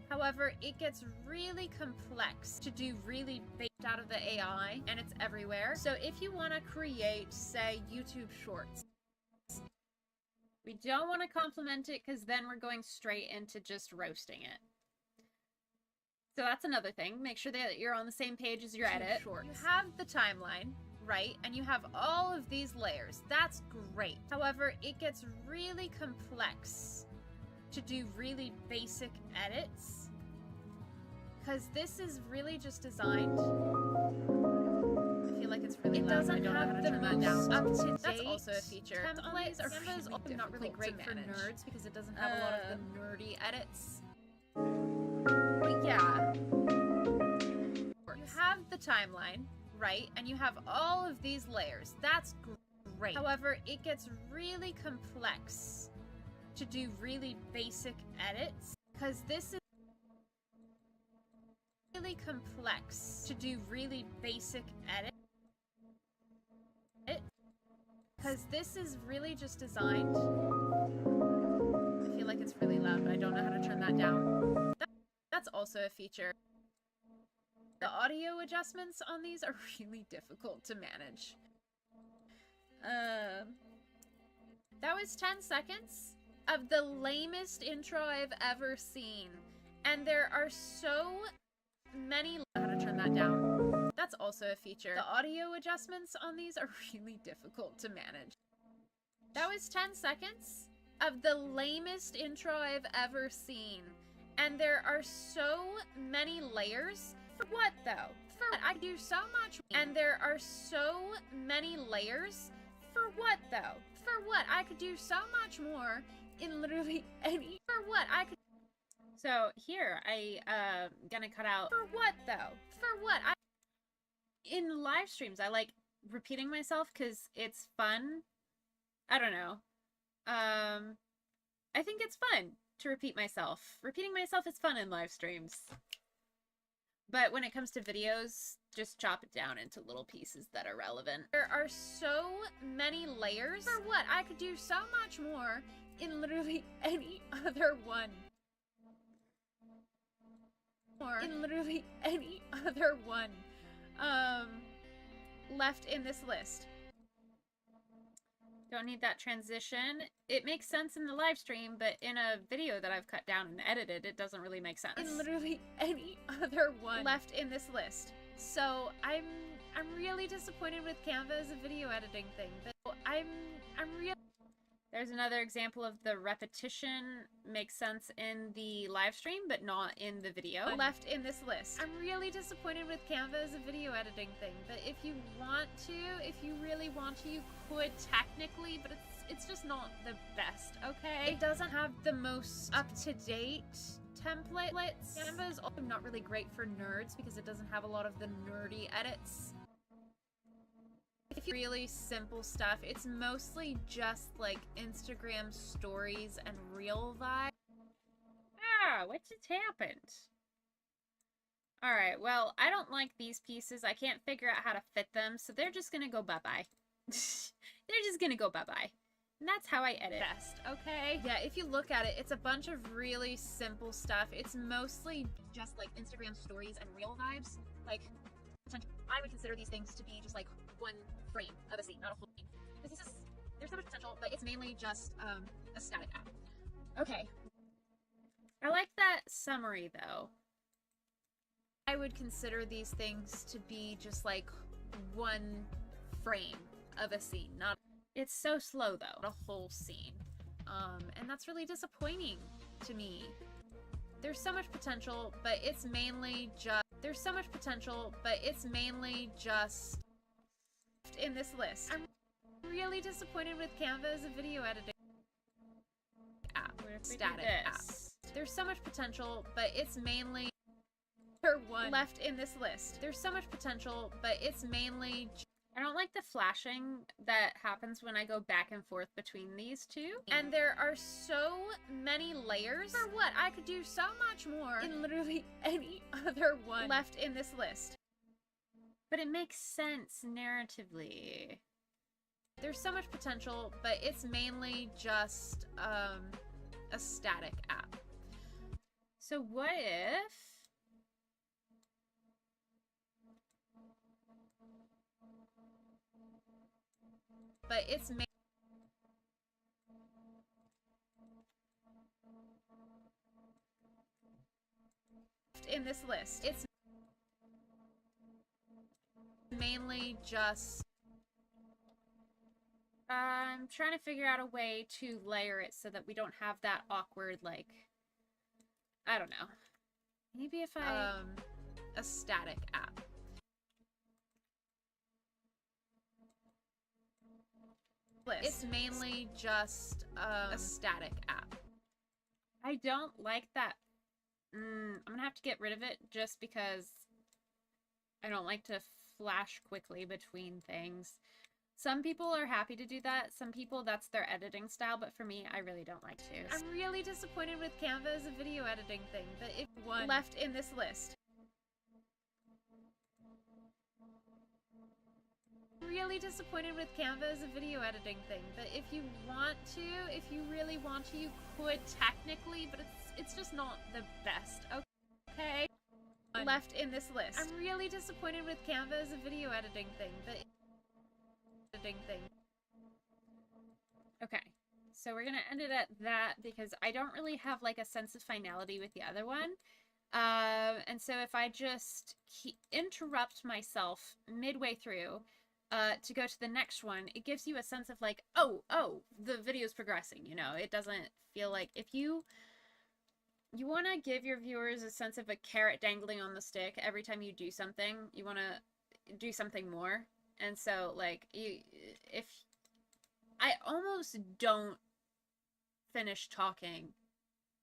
However, it gets really complex to do really baked out of the AI, and it's everywhere. So if you want to create, say, YouTube Shorts, we don't want to compliment it because then we're going straight into just roasting it. So that's another thing. Make sure that you're on the same page as your edit. You have the timeline, right? And you have all of these layers. That's great. However, it gets really complex to do really basic edits, because this is really just designed... I feel like it's really loud. It doesn't have the most up-to-date... That's also a feature. Templates are really not really great for nerds, because it doesn't have a lot of the nerdy edits. But yeah, timeline, right? And you have all of these layers. That's great. However, it gets really complex to do really basic edits, because this is really complex to do really basic edits. Because this is really just designed. I feel like it's really loud, but I don't know how to turn that down. That's also a feature. The audio adjustments on these are really difficult to manage. That was 10 seconds of the lamest intro I've ever seen. And there are so many... How to turn that down. That's also a feature. The audio adjustments on these are really difficult to manage. That was 10 seconds of the lamest intro I've ever seen. And there are so many layers. For what, though? For what? I do so much. And there are so many layers. For what, though? For what? I could do so much more in literally any... For what? I could... So here, gonna cut out... For what, though? For what? In live streams, I like repeating myself because it's fun. I don't know. I think it's fun to repeat myself. Repeating myself is fun in live streams. But when it comes to videos, just chop it down into little pieces that are relevant. There are so many layers. For what? I could do so much more in literally any other one. Or in literally any other one. Left in this list. Don't need that transition. It makes sense in the live stream, but in a video that I've cut down and edited, it doesn't really make sense. In literally any other one left in this list. So I'm really disappointed with Canva as a video editing thing, but I'm really... There's another example of the repetition makes sense in the live stream, but not in the video. Left in this list. I'm really disappointed with Canva as a video editing thing, but if you really want to, you could technically, but it's just not the best, okay? It doesn't have the most up-to-date templates. Canva is also not really great for nerds because it doesn't have a lot of the nerdy edits. If you really simple stuff, it's mostly just like Instagram stories and reel vibe. Ah, what just happened? Alright, well, I don't like these pieces. I can't figure out how to fit them, so they're just gonna go bye-bye. They're just gonna go bye-bye. And that's how I edit best, okay? Yeah, if you look at it, it's a bunch of really simple stuff. It's mostly just like Instagram stories and reel vibes. Like, I would consider these things to be just like one frame of a scene, not a whole scene. Because there's so much potential, but it's mainly just a static app. Okay. I like that summary, though. I would consider these things to be just like one frame of a scene, not... It's so slow, though, a whole scene. And that's really disappointing to me. There's so much potential, but it's mainly just... There's so much potential, but it's mainly just... in this list. I'm really disappointed with Canva as a video editing app. Static app. There's so much potential, but it's mainly... one left in this list. There's so much potential, but it's mainly... I don't like the flashing that happens when I go back and forth between these two. And there are so many layers. For what? I could do so much more in literally any other one left in this list. But it makes sense narratively. There's so much potential, but it's mainly just a static app. So what if... But it's in this list. It's mainly just... I'm trying to figure out a way to layer it so that we don't have that awkward, like... I don't know. Maybe if I... a static app. It's mainly just a static app. I don't like that. I'm gonna have to get rid of it just because I don't like to flash quickly between things. Some people are happy to do that. Some people, that's their editing style, but for me, I really don't like to. I'm really disappointed with Canva as a video editing thing, but if one left in this list. Really disappointed with Canva as a video editing thing, but if you want to, if you really want to, you could technically, but it's just not the best. Okay, left in this list. I'm really disappointed with Canva as a video editing thing, but okay, so we're gonna end it at that because I don't really have like a sense of finality with the other one. And so if I just interrupt myself midway through to go to the next one, it gives you a sense of like, oh, the video's progressing, you know? It doesn't feel like, if you want to give your viewers a sense of a carrot dangling on the stick every time you do something, you want to do something more. And so, like, if I almost don't finish talking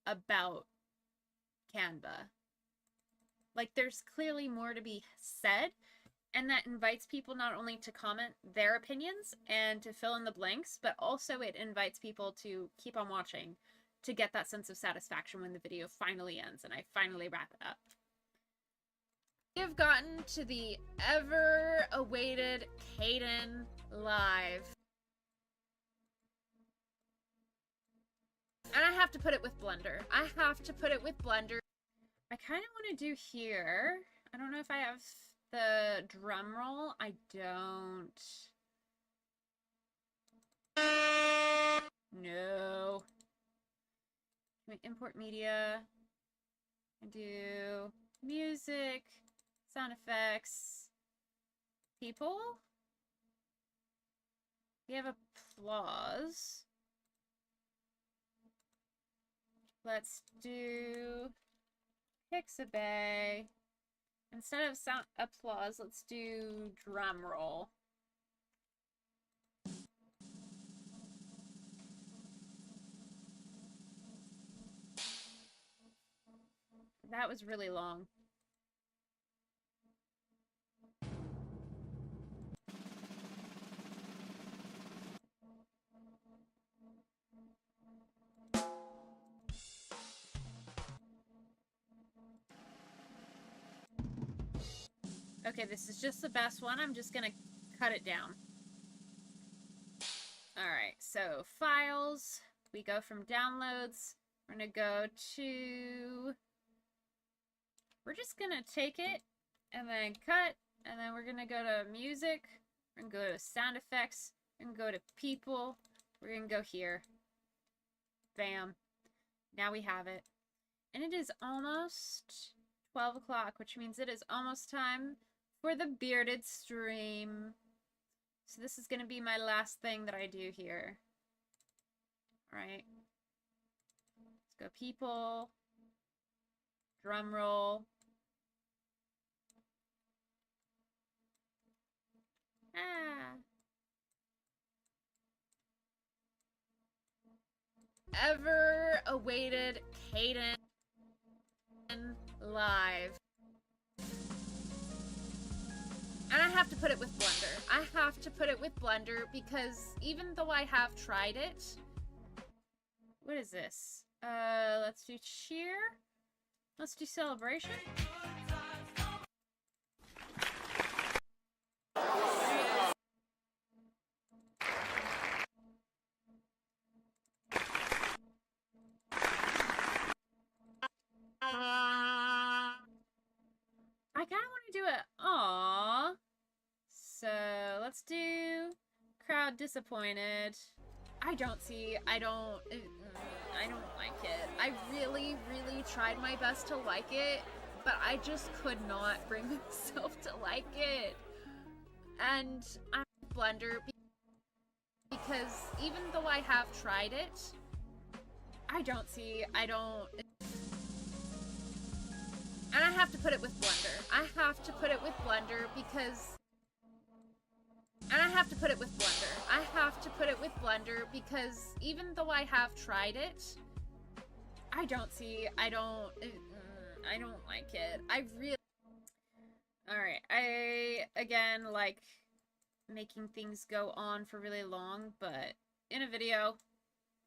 about Canva. Like, there's clearly more to be said, and that invites people not only to comment their opinions and to fill in the blanks, but also it invites people to keep on watching to get that sense of satisfaction when the video finally ends and I finally wrap it up. We have gotten to the ever-awaited Caden Live. And I have to put it with Blender. I kind of want to do here. I don't know if I have the drum roll. I don't. No. Can we import media? I do music, sound effects, people. We have applause. Let's do Pixabay. Instead of sound applause, let's do drum roll. That was really long. Okay, this is just the best one. I'm just gonna cut it down. Alright, so files. We go from downloads. We're gonna go to... We're just gonna take it and then cut, and then we're gonna go to music. We're gonna go to sound effects. We're gonna go to people. We're gonna go here. Bam. Now we have it. And it is almost 12 o'clock, which means it is almost time for the bearded stream. So this is gonna be my last thing that I do here. Alright. Let's go people. Drum roll. Ah. Ever-awaited Caden Live. And I have to put it with Blender. I have to put it with Blender because even though I have tried it... What is this? Let's do cheer. Let's do celebration. I kind of want to do it. Aww. So let's do crowd disappointed. I don't like it. I really, really tried my best to like it, but I just could not bring myself to like it. And I'm Blender because even though I have tried it, and I have to put it with Blender. I have to put it with Blender because... And I have to put it with Blender. I have to put it with Blender because even though I have tried it, I don't like it. I really... Alright, I again, like making things go on for really long, but in a video,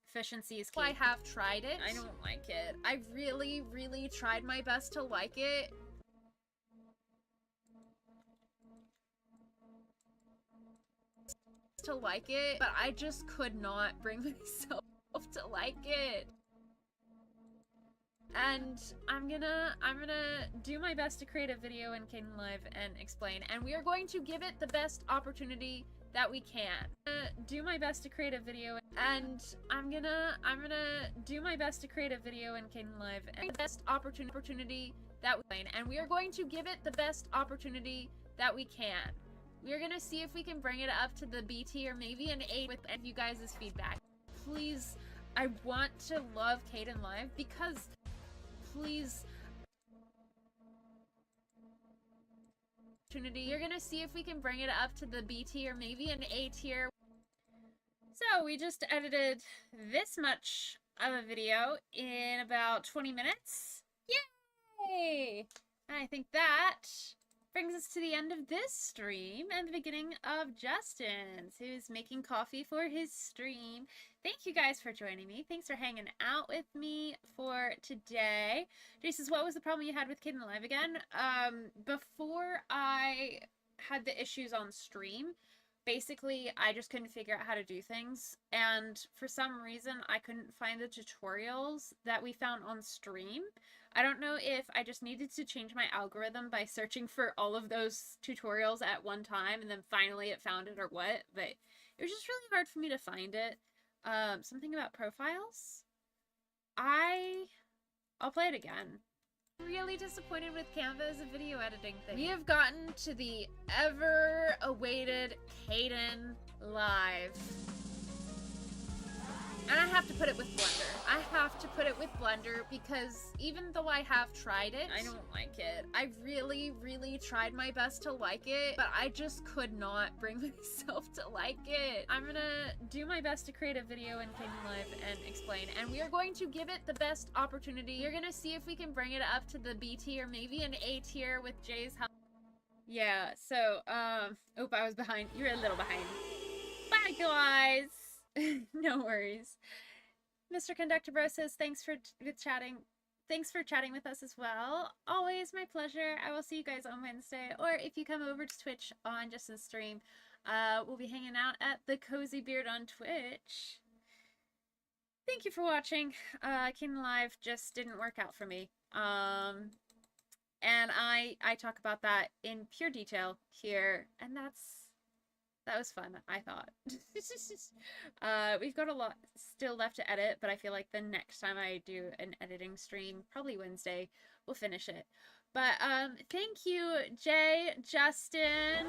efficiency is key. I have tried it. I don't like it. I really, really tried my best to like it. But I just could not bring myself to like it. And I'm gonna do my best to create a video in Kingdom Live and explain, and we are going to give it the best opportunity that we can. Do my best to create a video, and I'm gonna do my best to create a video in Kingdom Live and the best opportunity that we can, and we are going to give it the best opportunity that we can. We are gonna see if we can bring it up to the B tier, maybe an A with you guys' feedback. Please, I want to love Kingdom Live because please. You're gonna see if we can bring it up to the B tier, maybe an A tier. So we just edited this much of a video in about 20 minutes. Yay! And I think that brings us to the end of this stream and the beginning of Justin's, who's making coffee for his stream. Thank you guys for joining me. Thanks for hanging out with me for today. Jace says, what was the problem you had with Kingdom Live again? Before I had the issues on stream, basically I just couldn't figure out how to do things, and for some reason I couldn't find the tutorials that we found on stream. I don't know if I just needed to change my algorithm by searching for all of those tutorials at one time and then finally it found it or what, but it was just really hard for me to find it. Something about profiles? I'll play it again. Really disappointed with Canva as a video editing thing. We have gotten to the ever-awaited Kingdom Live. And I have to put it with Blender. I have to put it with Blender because even though I have tried it, I don't like it. I really, really tried my best to like it, but I just could not bring myself to like it. I'm gonna do my best to create a video in Kingdom Live and explain, and we are going to give it the best opportunity. You're gonna see if we can bring it up to the B tier, maybe an A tier with Jay's help. Yeah, so, oop, I was behind. You're a little behind. Bye, guys! No worries. Mr. Conductor Bro says, thanks for chatting. Thanks for chatting with us as well. Always my pleasure. I will see you guys on Wednesday. Or if you come over to Twitch on Justin's stream, we'll be hanging out at the Cozy Beard on Twitch. Thank you for watching. Kingdom Live just didn't work out for me. And I talk about that in pure detail here, and that was fun, I thought. We've got a lot still left to edit, but I feel like the next time I do an editing stream, probably Wednesday, we'll finish it. But thank you, Jay, Justin,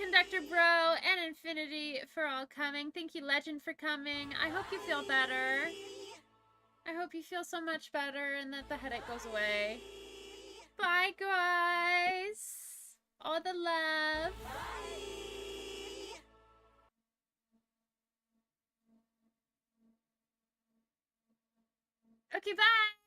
Conductor Bro, and Infinity for all coming. Thank you, Legend, for coming. I hope you feel better. I hope you feel so much better and that the headache goes away. Bye, guys. All the love. Okay, bye!